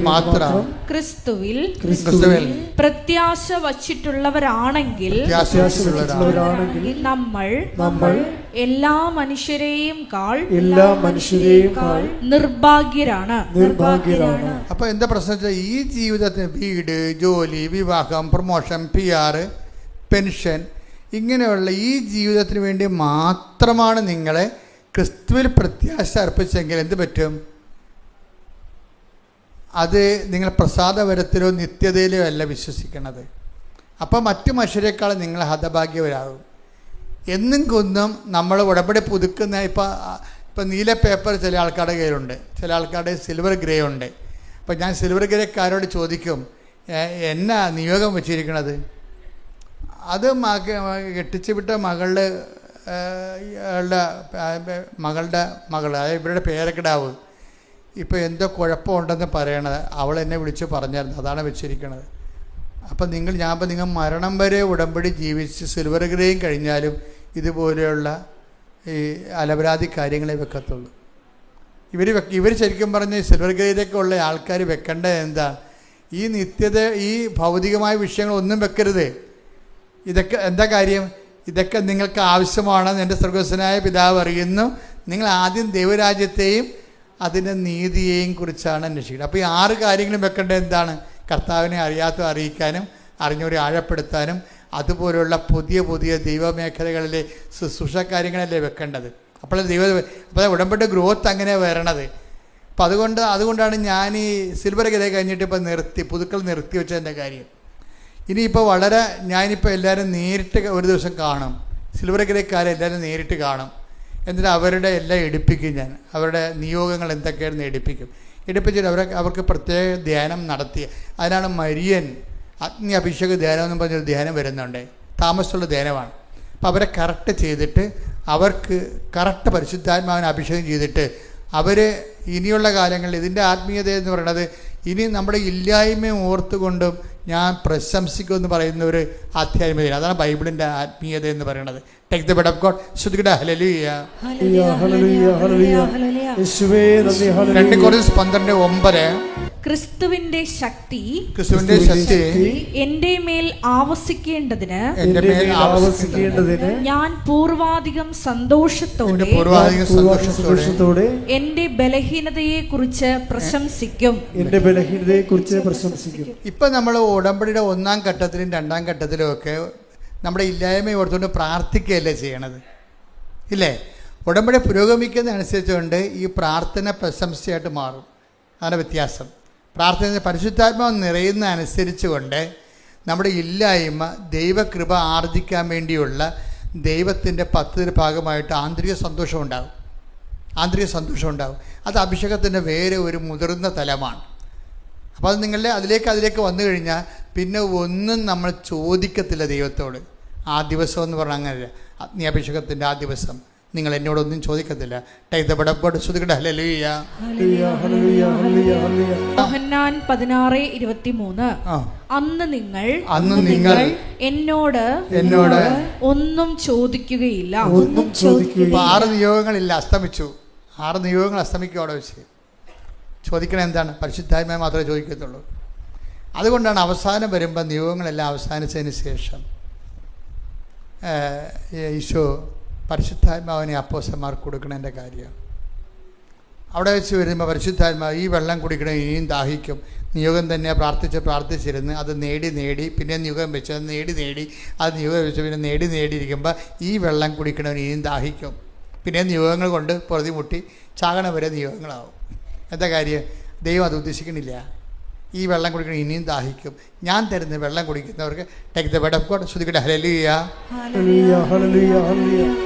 മാത്രം ക്രിസ്തുവിൽ പ്രത്യാശ വച്ചിട്ടുള്ളവരാണെങ്കിൽ നമ്മൾ എല്ലാ മനുഷ്യരെയും കാൾ നിർഭാഗ്യരാണ്. അപ്പൊ എന്താ പ്രശ്നം? ഈ ജീവിതത്തിന് വീട്, ജോലി, വിവാഹം, പ്രൊമോഷൻ, PR, പെൻഷൻ, ഇങ്ങനെയുള്ള ഈ ജീവിതത്തിന് വേണ്ടി മാത്രമാണ് നിങ്ങളെ ക്രിസ്തുവിൽ പ്രത്യാശ അർപ്പിച്ചെങ്കിൽ എന്ത് പറ്റും? അത് നിങ്ങൾ പ്രസാദവരത്തിലോ നിത്യതയിലോ അല്ല വിശ്വസിക്കണത്. അപ്പോൾ മറ്റു മനുഷ്യരെക്കാൾ നിങ്ങൾ ഹതഭാഗ്യവരാകും. എന്നും കൊന്നും നമ്മൾ ഉടമ്പടി പുതുക്കുന്ന ഇപ്പം നീല പേപ്പർ ചില ആൾക്കാരുടെ കയ്യിലുണ്ട്, ചില ആൾക്കാരുടെ സിൽവർ ഗ്രേ ഉണ്ട്. അപ്പം ഞാൻ സിൽവർ ഗ്രേക്കാരോട് ചോദിക്കും, എന്നാ നിയോഗം വെച്ചിരിക്കണത്? അത് കെട്ടിച്ചു വിട്ട മകളുടെ മകൾ, അതായത് ഇവരുടെ പേരക്കിടാവ് ഇപ്പോൾ എന്തോ കുഴപ്പമുണ്ടെന്ന് പറയണത് അവൾ എന്നെ വിളിച്ച് പറഞ്ഞായിരുന്നു, അതാണ് വെച്ചിരിക്കണത്. അപ്പം നിങ്ങൾ മരണം വരെ ഉടമ്പടി ജീവിച്ച് സിൽവർ ഗ്രേയും കഴിഞ്ഞാലും ഇതുപോലെയുള്ള ഈ അലപരാധി കാര്യങ്ങളെ വെക്കത്തുള്ളൂ. ഇവർ ശരിക്കും പറഞ്ഞ് സിൽവർ ഗ്രേയിലൊക്കെ ഉള്ള ആൾക്കാർ വെക്കേണ്ടത് എന്താ? ഈ നിത്യത, ഈ ഭൗതികമായ വിഷയങ്ങളൊന്നും വെക്കരുത്. ഇതൊക്കെ എന്താ കാര്യം? ഇതൊക്കെ നിങ്ങൾക്ക് ആവശ്യമാണെന്ന് എൻ്റെ സ്വർഗ്ഗസ്ഥനായ പിതാവ് അറിയുന്നു. നിങ്ങൾ ആദ്യം ദൈവരാജ്യത്തെയും അതിൻ്റെ നീതിയെയും കുറിച്ചാണ് അന്വേഷിക്കുന്നത്. അപ്പോൾ ഈ 6 കാര്യങ്ങളും വെക്കേണ്ടത് എന്താണ്? കർത്താവിനെ അറിയിക്കാനും അറിഞ്ഞവരെ ആഴപ്പെടുത്താനും അതുപോലുള്ള പുതിയ പുതിയ ദൈവമേഖലകളിലെ ശുശ്രൂഷ കാര്യങ്ങളല്ലേ വെക്കേണ്ടത്. അപ്പോൾ ഉടമ്പടി ഗ്രോത്ത് അങ്ങനെ വരണത്. അപ്പോൾ അതുകൊണ്ടാണ് ഞാൻ ഈ സിൽവർ ഗ്രേ കഴിഞ്ഞിട്ട് ഇപ്പോൾ പുതുക്കൾ നിർത്തി വെച്ചതിൻ്റെ കാര്യം. ഇനിയിപ്പോൾ ഞാനിപ്പോൾ എല്ലാവരും നേരിട്ട് ഒരു ദിവസം കാണും, സിൽവർ ഗ്രേക്കാരെ എല്ലാവരും നേരിട്ട് കാണും. എന്നിട്ട് അവരുടെ എല്ലാം എടുപ്പിക്കും. ഞാൻ അവരുടെ നിയോഗങ്ങൾ എന്തൊക്കെയാണെന്ന് എടുപ്പിച്ചിട്ട് അവർക്ക് പ്രത്യേക ധ്യാനം നടത്തി. അതിനാണ് മരിയൻ അഗ്നി അഭിഷേക ധ്യാനം എന്ന് പറഞ്ഞൊരു ധ്യാനം വരുന്നുണ്ട്, താമസമുള്ള ധ്യാനമാണ്. അപ്പോൾ അവരെ കറക്റ്റ് ചെയ്തിട്ട് അവർക്ക് കറക്റ്റ് പരിശുദ്ധാത്മാവിനെ അഭിഷേകം ചെയ്തിട്ട് അവർ ഇനിയുള്ള കാലങ്ങളിൽ ഇതിൻ്റെ ആത്മീയത എന്ന് പറയുന്നത് ഇനി നമ്മുടെ ഇല്ലായ്മയും ഓർത്തുകൊണ്ടും ഞാൻ പ്രശംസിക്കുമെന്ന് പറയുന്ന ഒരു ആധ്യാത്മികത. അതാണ് ബൈബിളിൻ്റെ ആത്മീയത എന്ന് പറയുന്നത്. Take the word of God. ശ്രുതികട ഹല്ലേലൂയ. 2 കൊരിന്ത്യർ 12:9 ക്രിസ്തുവിന്റെ ശക്തി എന്റെ മേൽ ആവസിക്കേണ്ടതിന് ഞാൻ പൂർവാധികം സന്തോഷത്തോടെ എന്റെ ബലഹീനതയെ കുറിച്ച് പ്രശംസിക്കും. ഇപ്പൊ നമ്മൾ ഉടമ്പടിയുടെ 1-ാം ഘട്ടത്തിലും 2-ാം ഘട്ടത്തിലും ഒക്കെ നമ്മുടെ ഇല്ലായ്മ ഓർത്തുകൊണ്ട് പ്രാർത്ഥിക്കുകയല്ലേ ചെയ്യണത്, ഇല്ലേ? ഉടമ്പടി പുരോഗമിക്കുന്നതനുസരിച്ചുകൊണ്ട് ഈ പ്രാർത്ഥന പ്രശംസയായിട്ട് മാറും. അതാണ് വ്യത്യാസം. പ്രാർത്ഥന പരിശുദ്ധാത്മാവ് നിറയുന്ന അനുസരിച്ച് കൊണ്ട് നമ്മുടെ ഇല്ലായ്മ ദൈവകൃപ ആർജിക്കാൻ വേണ്ടിയുള്ള ദൈവത്തിൻ്റെ പദ്ധതിയുടെ ഭാഗമായിട്ട് ആന്തരിക സന്തോഷം ഉണ്ടാകും. അത് അഭിഷേകത്തിൻ്റെ വേറെ ഒരു മുതിർന്ന തലമാണ്. അപ്പോൾ അത് നിങ്ങളുടെ അതിലേക്ക് വന്നു കഴിഞ്ഞാൽ പിന്നെ ഒന്നും നമ്മൾ ചോദിക്കത്തില്ല ദൈവത്തോട്. ആ ദിവസം എന്ന് പറഞ്ഞാൽ അങ്ങനെയല്ല. അഗ്നിയഭിഷേകത്തിൻ്റെ ആ ദിവസം നിങ്ങൾ എന്നോടൊന്നും ചോദിക്കത്തില്ല. യോഹന്നാൻ 16:23 അന്ന് നിങ്ങൾ എന്നോട് ഒന്നും ചോദിക്കുകയില്ല. 6 നിയോഗങ്ങളില്ല, അസ്തമിച്ചു. 6 നിയോഗങ്ങൾ അസ്തമിക്കും. അവിടെ വെച്ച് ചോദിക്കണത് എന്താണ്? പരിശുദ്ധാത്മാവ് മാത്രമേ ചോദിക്കത്തുള്ളൂ. അതുകൊണ്ടാണ് അവസാനം വരുമ്പോൾ നിയോഗങ്ങളെല്ലാം അവസാനിച്ചതിന് ശേഷം ഈശോ പരിശുദ്ധാത്മാവിനെ അപ്പോസ്തലന്മാർക്ക് കൊടുക്കണതിൻ്റെ കാര്യം. അവിടെ വെച്ച് വരുമ്പോൾ പരിശുദ്ധാത്മാവ് ഈ വെള്ളം കുടിക്കണം, ഇനിയും ദാഹിക്കും. നിയോഗം തന്നെ പ്രാർത്ഥിച്ചിരുന്ന് അത് നേടി പിന്നെ നിയോഗം വെച്ച് അത് നേടി അത് നിയോഗം വെച്ച് പിന്നെ നേടിയിരിക്കുമ്പോൾ ഈ വെള്ളം കുടിക്കണവന് ഇനിയും ദാഹിക്കും. പിന്നെ നിയോഗങ്ങൾ കൊണ്ട് പൊറുതിമുട്ടി ചാകണ വരെ നിയോഗങ്ങളാവും. എന്താ കാര്യം? ദൈവം അത് ഉദ്ദേശിക്കണില്ല. ഈ വെള്ളം കുടിക്കണം ഇനിയും ദാഹിക്കും. ഞാൻ തരുന്ന വെള്ളം കുടിക്കുന്നവർക്ക് take the word of God. ശ്രുതിക്കട്ടെ ഹല്ലേലൂയ.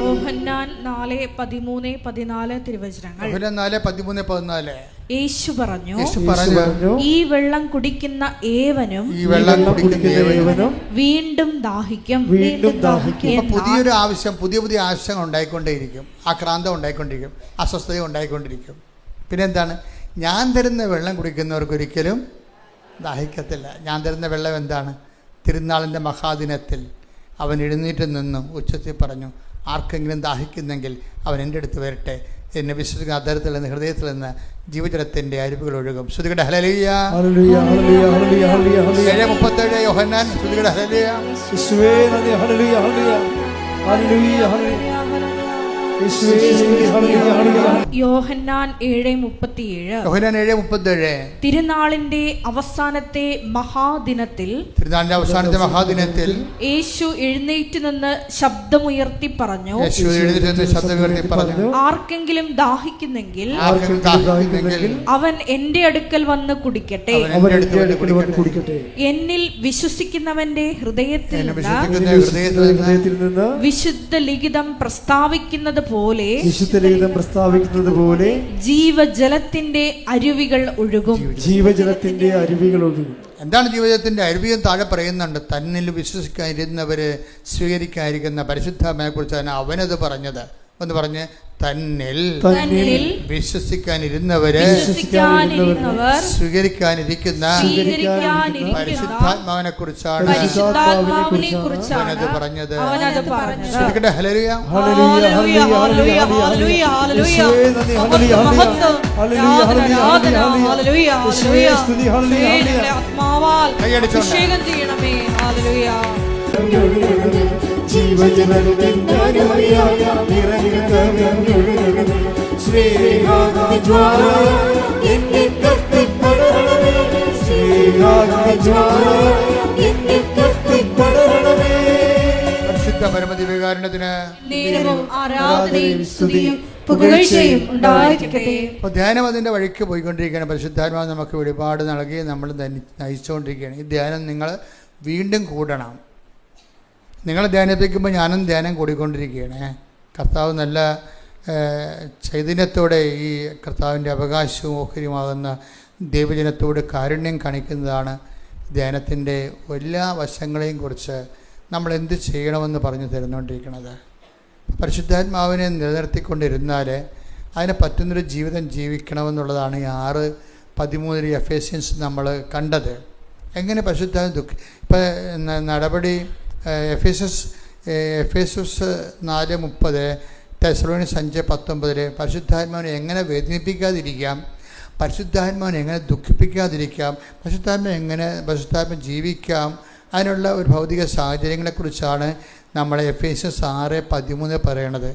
യോഹന്നാൻ 4:13-14 തിരുവചനങ്ങൾ. യോഹന്നാൻ 4:13-14 യേശു പറഞ്ഞു, ഈ വെള്ളം കുടിക്കുന്ന ഏവനും വീണ്ടും ദാഹിക്കും. പുതിയൊരു ആവശ്യം, പുതിയ ആവശ്യങ്ങൾ ഉണ്ടായിക്കൊണ്ടേയിരിക്കും. ആക്രാന്തം ഉണ്ടായിക്കൊണ്ടിരിക്കും, അസ്വസ്ഥത ഉണ്ടായിക്കൊണ്ടിരിക്കും. പിന്നെന്താണ്? ഞാൻ തരുന്ന വെള്ളം കുടിക്കുന്നവർക്ക് ഒരിക്കലും ദാഹിക്കത്തില്ല. ഞാൻ തരുന്ന വെള്ളം എന്താണ്? തിരുനാളിൻ്റെ മഹാദിനത്തിൽ അവൻ എഴുന്നേറ്റ് നിന്നും ഉച്ചത്തിൽ പറഞ്ഞു, ആർക്കെങ്കിലും ദാഹിക്കുന്നെങ്കിൽ അവൻ എൻ്റെ അടുത്ത് വരട്ടെ. എന്നെ വിശ്വസിക്കുന്ന അധരത്തിൽ നിന്ന് ഹൃദയത്തിൽ നിന്ന് ജീവജലത്തിൻ്റെ അരുവികൾ ഒഴുകും. ശ്രുതികട ഹല്ലേലൂയ. 7:37 യോഹന്നാൻ. ശ്രുതികട ഹല്ലേലൂയ. യോഹന്നാൻ 7:37 തിരുനാളിന്റെ അവസാനത്തെ മഹാദിനത്തിൽ യേശു എഴുന്നേറ്റ് നിന്ന് ശബ്ദമുയർത്തി പറഞ്ഞു, ആർക്കെങ്കിലും ദാഹിക്കുന്നെങ്കിൽ അവൻ എന്റെ അടുക്കൽ വന്ന് കുടിക്കട്ടെ. എന്നിൽ വിശ്വസിക്കുന്നവന്റെ ഹൃദയത്തിൽ നിന്ന് വിശുദ്ധ ലിഖിതം പ്രസ്താവിക്കുന്നത് പോലെ ജീവജലത്തിന്റെ അരുവികൾ ഒഴുകും. എന്താണ് ജീവജലത്തിന്റെ അരുവിയും? താഴെ പറയുന്നുണ്ട്, തന്നിൽ വിശ്വസിക്കാനിരുന്നവര് സ്വീകരിക്കാതിരിക്കുന്ന പരിശുദ്ധാത്മാവിനെ കുറിച്ചാണ് അവനത് പറഞ്ഞത്. ഒന്ന് പറഞ്ഞ്, തന്നിൽ വിശ്വസിക്കാനിരുന്നവര് സ്വീകരിക്കാനിരിക്കുന്ന പരിശുദ്ധാത്മാവിനെ കുറിച്ചാണ് അവനത് പറഞ്ഞത്. ഹല്ലേലൂയ. പരമദിവ്യകാരുണ്യത്തിന് ധ്യാനം അതിൻ്റെ വഴിക്ക് പോയിക്കൊണ്ടിരിക്കുകയാണ്. പരിശുദ്ധാത്മാവ് നമുക്ക് ഒരുപാട് നൽകി നമ്മൾ നയിച്ചുകൊണ്ടിരിക്കുകയാണ്. ഈ ധ്യാനം നിങ്ങൾ വീണ്ടും കൂടണം. നിങ്ങൾ ധ്യാനിപ്പിക്കുമ്പോൾ ഞാനും ധ്യാനം കൂടിക്കൊണ്ടിരിക്കുകയാണ്. കർത്താവ് നല്ല ചൈതന്യത്തോടെ ഈ കർത്താവിൻ്റെ അവകാശവും ഓഹരിയുമാകുന്ന ദൈവജനത്തോട് കാരുണ്യം കാണിക്കുന്നതാണ് ധ്യാനത്തിൻ്റെ എല്ലാ വശങ്ങളെയും കുറിച്ച് നമ്മൾ എന്ത് ചെയ്യണമെന്ന് പറഞ്ഞു തരുന്നുകൊണ്ടിരിക്കുന്നത്. പരിശുദ്ധാത്മാവിനെ നിലനിർത്തിക്കൊണ്ടിരുന്നാൽ അതിനെ പറ്റുന്നൊരു ജീവിതം ജീവിക്കണമെന്നുള്ളതാണ് ഈ 6:13 എഫേസ്യൻസ് നമ്മൾ കണ്ടത്. എങ്ങനെ പരിശുദ്ധാത്മ ഇപ്പം നടപടി എഫേസസ് 4:30, തെസ്സലോനിക്കർ 5:19 പരിശുദ്ധാത്മാവിനെ എങ്ങനെ വേദനിപ്പിക്കാതിരിക്കാം, പരിശുദ്ധാത്മാവിനെ എങ്ങനെ ദുഃഖിപ്പിക്കാതിരിക്കാം, പരിശുദ്ധാത്മ ജീവിക്കാം, അതിനുള്ള ഒരു ഭൗതിക സാഹചര്യങ്ങളെക്കുറിച്ചാണ് നമ്മൾ എഫേസസ് 6:13 പറയണത്.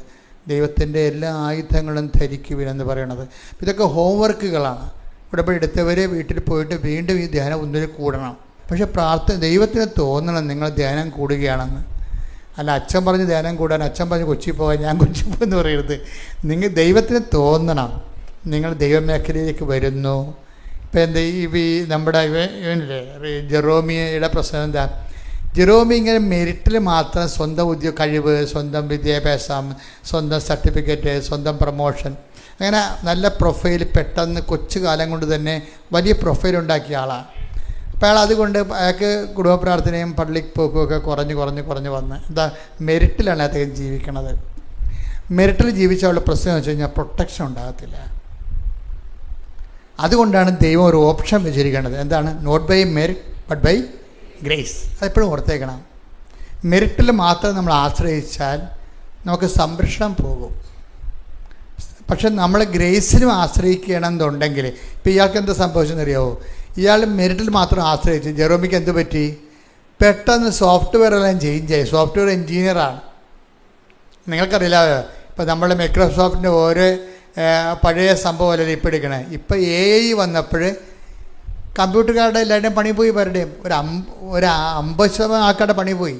ദൈവത്തിൻ്റെ എല്ലാ ആയുധങ്ങളും ധരിക്കുവിനെന്ന് പറയണത്. ഇതൊക്കെ ഹോംവർക്കുകളാണ്. ഇവിടെ എടുത്തവരെ വീട്ടിൽ പോയിട്ട് വീണ്ടും ഈ ധ്യാനം ഒന്നിൽ കൂടണം. പക്ഷേ ദൈവത്തിന് തോന്നണം നിങ്ങൾ ധ്യാനം കൂടുകയാണെന്ന്. അല്ല അച്ഛൻ പറഞ്ഞ് ധ്യാനം കൂടാൻ, അച്ഛൻ പറഞ്ഞ് കൊച്ചി പോകാൻ, ഞാൻ കൊച്ചി പോകുമെന്ന് പറയരുത്. നിങ്ങൾ ദൈവത്തിന് തോന്നണം നിങ്ങൾ ദൈവമേഖലയിലേക്ക് വരുന്നു. ഇപ്പം എന്താ ഈ നമ്മുടെ ഇവനില്ലേ ജെറോമിയുടെ പ്രശ്നം എന്താ? ജെറോമി ഇങ്ങനെ മെറിറ്റിൽ മാത്രം സ്വന്തം കഴിവ്, സ്വന്തം വിദ്യാഭ്യാസം, സ്വന്തം സർട്ടിഫിക്കറ്റ്, സ്വന്തം പ്രൊമോഷൻ, അങ്ങനെ നല്ല പ്രൊഫൈൽ പെട്ടെന്ന് കൊച്ചു കാലം കൊണ്ട് തന്നെ വലിയ പ്രൊഫൈൽ ഉണ്ടാക്കിയ ആളാണ്. അപ്പോൾ അയാൾ അതുകൊണ്ട് അയാൾക്ക് കുടുംബ പ്രാർത്ഥനയും പള്ളിക്ക് പോക്കുമൊക്കെ കുറഞ്ഞ് വന്ന് എന്താ മെറിറ്റിലാണ് അദ്ദേഹം ജീവിക്കണത്. മെറിറ്റിൽ ജീവിച്ചുള്ള പ്രശ്നം എന്ന് വെച്ച് കഴിഞ്ഞാൽ പ്രൊട്ടക്ഷൻ ഉണ്ടാകത്തില്ല. അതുകൊണ്ടാണ് ദൈവം ഒരു ഓപ്ഷൻ വെച്ചിരിക്കുന്നത്. എന്താണ്? Not by merit but by grace. അതെപ്പോഴും ഓർത്തേക്കണം. മെറിറ്റിൽ മാത്രം നമ്മൾ ആശ്രയിച്ചാൽ നമുക്ക് സംരക്ഷണം പോകും. പക്ഷെ നമ്മൾ ഗ്രേസിലും ആശ്രയിക്കണമെന്നുണ്ടെങ്കിൽ, ഇപ്പോൾ ഇയാൾക്ക് എന്താ സംഭവിച്ചെന്നറിയാവോ? ഇയാൾ മെറിറ്റിൽ മാത്രം ആശ്രയിച്ചു. ജെറോമിക്ക് എന്ത് പറ്റി? പെട്ടെന്ന് സോഫ്റ്റ്വെയർ എല്ലാം ചേഞ്ച് ആയി. സോഫ്റ്റ്വെയർ എൻജിനീയറാണ്. നിങ്ങൾക്കറിയില്ല, ഇപ്പോൾ നമ്മൾ മൈക്രോസോഫ്റ്റിൻ്റെ ഓരോ പഴയ സംഭവമല്ല ഇപ്പോൾ എടുക്കണേ. ഇപ്പോൾ AI വന്നപ്പോൾ കമ്പ്യൂട്ടർകാരുടെ എല്ലാവരുടെയും പണി പോയി. പലരുടെയും ഒരു 50% ആൾക്കാരുടെ പണി പോയി.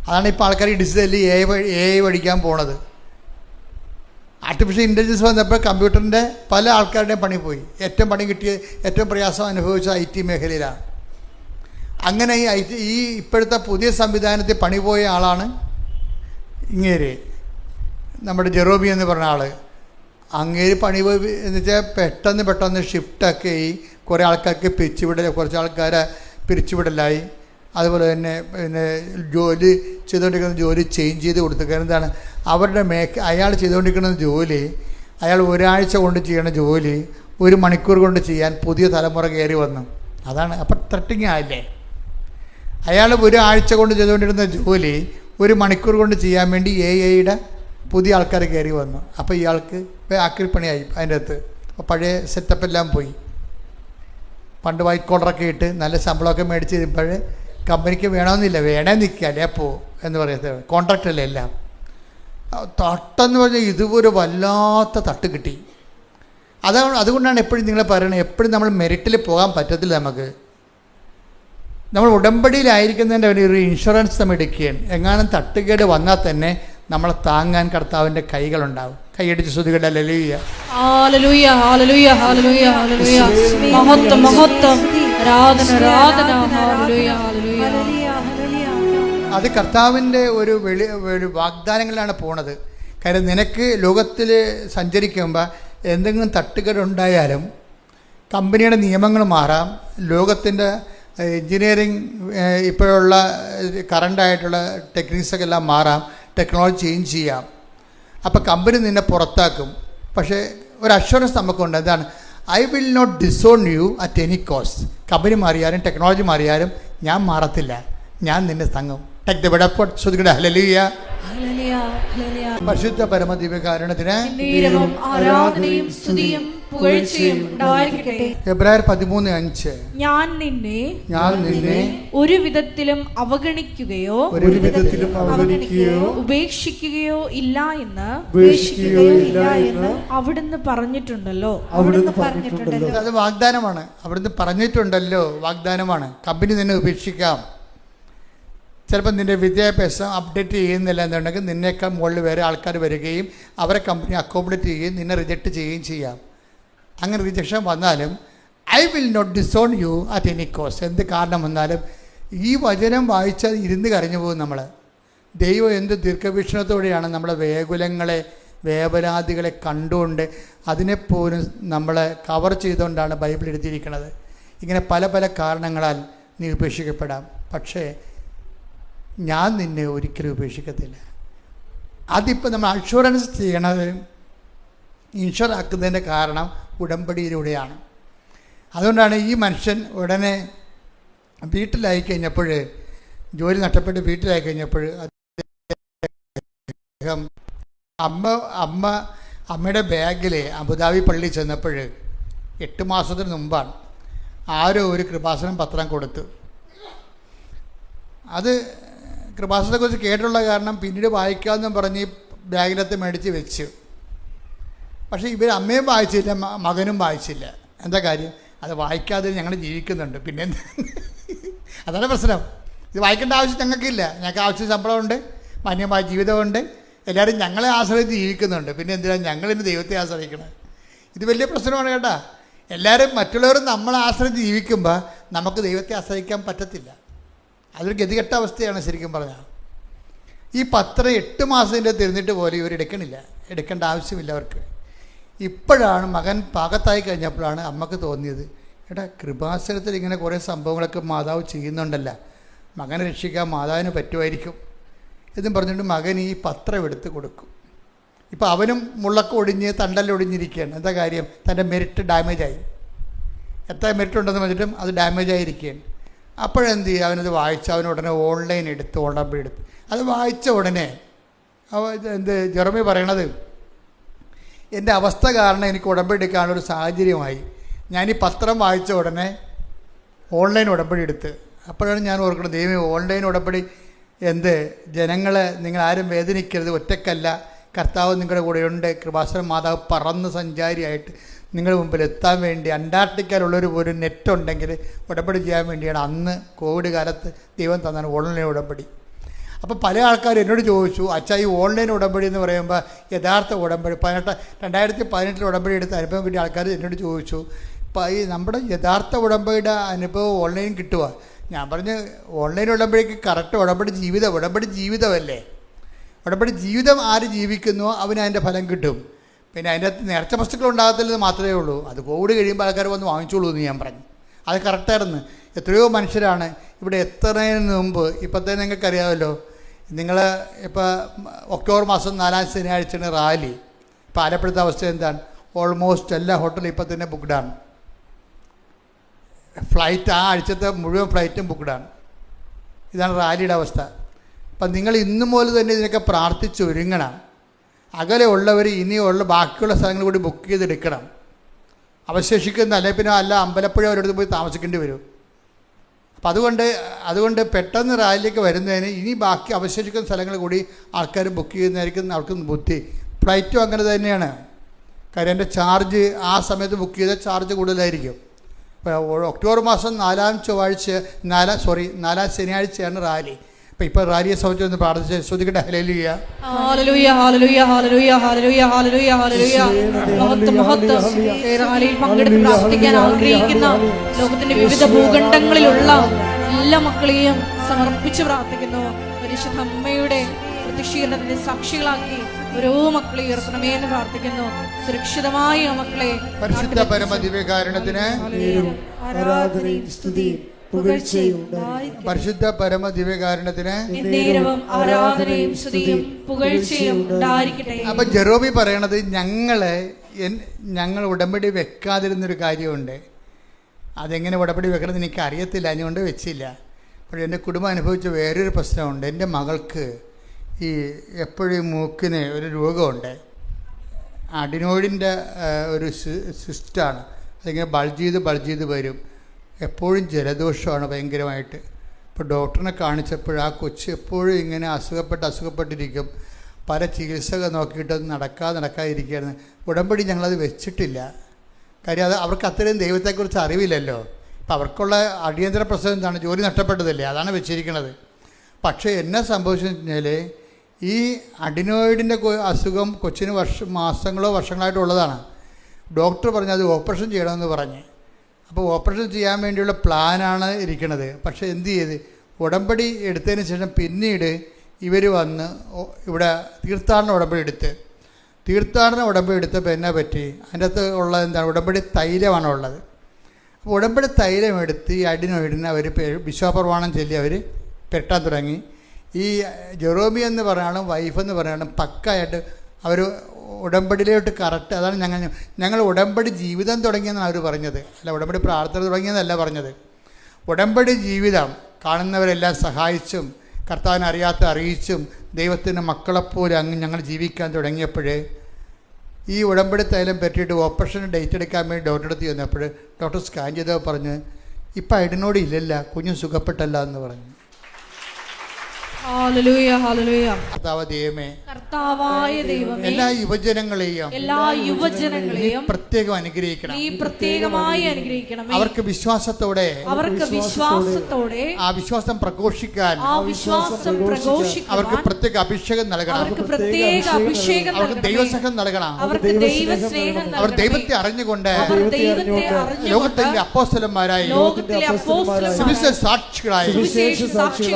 അതാണ് ഇപ്പോൾ ആൾക്കാർ ഈ ഡിജിറ്റലി AI പഠിക്കാൻ പോണത്. ആർട്ടിഫിഷ്യൽ ഇൻ്റലിജൻസ് വന്നപ്പോൾ കമ്പ്യൂട്ടറിൻ്റെ പല ആൾക്കാരുടെയും പണി പോയി. ഏറ്റവും പണി കിട്ടിയ, ഏറ്റവും പ്രയാസം അനുഭവിച്ച IT മേഖലയിലാണ്. അങ്ങനെ ഈ ഇപ്പോഴത്തെ പുതിയ സംവിധാനത്തിൽ പണി പോയ ആളാണ് ഇങ്ങേര്, നമ്മുടെ ജെറോമി എന്ന് പറഞ്ഞ ആൾ. അങ്ങേര് പണി പോയി എന്ന് വെച്ചാൽ പെട്ടെന്ന് ഷിഫ്റ്റൊക്കെ ഈ കുറേ ആൾക്കാർക്ക് കുറച്ച് ആൾക്കാരെ പിരിച്ചുവിടലായി. അതുപോലെ തന്നെ ജോലി ചെയ്തുകൊണ്ടിരിക്കുന്ന ജോലി ചേഞ്ച് ചെയ്ത് കൊടുത്തു. കാരണം എന്താണ്? അവരുടെ അയാൾ ചെയ്തുകൊണ്ടിരിക്കുന്ന ജോലി, അയാൾ ഒരാഴ്ച കൊണ്ട് ചെയ്യണ ജോലി 1 മണിക്കൂർ കൊണ്ട് ചെയ്യാൻ പുതിയ തലമുറ കയറി വന്നു. അതാണ്. അപ്പം ത്രട്ടിങ് ആയില്ലേ? അയാൾ ഒരാഴ്ച കൊണ്ട് ചെയ്തുകൊണ്ടിരുന്ന ജോലി 1 മണിക്കൂർ കൊണ്ട് ചെയ്യാൻ വേണ്ടി AIയുടെ പുതിയ ആൾക്കാർ കയറി വന്നു. അപ്പോൾ ഇയാൾക്ക് ആക്രിപ്പണിയായി അതിൻ്റെ അകത്ത്. അപ്പോൾ പഴയ സെറ്റപ്പെല്ലാം പോയി. പണ്ട് വൈറ്റ് കോളറൊക്കെ ഇട്ട് നല്ല ശമ്പളമൊക്കെ മേടിച്ച് കഴിയുമ്പോൾ കമ്പനിക്ക് വേണമെന്നില്ല, വേണേ നിൽക്കുക അല്ലേ പോ എന്ന് പറയുന്നത്. കോൺട്രാക്റ്റല്ലേ എല്ലാം. തട്ടെന്ന് പറഞ്ഞാൽ ഇതുപോലെ വല്ലാത്ത തട്ട് കിട്ടി. അതുകൊണ്ടാണ് എപ്പോഴും നിങ്ങൾ പറയണത്, എപ്പോഴും നമ്മൾ മെറിറ്റിൽ പോകാൻ പറ്റത്തില്ല. നമ്മൾ ഉടമ്പടിയിലായിരിക്കുന്നതിൻ്റെ ഒരു ഇൻഷുറൻസ് നമ്മൾ എടുക്കുകയാണ്. എങ്ങാനും തട്ടുകേട് വന്നാൽ തന്നെ നമ്മളെ താങ്ങാൻ കർത്താവിൻ്റെ കൈകളുണ്ടാവും. കൈയടിച്ച് സ്തുതിക്കട്ടെ. Hallelujah, hallelujah, hallelujah, hallelujah, hallelujah. മഹത്വം, മഹത്വം, ആരാധന, ആരാധന. ഹല്ലേലൂയ, ഹല്ലേലൂയ. അത് കർത്താവിൻ്റെ ഒരു വാഗ്ദാനങ്ങളിലാണ് പോണത്. കാര്യം നിനക്ക് ലോകത്തിൽ സഞ്ചരിക്കുമ്പോൾ എന്തെങ്കിലും തട്ടുകേടുണ്ടായാലും കമ്പനിയുടെ നിയമങ്ങൾ മാറാം, ലോകത്തിൻ്റെ എൻജിനീയറിങ് ഇപ്പോഴുള്ള കറണ്ടായിട്ടുള്ള ടെക്നിക്സൊക്കെ എല്ലാം മാറാം, ടെക്നോളജി ചേഞ്ച് ചെയ്യാം. അപ്പോൾ കമ്പനി നിന്നെ പുറത്താക്കും. പക്ഷേ ഒരു അഷ്വറൻസ് നമുക്കുണ്ട്. എന്താണ്? I will not disown you at any cost. Company മാറിയാലും ടെക്നോളജി മാറിയാലും ഞാൻ മാറത്തില്ല, ഞാൻ നിന്നെ തങ്ങും. Take the bed up. ശ്രുതികട. ഹല്ലേലൂയ, പരിശുദ്ധ പരമദിവ്യകാരുണ്യത്തിന് ആരാധനയും സ്തുതിയും പുകഴ്ചയും ഉണ്ടായിരിക്കട്ടെ. എബ്രായർ 13:5. ഞാൻ നിന്നെ ഒരു വിധത്തിലും അവഗണിക്കുകയോ ഉപേക്ഷിക്കുകയോ ഇല്ല എന്ന് അവിടുന്ന് പറഞ്ഞിട്ടുണ്ടല്ലോ. അത് വാഗ്ദാനമാണ്. അവിടുന്ന് പറഞ്ഞിട്ടുണ്ടല്ലോ, വാഗ്ദാനമാണ്. കമ്പനി നിന്നെ ഉപേക്ഷിക്കാം. ചിലപ്പോൾ നിൻ്റെ വിദ്യാഭ്യാസം അപ്ഡേറ്റ് ചെയ്യുന്നില്ല എന്നുണ്ടെങ്കിൽ നിന്നേക്കാൾ മുകളിൽ വേറെ ആൾക്കാർ വരികയും അവരെ കമ്പനി അക്കോമഡേറ്റ് ചെയ്യുകയും നിന്നെ റിജക്റ്റ് ചെയ്യുകയും ചെയ്യാം. അങ്ങനെ റിജക്ഷൻ വന്നാലും I will not disown you at any cost. എന്ത് കാരണം വന്നാലും ഈ വചനം വായിച്ചാൽ ഇരുന്ന് കരഞ്ഞു പോകും നമ്മൾ. ദൈവം എന്ത് ദീർഘവീക്ഷണത്തോടെയാണ് നമ്മളെ വേവലാതികളെ കണ്ടുകൊണ്ട് അതിനെപ്പോലും നമ്മളെ കവർ ചെയ്തുകൊണ്ടാണ് ബൈബിൾ എഴുതിയിരിക്കുന്നത്. ഇങ്ങനെ പല പല കാരണങ്ങളാൽ നീ ഉപേക്ഷിക്കപ്പെടാം, പക്ഷേ ഞാൻ നിന്നെ ഒരിക്കലും ഉപേക്ഷിക്കത്തില്ല. അതിപ്പോൾ നമ്മൾ അഷുറൻസ് ചെയ്യണത്, ഇൻഷുർ ആക്കുന്നതിൻ്റെ കാരണം ഉടമ്പടിയിലൂടെയാണ്. അതുകൊണ്ടാണ് ഈ മനുഷ്യൻ ഉടനെ വീട്ടിലായി കഴിഞ്ഞപ്പോൾ, ജോലി നഷ്ടപ്പെട്ട് വീട്ടിലായി കഴിഞ്ഞപ്പോൾ അദ്ദേഹം അമ്മയുടെ ബാഗിൽ അബുദാബി പള്ളി ചെന്നപ്പോൾ 8 മാസത്തിന് മുമ്പാണ് ആരോ ഒരു കൃപാസനം പത്രം കൊടുത്തു. അത് കൃപാസനത്തെക്കുറിച്ച് കേട്ടുള്ള കാരണം പിന്നീട് വായിക്കാമെന്നും പറഞ്ഞ് ബാഗിനകത്ത് മേടിച്ച് വെച്ചു. പക്ഷേ അമ്മയും വായിച്ചില്ല, മകനും വായിച്ചില്ല. എന്താ കാര്യം? അത് വായിക്കാതെ ഞങ്ങൾ ജീവിക്കുന്നുണ്ട്. പിന്നെ അതാണ് പ്രശ്നം. ഇത് വായിക്കേണ്ട ആവശ്യം ഞങ്ങൾക്കില്ല. ഞങ്ങൾക്ക് ആവശ്യം ശമ്പളമുണ്ട്, മാന്യമായ ജീവിതമുണ്ട്, എല്ലാവരും ഞങ്ങളെ ആശ്രയിച്ച് ജീവിക്കുന്നുണ്ട്. പിന്നെ എന്തിനാണ് ഞങ്ങളിന്ന് ദൈവത്തെ ആശ്രയിക്കണം? ഇത് വലിയ പ്രശ്നമാണ് കേട്ടാ. എല്ലാവരും മറ്റുള്ളവരും നമ്മളെ ആശ്രയിച്ച് ജീവിക്കുമ്പോൾ നമുക്ക് ദൈവത്തെ ആശ്രയിക്കാൻ പറ്റത്തില്ല. അതൊരു ഗതികെട്ട അവസ്ഥയാണ് ശരിക്കും പറഞ്ഞാൽ. ഈ പത്രം 8 മാസത്തിൻ്റെ തിരിഞ്ഞിട്ട് പോലും ഇവർ എടുക്കേണ്ട ആവശ്യമില്ല അവർക്ക്. ഇപ്പോഴാണ് മകൻ പാകത്തായി കഴിഞ്ഞപ്പോഴാണ് അമ്മക്ക് തോന്നിയത്, എടാ കൃപാസനത്തിൽ ഇങ്ങനെ കുറേ സംഭവങ്ങളൊക്കെ മാതാവ് ചെയ്യുന്നുണ്ടല്ല, മകനെ രക്ഷിക്കാൻ മാതാവിന് പറ്റുമായിരിക്കും എന്നും പറഞ്ഞിട്ട് മകൻ ഈ പത്രം എടുത്ത് കൊടുക്കും. ഇപ്പോൾ അവനും മുള്ളൊക്കെ ഒടിഞ്ഞ് തണ്ടല്ലൊടിഞ്ഞിരിക്കുകയാണ്. എന്താ കാര്യം? തൻ്റെ മെറിറ്റ് ഡാമേജായി. എത്ര മെറിറ്റ് ഉണ്ടെന്ന് പറഞ്ഞിട്ടും അത് ഡാമേജ് ആയിരിക്കുകയാണ്. അപ്പോഴെന്ത് ചെയ്യുക? അവനത് വായിച്ച് അവൻ ഉടനെ ഓൺലൈൻ എടുത്ത് ഉടമ്പടി എടുത്ത് അത് വായിച്ച ഉടനെ ജെറമി പറയണത്, എൻ്റെ അവസ്ഥ കാരണം എനിക്ക് ഉടമ്പടി എടുക്കാനുള്ളൊരു സാഹചര്യമായി. ഞാൻ ഈ പത്രം വായിച്ച ഉടനെ ഓൺലൈൻ ഉടമ്പടി എടുത്ത്. അപ്പോഴാണ് ഞാൻ ഓർക്കുന്നത്, ദൈവമേ ഓൺലൈൻ ഉടമ്പടി ജനങ്ങളെ നിങ്ങൾ ആരും വേദനിക്കരുത്, ഒറ്റക്കല്ല, കർത്താവ് നിങ്ങളുടെ കൂടെയുണ്ട്. കൃപാസനം മാതാവ് പറന്ന് സഞ്ചാരിയായിട്ട് നിങ്ങളുടെ മുമ്പിൽ എത്താൻ വേണ്ടി അന്റാർട്ടിക്കയിലുള്ളൊരു നെറ്റുണ്ടെങ്കിൽ ഉടമ്പടി ചെയ്യാൻ വേണ്ടിയാണ് അന്ന് കോവിഡ് കാലത്ത് ദൈവം തന്നാണ് ഓൺലൈൻ ഉടമ്പടി. അപ്പോൾ പല ആൾക്കാരും എന്നോട് ചോദിച്ചു, അച്ഛാ ഈ ഓൺലൈൻ ഉടമ്പടി എന്ന് പറയുമ്പോൾ യഥാർത്ഥ ഉടമ്പടി 2018 ഉടമ്പടി എടുത്ത അനുഭവം കിട്ടിയ ആൾക്കാർ എന്നോട് ചോദിച്ചു, ഈ നമ്മുടെ യഥാർത്ഥ ഉടമ്പടിയുടെ അനുഭവം ഓൺലൈൻ കിട്ടുക? ഞാൻ പറഞ്ഞ്, ഓൺലൈൻ ഉടമ്പടിക്ക് കറക്റ്റ് ഉടമ്പടി ജീവിതമല്ലേ. ഉടമ്പടി ജീവിതം ആര് ജീവിക്കുന്നുവോ അവന് അതിൻ്റെ ഫലം കിട്ടും. പിന്നെ അതിൻ്റെ അകത്ത് നേർച്ച വസ്തുക്കൾ ഉണ്ടാകത്തില്ലെന്ന് മാത്രമേ ഉള്ളൂ. അത് കോവിഡ് കഴിയുമ്പോൾ ആൾക്കാർ വന്ന് വാങ്ങിച്ചോളൂ എന്ന് ഞാൻ പറഞ്ഞു. അത് കറക്റ്റായിരുന്നു. എത്രയോ മനുഷ്യരാണ് ഇവിടെ എത്തുന്നതിന് മുമ്പ്, ഇപ്പോഴത്തെ നിങ്ങൾക്കറിയാമല്ലോ, നിങ്ങൾ ഇപ്പോൾ ഒക്ടോബർ മാസം 4-ാം ശനിയാഴ്ചയാണ് റാലി. ഇപ്പോൾ ആലപ്പുഴത്തെ അവസ്ഥ എന്താണ്? ഓൾമോസ്റ്റ് എല്ലാ ഹോട്ടലും ഇപ്പോൾ തന്നെ ബുക്ക്ഡാണ്. ഫ്ലൈറ്റ് ആ ആഴ്ചത്തെ മുഴുവൻ ഫ്ലൈറ്റും ബുക്ക്ഡാണ്. ഇതാണ് റാലിയുടെ അവസ്ഥ. അപ്പം നിങ്ങൾ ഇന്നു മുതൽ തന്നെ ഇതിനൊക്കെ പ്രാർത്ഥിച്ച് ഒരുങ്ങണം. അകലെ ഉള്ളവർ ഇനിയുള്ള ബാക്കിയുള്ള സ്ഥലങ്ങൾ കൂടി ബുക്ക് ചെയ്തെടുക്കണം. അവശേഷിക്കുന്ന അല്ലെങ്കിൽ പിന്നെ അമ്പലപ്പുഴ ഒരിടത്ത് പോയി താമസിക്കേണ്ടി വരും. അപ്പം അതുകൊണ്ട് പെട്ടെന്ന് റാലിയിലേക്ക് വരുന്നതിന് ഇനി ബാക്കി അവശേഷിക്കുന്ന സ്ഥലങ്ങൾ കൂടി ആൾക്കാർ ബുക്ക് ചെയ്യുന്നതായിരിക്കും അവർക്ക് ബുദ്ധി. ഫ്ലൈറ്റും അങ്ങനെ തന്നെയാണ്. കാര്യം എൻ്റെ ചാർജ് ആ സമയത്ത് ബുക്ക് ചെയ്ത ചാർജ് കൂടുതലായിരിക്കും. ഒക്ടോബർ മാസം 4-ാം ശനിയാഴ്ചയാണ് റാലി. ഇപ്പോൾ റാലിയെ സംബന്ധിച്ച് ഒന്ന് പ്രാർത്ഥിച്ച് ശ്രദ്ധിക്കട്ടെ. ഹല്ലേലൂയ hallelujah hallelujah hallelujah hallelujah hallelujah hallelujah. മഹത്വം. റാലിയിൽ പങ്കെടുത്ത് പ്രാർത്ഥിക്കാൻ ആഗ്രഹിക്കുന്ന ലോകത്തിന്റെ വിവിധ ഭൂഖണ്ഡങ്ങളിലുള്ള എല്ലാ മക്കളെയും സമർപ്പിച്ച് പ്രാർത്ഥിക്കുന്നു. പരിശുദ്ധ അമ്മയുടെ പ്രതിഷീലനത്തിന്റെ സാക്ഷികളാക്കി ഓരോ മക്കളെ ഉയർത്തണമേ എന്ന് പ്രാർത്ഥിക്കുന്നു. സുരക്ഷിതമായി ആ മക്കളെ പരിശുദ്ധ പരമദിവ്യകാരുണ്യത്തിന് ആരാധനയും സ്തുതിയും പുകഴ്ചയും പരിശുദ്ധ പരമദിവ്യകാരുണ്യത്തിന് ആരാധനയും സ്തുതിയും പുകഴ്ചയും ഉണ്ടായിരിക്കട്ടെ. അപ്പം ജെറോമി പറയണത്, ഞങ്ങൾ ഉടമ്പടി വെക്കാതിരുന്നൊരു കാര്യമുണ്ട്. അതെങ്ങനെ ഉടമ്പടി വെക്കണമെന്ന് എനിക്ക് അറിയത്തില്ല, അതുകൊണ്ട് വെച്ചില്ല. പക്ഷേ എൻ്റെ കുടുംബം അനുഭവിച്ച വേറൊരു പ്രശ്നമുണ്ട്. എൻ്റെ മകൾക്ക് ഈ എപ്പോഴും മൂക്കിന് ഒരു രോഗമുണ്ട്. അഡിനോയിഡിൻ്റെ ഒരു സിസ്റ്റാണ്. അതിങ്ങനെ ബൾജ് ചെയ്ത് വരും. എപ്പോഴും ജലദോഷമാണ് ഭയങ്കരമായിട്ട്. ഇപ്പോൾ ഡോക്ടറിനെ കാണിച്ചപ്പോൾ ആ കൊച്ച് എപ്പോഴും ഇങ്ങനെ അസുഖപ്പെട്ടിരിക്കും. പല ചികിത്സകൾ നോക്കിയിട്ട് നടക്കാതിരിക്കുകയാണ്. ഉടമ്പടി ഞങ്ങളത് വെച്ചിട്ടില്ല. കാര്യം അവർക്ക് അത്രയും ദൈവത്തെക്കുറിച്ച് അറിവില്ലല്ലോ. അപ്പോൾ അവർക്കുള്ള അടിയന്തര പ്രശ്നം എന്താണ്? ജോലി നഷ്ടപ്പെട്ടതല്ലേ, അതാണ് വെച്ചിരിക്കുന്നത്. പക്ഷേ എന്നെ സംഭവിച്ചെന്ന് വെച്ചാൽ ഈ അഡിനോയിഡിൻ്റെ അസുഖം കൊച്ചിന് മാസങ്ങളോ വർഷങ്ങളായിട്ടുള്ളതാണ്. ഡോക്ടർ പറഞ്ഞു അത് ഓപ്പറേഷൻ ചെയ്യണമെന്ന് പറഞ്ഞ്. അപ്പോൾ ഓപ്പറേഷൻ ചെയ്യാൻ വേണ്ടിയുള്ള പ്ലാനാണ് ഇരിക്കുന്നത്. പക്ഷേ എന്ത് ചെയ്ത്, ഉടമ്പടി എടുത്തതിന് ശേഷം പിന്നീട് ഇവർ വന്ന് ഇവിടെ തീർത്ഥാടന ഉടമ്പടി എടുത്തപ്പോൾ എന്നാ പറ്റി, അതിൻ്റെ അകത്ത് ഉള്ളത് എന്താണ്? ഉടമ്പടി തൈലമാണ് ഉള്ളത്. അപ്പോൾ ഉടമ്പടി തൈലം എടുത്ത് ഈ അഡിനോയിഡിന് അവർ വിശ്വാസപ്രമാണം ചൊല്ലി അവർ പെട്ടാൻ തുടങ്ങി. ഈ ജെറോമി എന്ന് പറഞ്ഞാലും വൈഫെന്ന് പറഞ്ഞാലും പക്കായിട്ട് അവർ ഉടമ്പടിയിലോട്ട് കറക്റ്റ്. അതാണ് ഞങ്ങൾ ഉടമ്പടി ജീവിതം തുടങ്ങിയെന്നാണ് അവർ പറഞ്ഞത്. അല്ല ഉടമ്പടി പ്രാർത്ഥന തുടങ്ങിയെന്നല്ല പറഞ്ഞത്. ഉടമ്പടി ജീവിതം കാണുന്നവരെല്ലാം സഹായിച്ചും കർത്താവിനെ അറിയിച്ചും ദൈവത്തിൻ്റെ മക്കളെപ്പോലെ ഞങ്ങൾ ജീവിക്കാൻ തുടങ്ങിയപ്പോഴേ ഈ ഉടമ്പടി തൈലം പറ്റിയിട്ട് ഓപ്പറേഷൻ ഡേറ്റ് എടുക്കാൻ വേണ്ടി ഡോക്ടറെ അടുത്ത് ചെന്നപ്പോൾ ഡോക്ടർ സ്കാൻ ചെയ്തപ്പോൾ പറഞ്ഞ് ഇപ്പം അഡിനോയിഡ് ഇല്ലല്ല, കുഞ്ഞ് സുഖപ്പെട്ടല്ല എന്ന് പറഞ്ഞു. Hallelujah hallelujah. കർത്താവ് ദൈവമേ, കർത്താവായ ദൈവമേ, എല്ലാ യുവജനങ്ങളെയും യുവജനങ്ങളെയും പ്രത്യേകം അനുഗ്രഹിക്കണം. നീ പ്രത്യേകമായി അനുഗ്രഹിക്കണം. അവർക്ക് വിശ്വാസത്തോടെ ആ വിശ്വാസം പ്രഘോഷിക്കാൻ അവർക്ക് പ്രത്യേക അഭിഷേകം നൽകണം. അവർക്ക് ദൈവസ്നേഹം നൽകണം. അവർ ദൈവത്തെ അറിഞ്ഞുകൊണ്ട് ലോകത്തിന്റെ അപ്പോസ്തലന്മാരായി സുവിശേഷ സാക്ഷികളായി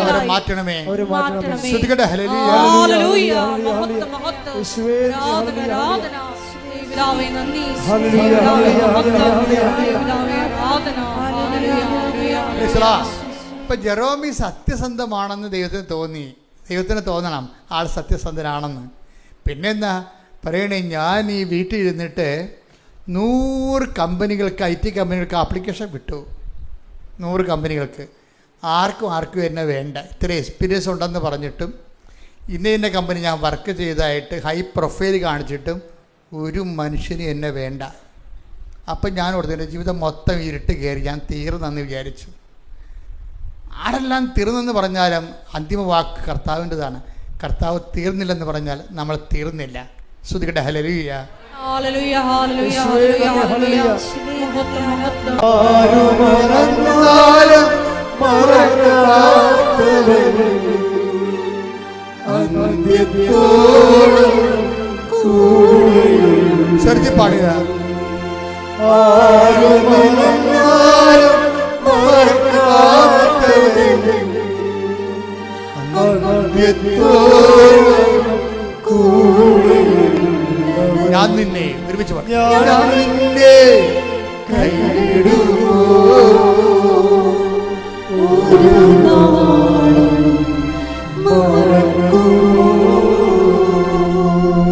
അവരെ മാറ്റണമേ. ശ്രുതികട ഹല്ലേലൂയ. ഇപ്പൊ ജെറോമി സത്യസന്ധമാണെന്ന് ദൈവത്തിന് തോന്നണം ആൾ സത്യസന്ധനാണെന്ന്. പിന്നെന്താ പറയണേ, ഞാൻ ഈ വീട്ടിൽ ഇരുന്നിട്ട് 100 കമ്പനികൾക്ക്, IT കമ്പനികൾക്ക് ആപ്ലിക്കേഷൻ വിട്ടു. 100 കമ്പനികൾക്ക്. ആർക്കും എന്നെ വേണ്ട. ഇത്ര എക്സ്പീരിയൻസ് ഉണ്ടെന്ന് പറഞ്ഞിട്ടും ഇന്ന കമ്പനി ഞാൻ വർക്ക് ചെയ്തതായിട്ട് ഹൈ പ്രൊഫൈൽ കാണിച്ചിട്ടും ഒരു മനുഷ്യന് എന്നെ വേണ്ട. അപ്പം ഞാൻ ഓർത്തിൻ്റെ ജീവിതം മൊത്തം ഇരുട്ട് കയറി, ഞാൻ തീർന്നെന്ന് വിചാരിച്ചു. ആരെല്ലാം തീർന്നെന്ന് പറഞ്ഞാലും അന്തിമ വാക്ക് കർത്താവിൻ്റെതാണ്. കർത്താവ് തീർന്നില്ലെന്ന് പറഞ്ഞാൽ നമ്മൾ തീർന്നില്ല. ശ്രുതികട്ടെ ഹല്ലേലൂയ. ചെറുതി പാടുക. ഞാൻ നിന്നെ ഒരുമിച്ച്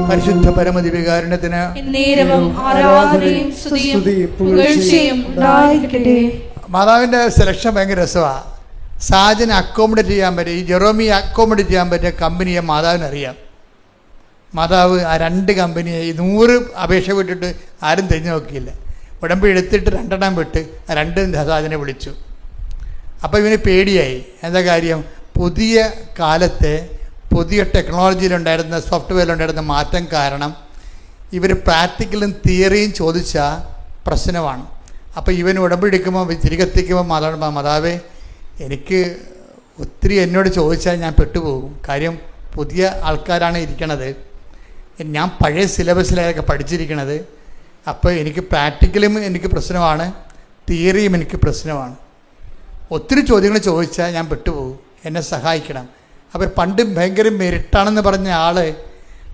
പരിശുദ്ധ പരമദിവ്യകാരുണ്യത്തിന് മാതാവിന്റെ സെലക്ഷൻ ഭയങ്കര രസമാണ്. സാജന് അക്കോമഡേറ്റ് ചെയ്യാൻ പറ്റും, ഈ ജെറോമി അക്കോമഡേറ്റ് ചെയ്യാൻ പറ്റിയ കമ്പനിയെ മാതാവിനറിയാം. മാതാവ് ആ 2 കമ്പനിയെ 100 അപേക്ഷ വിട്ടിട്ട് ആരും തിരിഞ്ഞു നോക്കിയില്ല. ഉടമ്പടി എടുത്തിട്ട് 2 എണ്ണം വിട്ട് 2 സാജനെ വിളിച്ചു. അപ്പോൾ ഇവന് പേടിയായി. എന്താ കാര്യം? പുതിയ കാലത്തെ പുതിയ ടെക്നോളജിയിലുണ്ടായിരുന്ന സോഫ്റ്റ്വെയറിലുണ്ടായിരുന്ന മാറ്റം കാരണം ഇവർ പ്രാക്ടിക്കലും തിയറിയും ചോദിച്ച പ്രശ്നമാണ്. അപ്പോൾ ഇവൻ ഉടമ്പടി എടുക്കുമ്പോൾ തിരികെത്തിക്കുമ്പോൾ മാതാവേ, എനിക്ക് ഒത്തിരി എന്നോട് ചോദിച്ചാൽ ഞാൻ പെട്ടുപോകും. കാര്യം പുതിയ ആൾക്കാരാണ് ഇരിക്കണത്, ഞാൻ പഴയ സിലബസിലൊക്കെ പഠിച്ചിരിക്കണത്. അപ്പോൾ എനിക്ക് പ്രാക്ടിക്കലും എനിക്ക് പ്രശ്നമാണ്, തിയറിയും എനിക്ക് പ്രശ്നമാണ്. ഒത്തിരി ചോദ്യങ്ങൾ ചോദിച്ചാൽ ഞാൻ പെട്ടുപോകും, എന്നെ സഹായിക്കണം. അപ്പോൾ പണ്ട് ഭയങ്കര മെരിട്ടാണെന്ന് പറഞ്ഞ ആൾ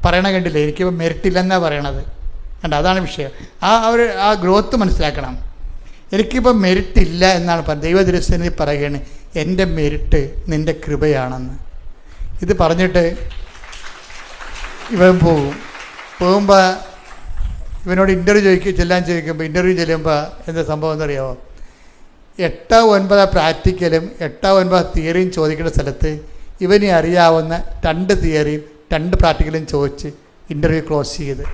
പറയണ കണ്ടില്ലേ, എനിക്കിപ്പോൾ മെരിട്ടില്ലെന്നാണ് പറയണത്. കണ്ട, അതാണ് വിഷയം. ആ ഗ്രോത്ത് മനസ്സിലാക്കണം. എനിക്കിപ്പോൾ മെരിട്ടില്ല എന്നാണ് പറഞ്ഞത്. ദൈവദൃശ്യത്തിൽ പറയുകയാണ്, എൻ്റെ മെരിട്ട് നിൻ്റെ കൃപയാണെന്ന്. ഇത് പറഞ്ഞിട്ട് ഇവൻ പോകുമ്പോൾ ഇവനോട് ഇൻ്റർവ്യൂ ചെല്ലുമ്പോൾ എന്താ സംഭവം എന്നറിയാമോ? 8-9 പ്രാക്ടിക്കലും 8-9 തിയറിയും ചോദിക്കേണ്ട സ്ഥലത്ത് ഇവനെ അറിയാവുന്ന 2 തിയറിയും 2 പ്രാക്ടിക്കലും ചോദിച്ച് ഇൻ്റർവ്യൂ ക്ലോസ് ചെയ്ത്.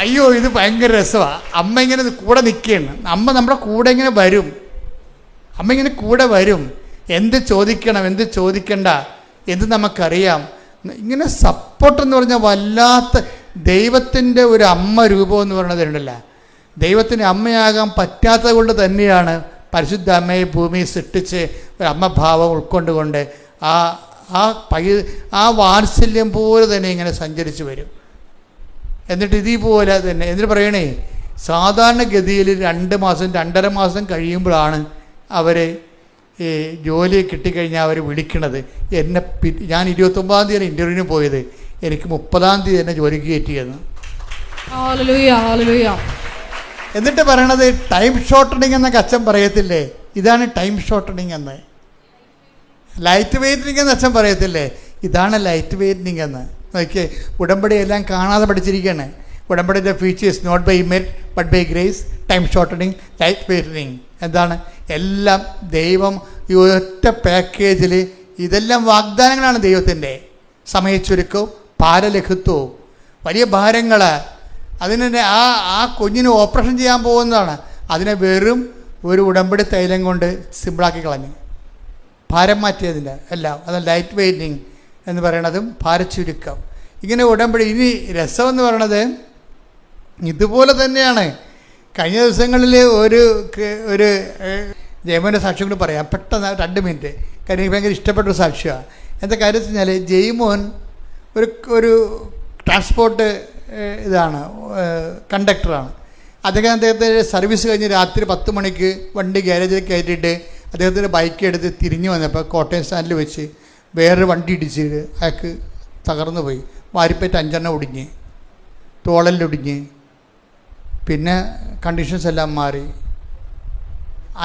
അയ്യോ, ഇത് ഭയങ്കര രസമാണ്. അമ്മ ഇങ്ങനെ കൂടെ നിൽക്കുകയാണ്. അമ്മ നമ്മുടെ കൂടെ ഇങ്ങനെ വരും. അമ്മ ഇങ്ങനെ കൂടെ വരും. എന്ത് ചോദിക്കണം, എന്ത് ചോദിക്കണ്ട, എന്ത് നമുക്കറിയാം. ഇങ്ങനെ സപ്പോർട്ടെന്ന് പറഞ്ഞാൽ വല്ലാത്ത ദൈവത്തിൻ്റെ ഒരു അമ്മ രൂപം എന്ന് പറയുന്നതുണ്ടല്ല. ദൈവത്തിന് അമ്മയാകാൻ പറ്റാത്തത് കൊണ്ട് തന്നെയാണ് പരിശുദ്ധ അമ്മയെ ഭൂമി സൃഷ്ടിച്ച് ഒരു അമ്മഭാവം ഉൾക്കൊണ്ടുകൊണ്ട് ആ വാത്സല്യം പോലെ തന്നെ ഇങ്ങനെ സഞ്ചരിച്ച് വരും. എന്നിട്ട് ഇതേപോലെ തന്നെ എന്നിട്ട് പറയണേ, സാധാരണഗതിയിൽ 2 മാസം 2.5 മാസം കഴിയുമ്പോഴാണ് അവരെ ഈ ജോലി കിട്ടിക്കഴിഞ്ഞാൽ അവർ വിളിക്കണത്. ഞാൻ 29-ാം തീയതി ഇൻ്റർവ്യൂവിന് പോയത്, എനിക്ക് 30-ാം തീയതി തന്നെ ജോലിക്ക് കയറ്റിയെന്ന്. എന്നിട്ട് പറയണത് ടൈം ഷോർട്ടണിങ് എന്നൊക്കെ അച്ഛൻ പറയത്തില്ലേ, ഇതാണ് ടൈം ഷോർട്ടണിങ് എന്ന്. ലൈറ്റ് വെയ്റ്റനിങ് എന്ന് അച്ഛൻ പറയത്തില്ലേ, ഇതാണ് ലൈറ്റ് വെയ്റ്റനിങ് എന്ന്. നോക്കിയേ, ഉടമ്പടി എല്ലാം കാണാതെ പഠിച്ചിരിക്കുകയാണ്. ഉടമ്പടിയുടെ features not by merit but by grace, time shortening, light weightening. എന്താണ്? എല്ലാം ദൈവം ഈ ഒറ്റ പാക്കേജിൽ ഇതെല്ലാം വാഗ്ദാനങ്ങളാണ് ദൈവത്തിൻ്റെ. സമയച്ചുരുക്കവും ഭാരലഘുത്വവും വലിയ ഭാരങ്ങൾ. അതിനെ ആ കുഞ്ഞിന് ഓപ്പറേഷൻ ചെയ്യാൻ പോകുന്നതാണ്. അതിനെ വെറും ഒരു ഉടമ്പടി തൈലം കൊണ്ട് സിമ്പിളാക്കി കളഞ്ഞു. ഭാരം മാറ്റിയതില്ല എല്ലാം, അത് ലൈറ്റ് വെയ്റ്റിങ് എന്ന് പറയണതും ഭാരച്ചുരുക്കം. ഇങ്ങനെ ഉടമ്പടി. ഇനി രസമെന്ന് പറയണത് ഇതുപോലെ തന്നെയാണ്. കഴിഞ്ഞ ദിവസങ്ങളിൽ ഒരു ജയമോൻ്റെ സാക്ഷ്യം കൂടി പറയാം പെട്ടെന്ന്, 2 മിനിറ്റ്. കാര്യം എനിക്ക് ഭയങ്കര ഇഷ്ടപ്പെട്ടൊരു സാക്ഷ്യമാണ്. എന്താ കാര്യം വെച്ച് കഴിഞ്ഞാൽ, ജയ്മോൻ ഒരു ട്രാൻസ്പോർട്ട് ഇതാണ്, കണ്ടക്ടറാണ്. അദ്ദേഹത്തെ സർവീസ് കഴിഞ്ഞ് രാത്രി 10 മണിക്ക് വണ്ടി ഗ്യാരേജിൽ കയറ്റിയിട്ട് അദ്ദേഹത്തിൻ്റെ ബൈക്ക് എടുത്ത് തിരിഞ്ഞു വന്നപ്പോൾ കോട്ടയം സ്റ്റാൻഡിൽ വെച്ച് വേറൊരു വണ്ടി ഇടിച്ചിട്ട് അയാൾക്ക് തകർന്നു പോയി. വാരിപ്പേറ്റ് 5 ഒടിഞ്ഞ്, തോളലിലൊടിഞ്ഞ്, പിന്നെ കണ്ടീഷൻസ് എല്ലാം മാറി.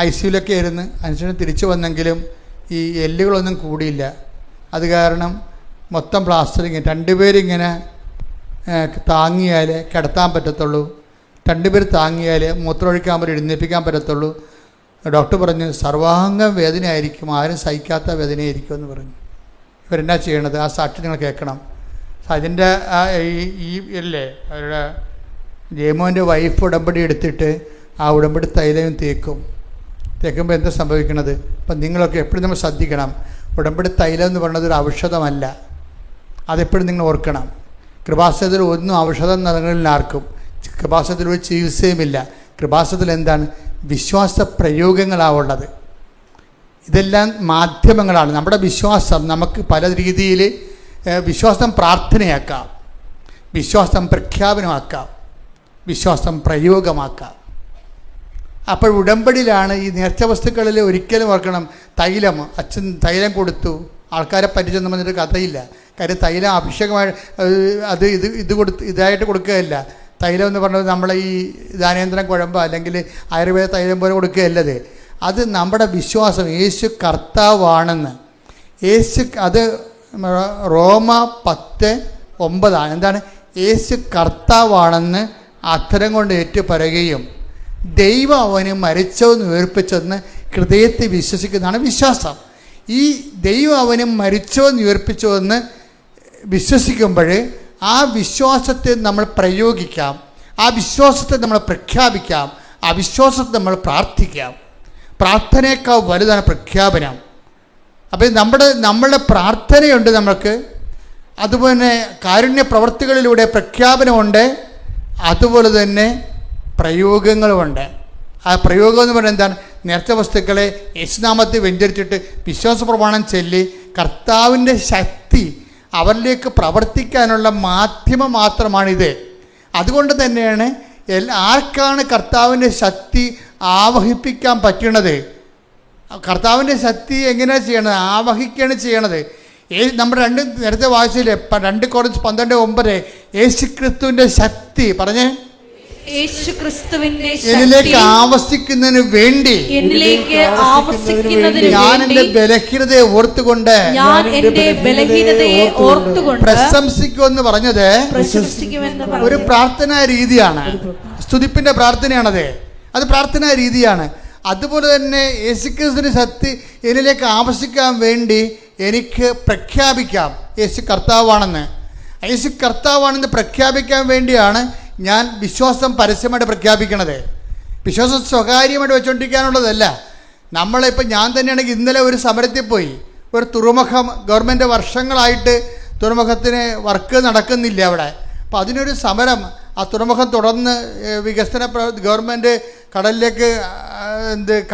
ICUലൊക്കെ ആയിരുന്നു. അതിനുശേഷം തിരിച്ചു വന്നെങ്കിലും ഈ എല്ലുകളൊന്നും കൂടിയില്ല. അത് കാരണം മൊത്തം പ്ലാസ്റ്ററിങ്. 2 പേരിങ്ങനെ താങ്ങിയാൽ കിടത്താൻ പറ്റത്തുള്ളൂ, 2 പേർ താങ്ങിയാൽ മൂത്രമൊഴിക്കാൻ പറ്റും, എഴുന്നേൽപ്പിക്കാൻ പറ്റത്തുള്ളൂ. ഡോക്ടർ പറഞ്ഞു സർവാംഗ വേദനയായിരിക്കും, ആരും സഹിക്കാത്ത വേദനയായിരിക്കും എന്ന് പറഞ്ഞു. ഇവരെന്നാ ചെയ്യണത്? ആ സാക്ഷി നിങ്ങൾ കേൾക്കണം. അതിൻ്റെ ഈ അല്ലേ അവരുടെ ജയമോൻ്റെ വൈഫ് ഉടമ്പടി എടുത്തിട്ട് ആ ഉടമ്പടി തൈലം തേക്കുമ്പോൾ എന്താ സംഭവിക്കണത്? അപ്പം നിങ്ങളൊക്കെ എപ്പോഴും നമ്മൾ ശ്രദ്ധിക്കണം. ഉടമ്പടി തൈലം എന്ന് പറയുന്നത് ഒരു ഔഷധമല്ല, അതെപ്പോഴും നിങ്ങൾ ഓർക്കണം. കൃപാസനത്തിൽ ഒന്നും ഔഷധം നൽകുന്നില്ല ആർക്കും. കൃപാസനത്തിൽ ഒരു ചികിത്സയുമില്ല. കൃപാസനത്തിൽ എന്താണ്? വിശ്വാസ പ്രയോഗങ്ങളാണുള്ളത്. ഇതെല്ലാം മാധ്യമങ്ങളാണ്. നമ്മുടെ വിശ്വാസം നമുക്ക് പല രീതിയിൽ വിശ്വാസം പ്രാർത്ഥനയാക്കാം, വിശ്വാസം പ്രഖ്യാപനമാക്കാം, വിശ്വാസം പ്രയോഗമാക്കാം. അപ്പോൾ ഉടമ്പടിയിലാണ് ഈ നേർച്ച വസ്തുക്കളിൽ ഒരിക്കലും ഓർക്കണം. തൈലം, അച്ഛൻ തൈലം കൊടുത്തു, ആൾക്കാരെ പരിചയം പറഞ്ഞിട്ട് കഥയില്ല. കാര്യം തൈലം അഭിഷേകമായി അത് ഇതായിട്ട് കൊടുക്കുകയല്ല. തൈലം എന്ന് പറഞ്ഞത് നമ്മളെ ഈ ധാനേന്ദ്രം കുഴമ്പ് അല്ലെങ്കിൽ ആയുർവേദ തൈലം പോലെ കൊടുക്കുകയല്ലത്. അത് നമ്മുടെ വിശ്വാസം യേശു കർത്താവാണെന്ന്. അത് റോമ 10:9 എന്താണ്? യേശു കർത്താവാണെന്ന് അധരം കൊണ്ട് ഏറ്റുപറയുകയും ദൈവം അവന് മരിച്ചവെന്ന് ഉയർപ്പിച്ചെന്ന് ഹൃദയത്തിൽ വിശ്വസിക്കുന്നതാണ് വിശ്വാസം. ഈ ദൈവം അവന് മരിച്ചവെന്ന് ഉയർപ്പിച്ചുവെന്ന് വിശ്വസിക്കുമ്പോൾ ആ വിശ്വാസത്തെ നമ്മൾ പ്രയോഗിക്കാം, ആ വിശ്വാസത്തെ നമ്മൾ പ്രഖ്യാപിക്കാം, ആ വിശ്വാസത്തെ നമ്മൾ പ്രാർത്ഥിക്കാം. പ്രാർത്ഥനയേക്കാൾ വലുതാണ് പ്രഖ്യാപനം. അപ്പോൾ നമ്മളുടെ പ്രാർത്ഥനയുണ്ട് നമുക്ക്, അതുപോലെ കാരുണ്യ പ്രവർത്തികളിലൂടെ പ്രഖ്യാപനമുണ്ട്, അതുപോലെ തന്നെ പ്രയോഗങ്ങളുമുണ്ട്. ആ പ്രയോഗം എന്ന് പറയുന്നത് എന്താണ്? നേർച്ച വസ്തുക്കളെ യേശുനാമത്തിൽ വെഞ്ചരിച്ചിട്ട് വിശ്വാസ പ്രമാണം ചൊല്ലി കർത്താവിൻ്റെ ശക്തി അവരിലേക്ക് പ്രവർത്തിക്കാനുള്ള മാധ്യമം മാത്രമാണിത്. അതുകൊണ്ട് തന്നെയാണ് ആർക്കാണ് കർത്താവിൻ്റെ ശക്തി ആവഹിപ്പിക്കാൻ പറ്റണത്? കർത്താവിൻ്റെ ശക്തി എങ്ങനെയാണ് ചെയ്യണത്? ആവഹിക്കുകയാണ് ചെയ്യണത്. നമ്മുടെ നേരത്തെ വായിച്ചില്ലേ 2 Corinthians 12:9 യേശുക്രിസ്തുവിൻ്റെ ശക്തി പറഞ്ഞേ, എന്നിലേക്ക് ആവസിക്കുന്നതിന് വേണ്ടി ഞാൻ എൻ്റെ ബലഹീനതയെ ഓർത്തുകൊണ്ട് പ്രശംസിക്കുമെന്ന് പറഞ്ഞത് ഒരു പ്രാർത്ഥനാ രീതിയാണ്, സ്തുതിപ്പിന്റെ പ്രാർത്ഥനയാണത്. അത് പ്രാർത്ഥനാ രീതിയാണ്. അതുപോലെ തന്നെ യേശുക്രിസ്തുവിന്റെ ശക്തി എന്നിലേക്ക് ആവസിക്കാൻ വേണ്ടി എനിക്ക് പ്രഖ്യാപിക്കാം യേശു കർത്താവാണെന്ന്. യേശു കർത്താവാണെന്ന് പ്രഖ്യാപിക്കാൻ വേണ്ടിയാണ് ഞാൻ വിശ്വാസം പരസ്യമായിട്ട് പ്രഖ്യാപിക്കണത്. വിശ്വാസം സ്വകാര്യമായിട്ട് വെച്ചുകൊണ്ടിരിക്കാനുള്ളതല്ല. നമ്മളിപ്പോൾ ഞാൻ തന്നെയാണെങ്കിൽ ഇന്നലെ ഒരു സമരത്തിൽ പോയി. ഒരു തുറമുഖം ഗവൺമെൻറ് വർഷങ്ങളായിട്ട് തുറമുഖത്തിന് വർക്ക് നടക്കുന്നില്ല അവിടെ. അപ്പോൾ അതിനൊരു സമരം, ആ തുറമുഖം തുടർന്ന് വികസന ഗവൺമെൻറ് കടലിലേക്ക്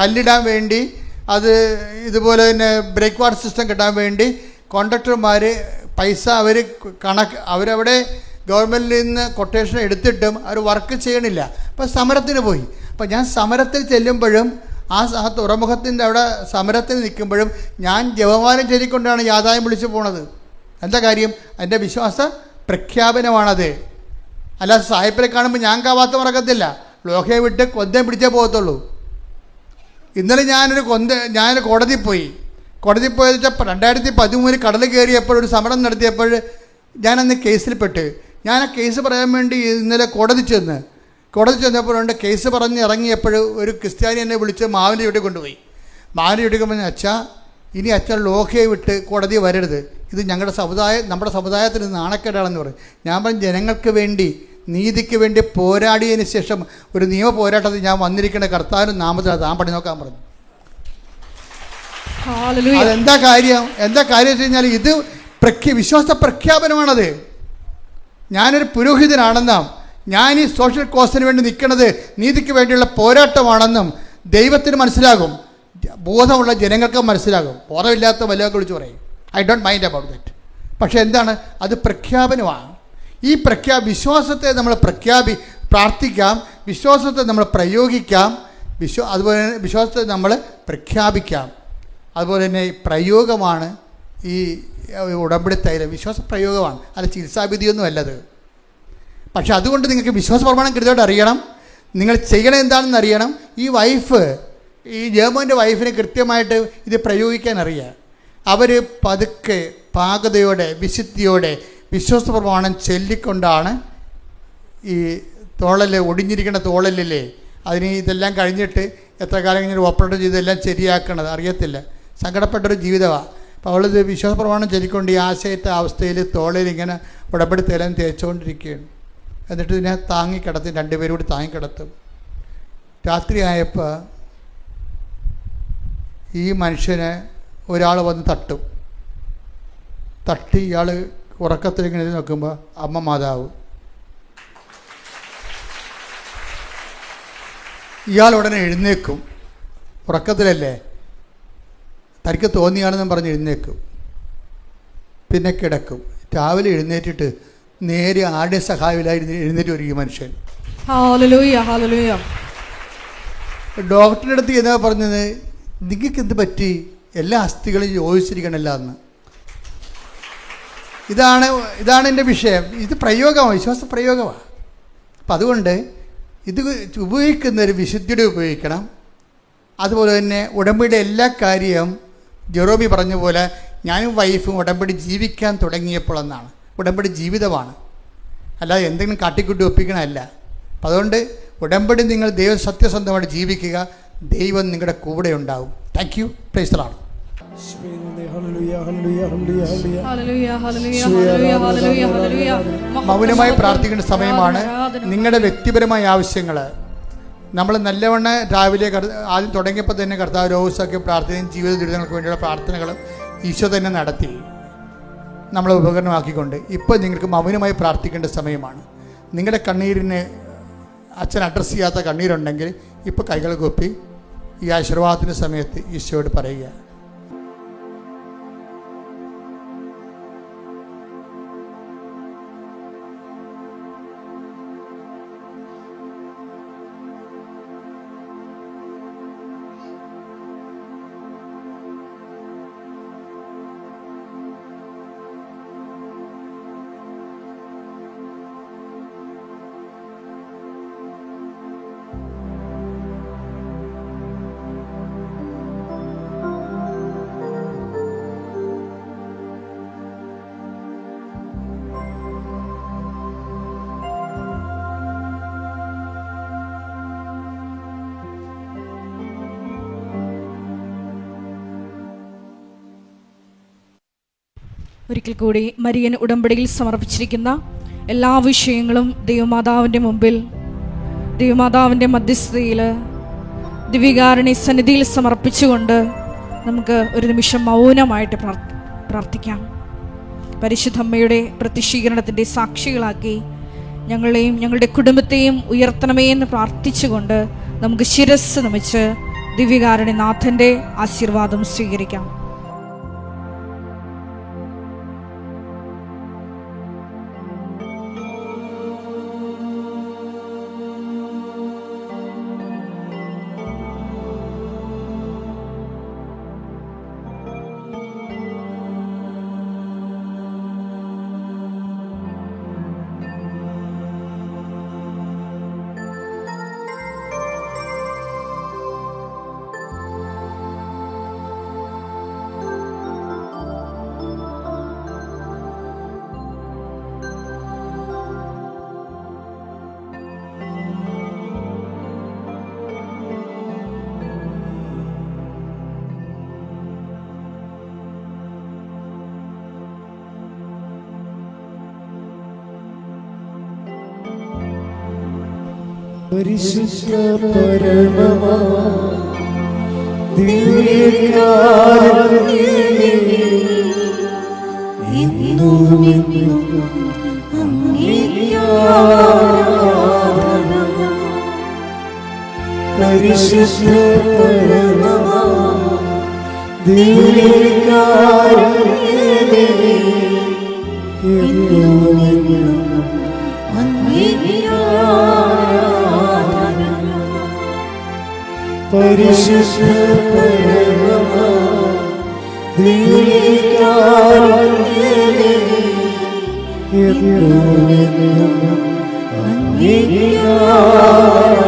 കല്ലിടാൻ വേണ്ടി, അത് ഇതുപോലെ തന്നെ ബ്രേക്ക് വാട്ടർ സിസ്റ്റം കിട്ടാൻ വേണ്ടി കോൺട്രാക്ടർമാർ പൈസ അവരവിടെ ഗവൺമെൻറ്റിൽ നിന്ന് കൊട്ടേഷൻ എടുത്തിട്ടും അവർ വർക്ക് ചെയ്യണില്ല. അപ്പോൾ സമരത്തിന് പോയി. അപ്പോൾ ഞാൻ സമരത്തിൽ ചെല്ലുമ്പോഴും ആ തുറമുഖത്തിൻ്റെ അവിടെ സമരത്തിൽ നിൽക്കുമ്പോഴും ഞാൻ ജപമാല ചൊല്ലിക്കൊണ്ടാണ് യാതായം വിളിച്ചു പോണത്. എന്താ കാര്യം? എൻ്റെ വിശ്വാസ പ്രഖ്യാപനമാണത്. അല്ല സായിപ്പിനെ കാണുമ്പോൾ ഞാൻ കാവാത്ത മറക്കത്തില്ല, ലോഹയെ വിട്ട് കൊന്തം പിടിച്ചേ പോകത്തുള്ളൂ. ഇന്നലെ ഞാനൊരു കോടതി പോയി. കോടതി പോയത് 2013 കടൽ കയറിയപ്പോൾ ഒരു സമരം നടത്തിയപ്പോൾ ഞാനന്ന് കേസിൽപ്പെട്ട്. ഞാൻ ആ കേസ് പറയാൻ വേണ്ടി ഇന്നലെ കോടതി ചെന്നപ്പോഴുണ്ട് കേസ് പറഞ്ഞ് ഇറങ്ങിയപ്പോൾ ഒരു ക്രിസ്ത്യാനി എന്നെ വിളിച്ച് മാവിൻ്റെ ചുവട്ടിൽ കൊണ്ടുപോയി. മാവിൻ്റെ ചുവട്ടിൽ പറഞ്ഞ അച്ഛാ, ഇനി അച്ഛൻ ലോഹയെ വിട്ട് കോടതി വരരുത്, ഇത് നമ്മുടെ സമുദായത്തിന് നാണക്കേടാണെന്ന് പറയും. ഞാൻ പറഞ്ഞു, ജനങ്ങൾക്ക് വേണ്ടി നീതിക്ക് വേണ്ടി പോരാടിയതിന് ശേഷം ഒരു നിയമ പോരാട്ടത്തിൽ ഞാൻ വന്നിരിക്കുന്ന കർത്താവിൻ്റെ നാമത്തിൽ താൻ പണി നോക്കാൻ പറഞ്ഞു. ഹല്ലേലൂയ. അതെന്താ കാര്യം വെച്ച് കഴിഞ്ഞാൽ ഇത് വിശ്വാസ പ്രഖ്യാപനമാണത്. ഞാനൊരു പുരോഹിതനാണെന്നും ഞാൻ ഈ സോഷ്യൽ കോസിന് വേണ്ടി നിൽക്കുന്നത് നീതിക്ക് വേണ്ടിയുള്ള പോരാട്ടമാണെന്നും ദൈവത്തിന് മനസ്സിലാകും, ബോധമുള്ള ജനങ്ങൾക്ക് മനസ്സിലാകും. ബോധമില്ലാത്ത വല്ലതൊക്കെ വിളിച്ച് പറയും I don't mind about that. പക്ഷെ എന്താണ് അത്? പ്രഖ്യാപനമാണ്. ഈ വിശ്വാസത്തെ നമ്മൾ പ്രാർത്ഥിക്കാം, വിശ്വാസത്തെ നമ്മൾ പ്രയോഗിക്കാം, അതുപോലെ തന്നെ വിശ്വാസത്തെ നമ്മൾ പ്രഖ്യാപിക്കാം. അതുപോലെ തന്നെ പ്രയോഗമാണ് ഈ ഉടമ്പടി തൈലം. വിശ്വാസ പ്രയോഗമാണ്, അത് ചികിത്സാവിധിയൊന്നും അല്ലത്. പക്ഷെ അതുകൊണ്ട് നിങ്ങൾക്ക് വിശ്വാസ പ്രമാണം കൃത്യമായിട്ട് അറിയണം, നിങ്ങൾ ചെയ്യണത് എന്താണെന്ന് അറിയണം. ഈ ജേമോൻ്റെ വൈഫിനെ കൃത്യമായിട്ട് ഇത് പ്രയോഗിക്കാൻ അറിയാം. അവർ പതുക്കെ പാകതയോടെ വിശുദ്ധിയോടെ വിശ്വാസ പ്രമാണം ചൊല്ലിക്കൊണ്ടാണ് ഈ ഒടിഞ്ഞിരിക്കുന്ന തോളലില്ലേ അതിന് ഇതെല്ലാം കഴിഞ്ഞിട്ട് എത്ര കാലം ഇങ്ങനെ ഓപ്പറേറ്റ് ചെയ്തെല്ലാം ശരിയാക്കണത് അറിയത്തില്ല. സങ്കടപ്പെട്ടൊരു ജീവിതമാണ്. അപ്പോൾ അവളിത് വിശ്വാസ പ്രമാണം ചൊല്ലിക്കൊണ്ട് ഈ ആശയത്തെ അവസ്ഥയിൽ തോളിൽ ഇങ്ങനെ ഉടമ്പടി തേലം തേച്ചുകൊണ്ടിരിക്കുകയാണ്. എന്നിട്ട് ഇതിനെ താങ്ങിക്കിടത്തും, രണ്ടുപേരും കൂടി താങ്ങിക്കിടത്തും. രാത്രിയായപ്പോൾ ഈ മനുഷ്യനെ ഒരാൾ വന്ന് തട്ടി ഇയാൾ ഉറക്കത്തിലിങ്ങനെ നോക്കുമ്പോൾ അമ്മ മാതാവ്. ഇയാൾ ഉടനെ എഴുന്നേക്കും. ഉറക്കത്തിലല്ലേ, തനിക്ക് തോന്നിയാണെന്നും പറഞ്ഞ് എഴുന്നേക്കും. പിന്നെ കിടക്കും. രാവിലെ എഴുന്നേറ്റിട്ട് നേരെ ആരുടെ സഹായമില്ലായി എഴുന്നേറ്റ് വരും ഈ മനുഷ്യൻ. ഡോക്ടറുടെ അടുത്ത് എന്നാ പറഞ്ഞത്, നിങ്ങൾക്ക് എന്ത് പറ്റി? എല്ലാ അസ്ഥികളും യോജിച്ചിരിക്കണമല്ല എന്ന്. ഇതാണ് എൻ്റെ വിഷയം. ഇത് പ്രയോഗമാണ്, വിശ്വാസ പ്രയോഗമാണ്. അപ്പം അതുകൊണ്ട് ഇത് ഉപയോഗിക്കുന്നൊരു വിശുദ്ധിയുടെ ഉപയോഗിക്കണം. അതുപോലെ തന്നെ ഉടമ്പടിയുടെ എല്ലാ കാര്യവും ജെറോമി പറഞ്ഞ പോലെ ഞാനും വൈഫും ഉടമ്പടി ജീവിക്കാൻ തുടങ്ങിയപ്പോൾ എന്നാണ്. ഉടമ്പടി ജീവിതമാണ്, അല്ലാതെ എന്തെങ്കിലും കാട്ടിക്കൂട്ടി ഒപ്പിക്കണമല്ല. അപ്പം അതുകൊണ്ട് ഉടമ്പടി നിങ്ങൾ ദൈവം സത്യസന്ധമായിട്ട് ജീവിക്കുക, ദൈവം നിങ്ങളുടെ കൂടെ ഉണ്ടാവും. Thank you. Praise the Lord. മൗനമായി പ്രാർത്ഥിക്കേണ്ട സമയമാണ്. നിങ്ങളുടെ വ്യക്തിപരമായ ആവശ്യങ്ങൾ നമ്മൾ നല്ലവണ്ണം രാവിലെ ആദ്യം തുടങ്ങിയപ്പോൾ തന്നെ കർത്താവ് രോഗസൊക്കെ പ്രാർത്ഥനയും ജീവിത ദുരിതങ്ങൾക്ക് വേണ്ടിയുള്ള പ്രാർത്ഥനകളും ഈശോ തന്നെ നടത്തി നമ്മളെ ഉപകരണമാക്കിക്കൊണ്ട്. ഇപ്പോൾ നിങ്ങൾക്ക് മൗനമായി പ്രാർത്ഥിക്കേണ്ട സമയമാണ്. നിങ്ങളുടെ കണ്ണീരിന് അച്ഛൻ അഡ്രസ്സ് ചെയ്യാത്ത കണ്ണീരുണ്ടെങ്കിൽ ഇപ്പോൾ കൈകൾ കൊപ്പി ഈ ആശീർവാദത്തിൻ്റെ സമയത്ത് ഈശോയോട് പറയുക. ഒരിക്കൽ കൂടി മരിയൻ ഉടമ്പടിയിൽ സമർപ്പിച്ചിരിക്കുന്ന എല്ലാ വിഷയങ്ങളും ദൈവമാതാവിൻ്റെ മുമ്പിൽ, ദൈവമാതാവിൻ്റെ മധ്യസ്ഥതയിൽ, ദിവ്യകാരുണ്യ സന്നിധിയിൽ സമർപ്പിച്ചുകൊണ്ട് നമുക്ക് ഒരു നിമിഷം മൗനമായിട്ട് പ്രാർത്ഥിക്കാം. പരിശുദ്ധ അമ്മയുടെ പ്രത്യക്ഷീകരണത്തിൻ്റെ സാക്ഷികളാക്കി ഞങ്ങളെയും ഞങ്ങളുടെ കുടുംബത്തെയും ഉയർത്തണമേ എന്ന് പ്രാർത്ഥിച്ചുകൊണ്ട് നമുക്ക് ശിരസ് നമിച്ച് ദിവ്യകാരുണ്യനാഥൻ്റെ ആശീർവാദം സ്വീകരിക്കാം. പരിശുദ്ധ പരമമാ ദിവ്യകാരുണ്യമേ, എന്നുമെന്നും അങ്ങേക്ക് ആരാധന. പരിശുദ്ധ പരമമാ ദിവ്യകാരുണ്യമേ, എന്നുമെന്നും അങ്ങേക്ക് ആരാധന. പരിശുദ്ധ പരമമാ ദിവ്യകാരുണ്യമേ, എന്നുമെന്നും അങ്ങേക്ക് ആരാധന.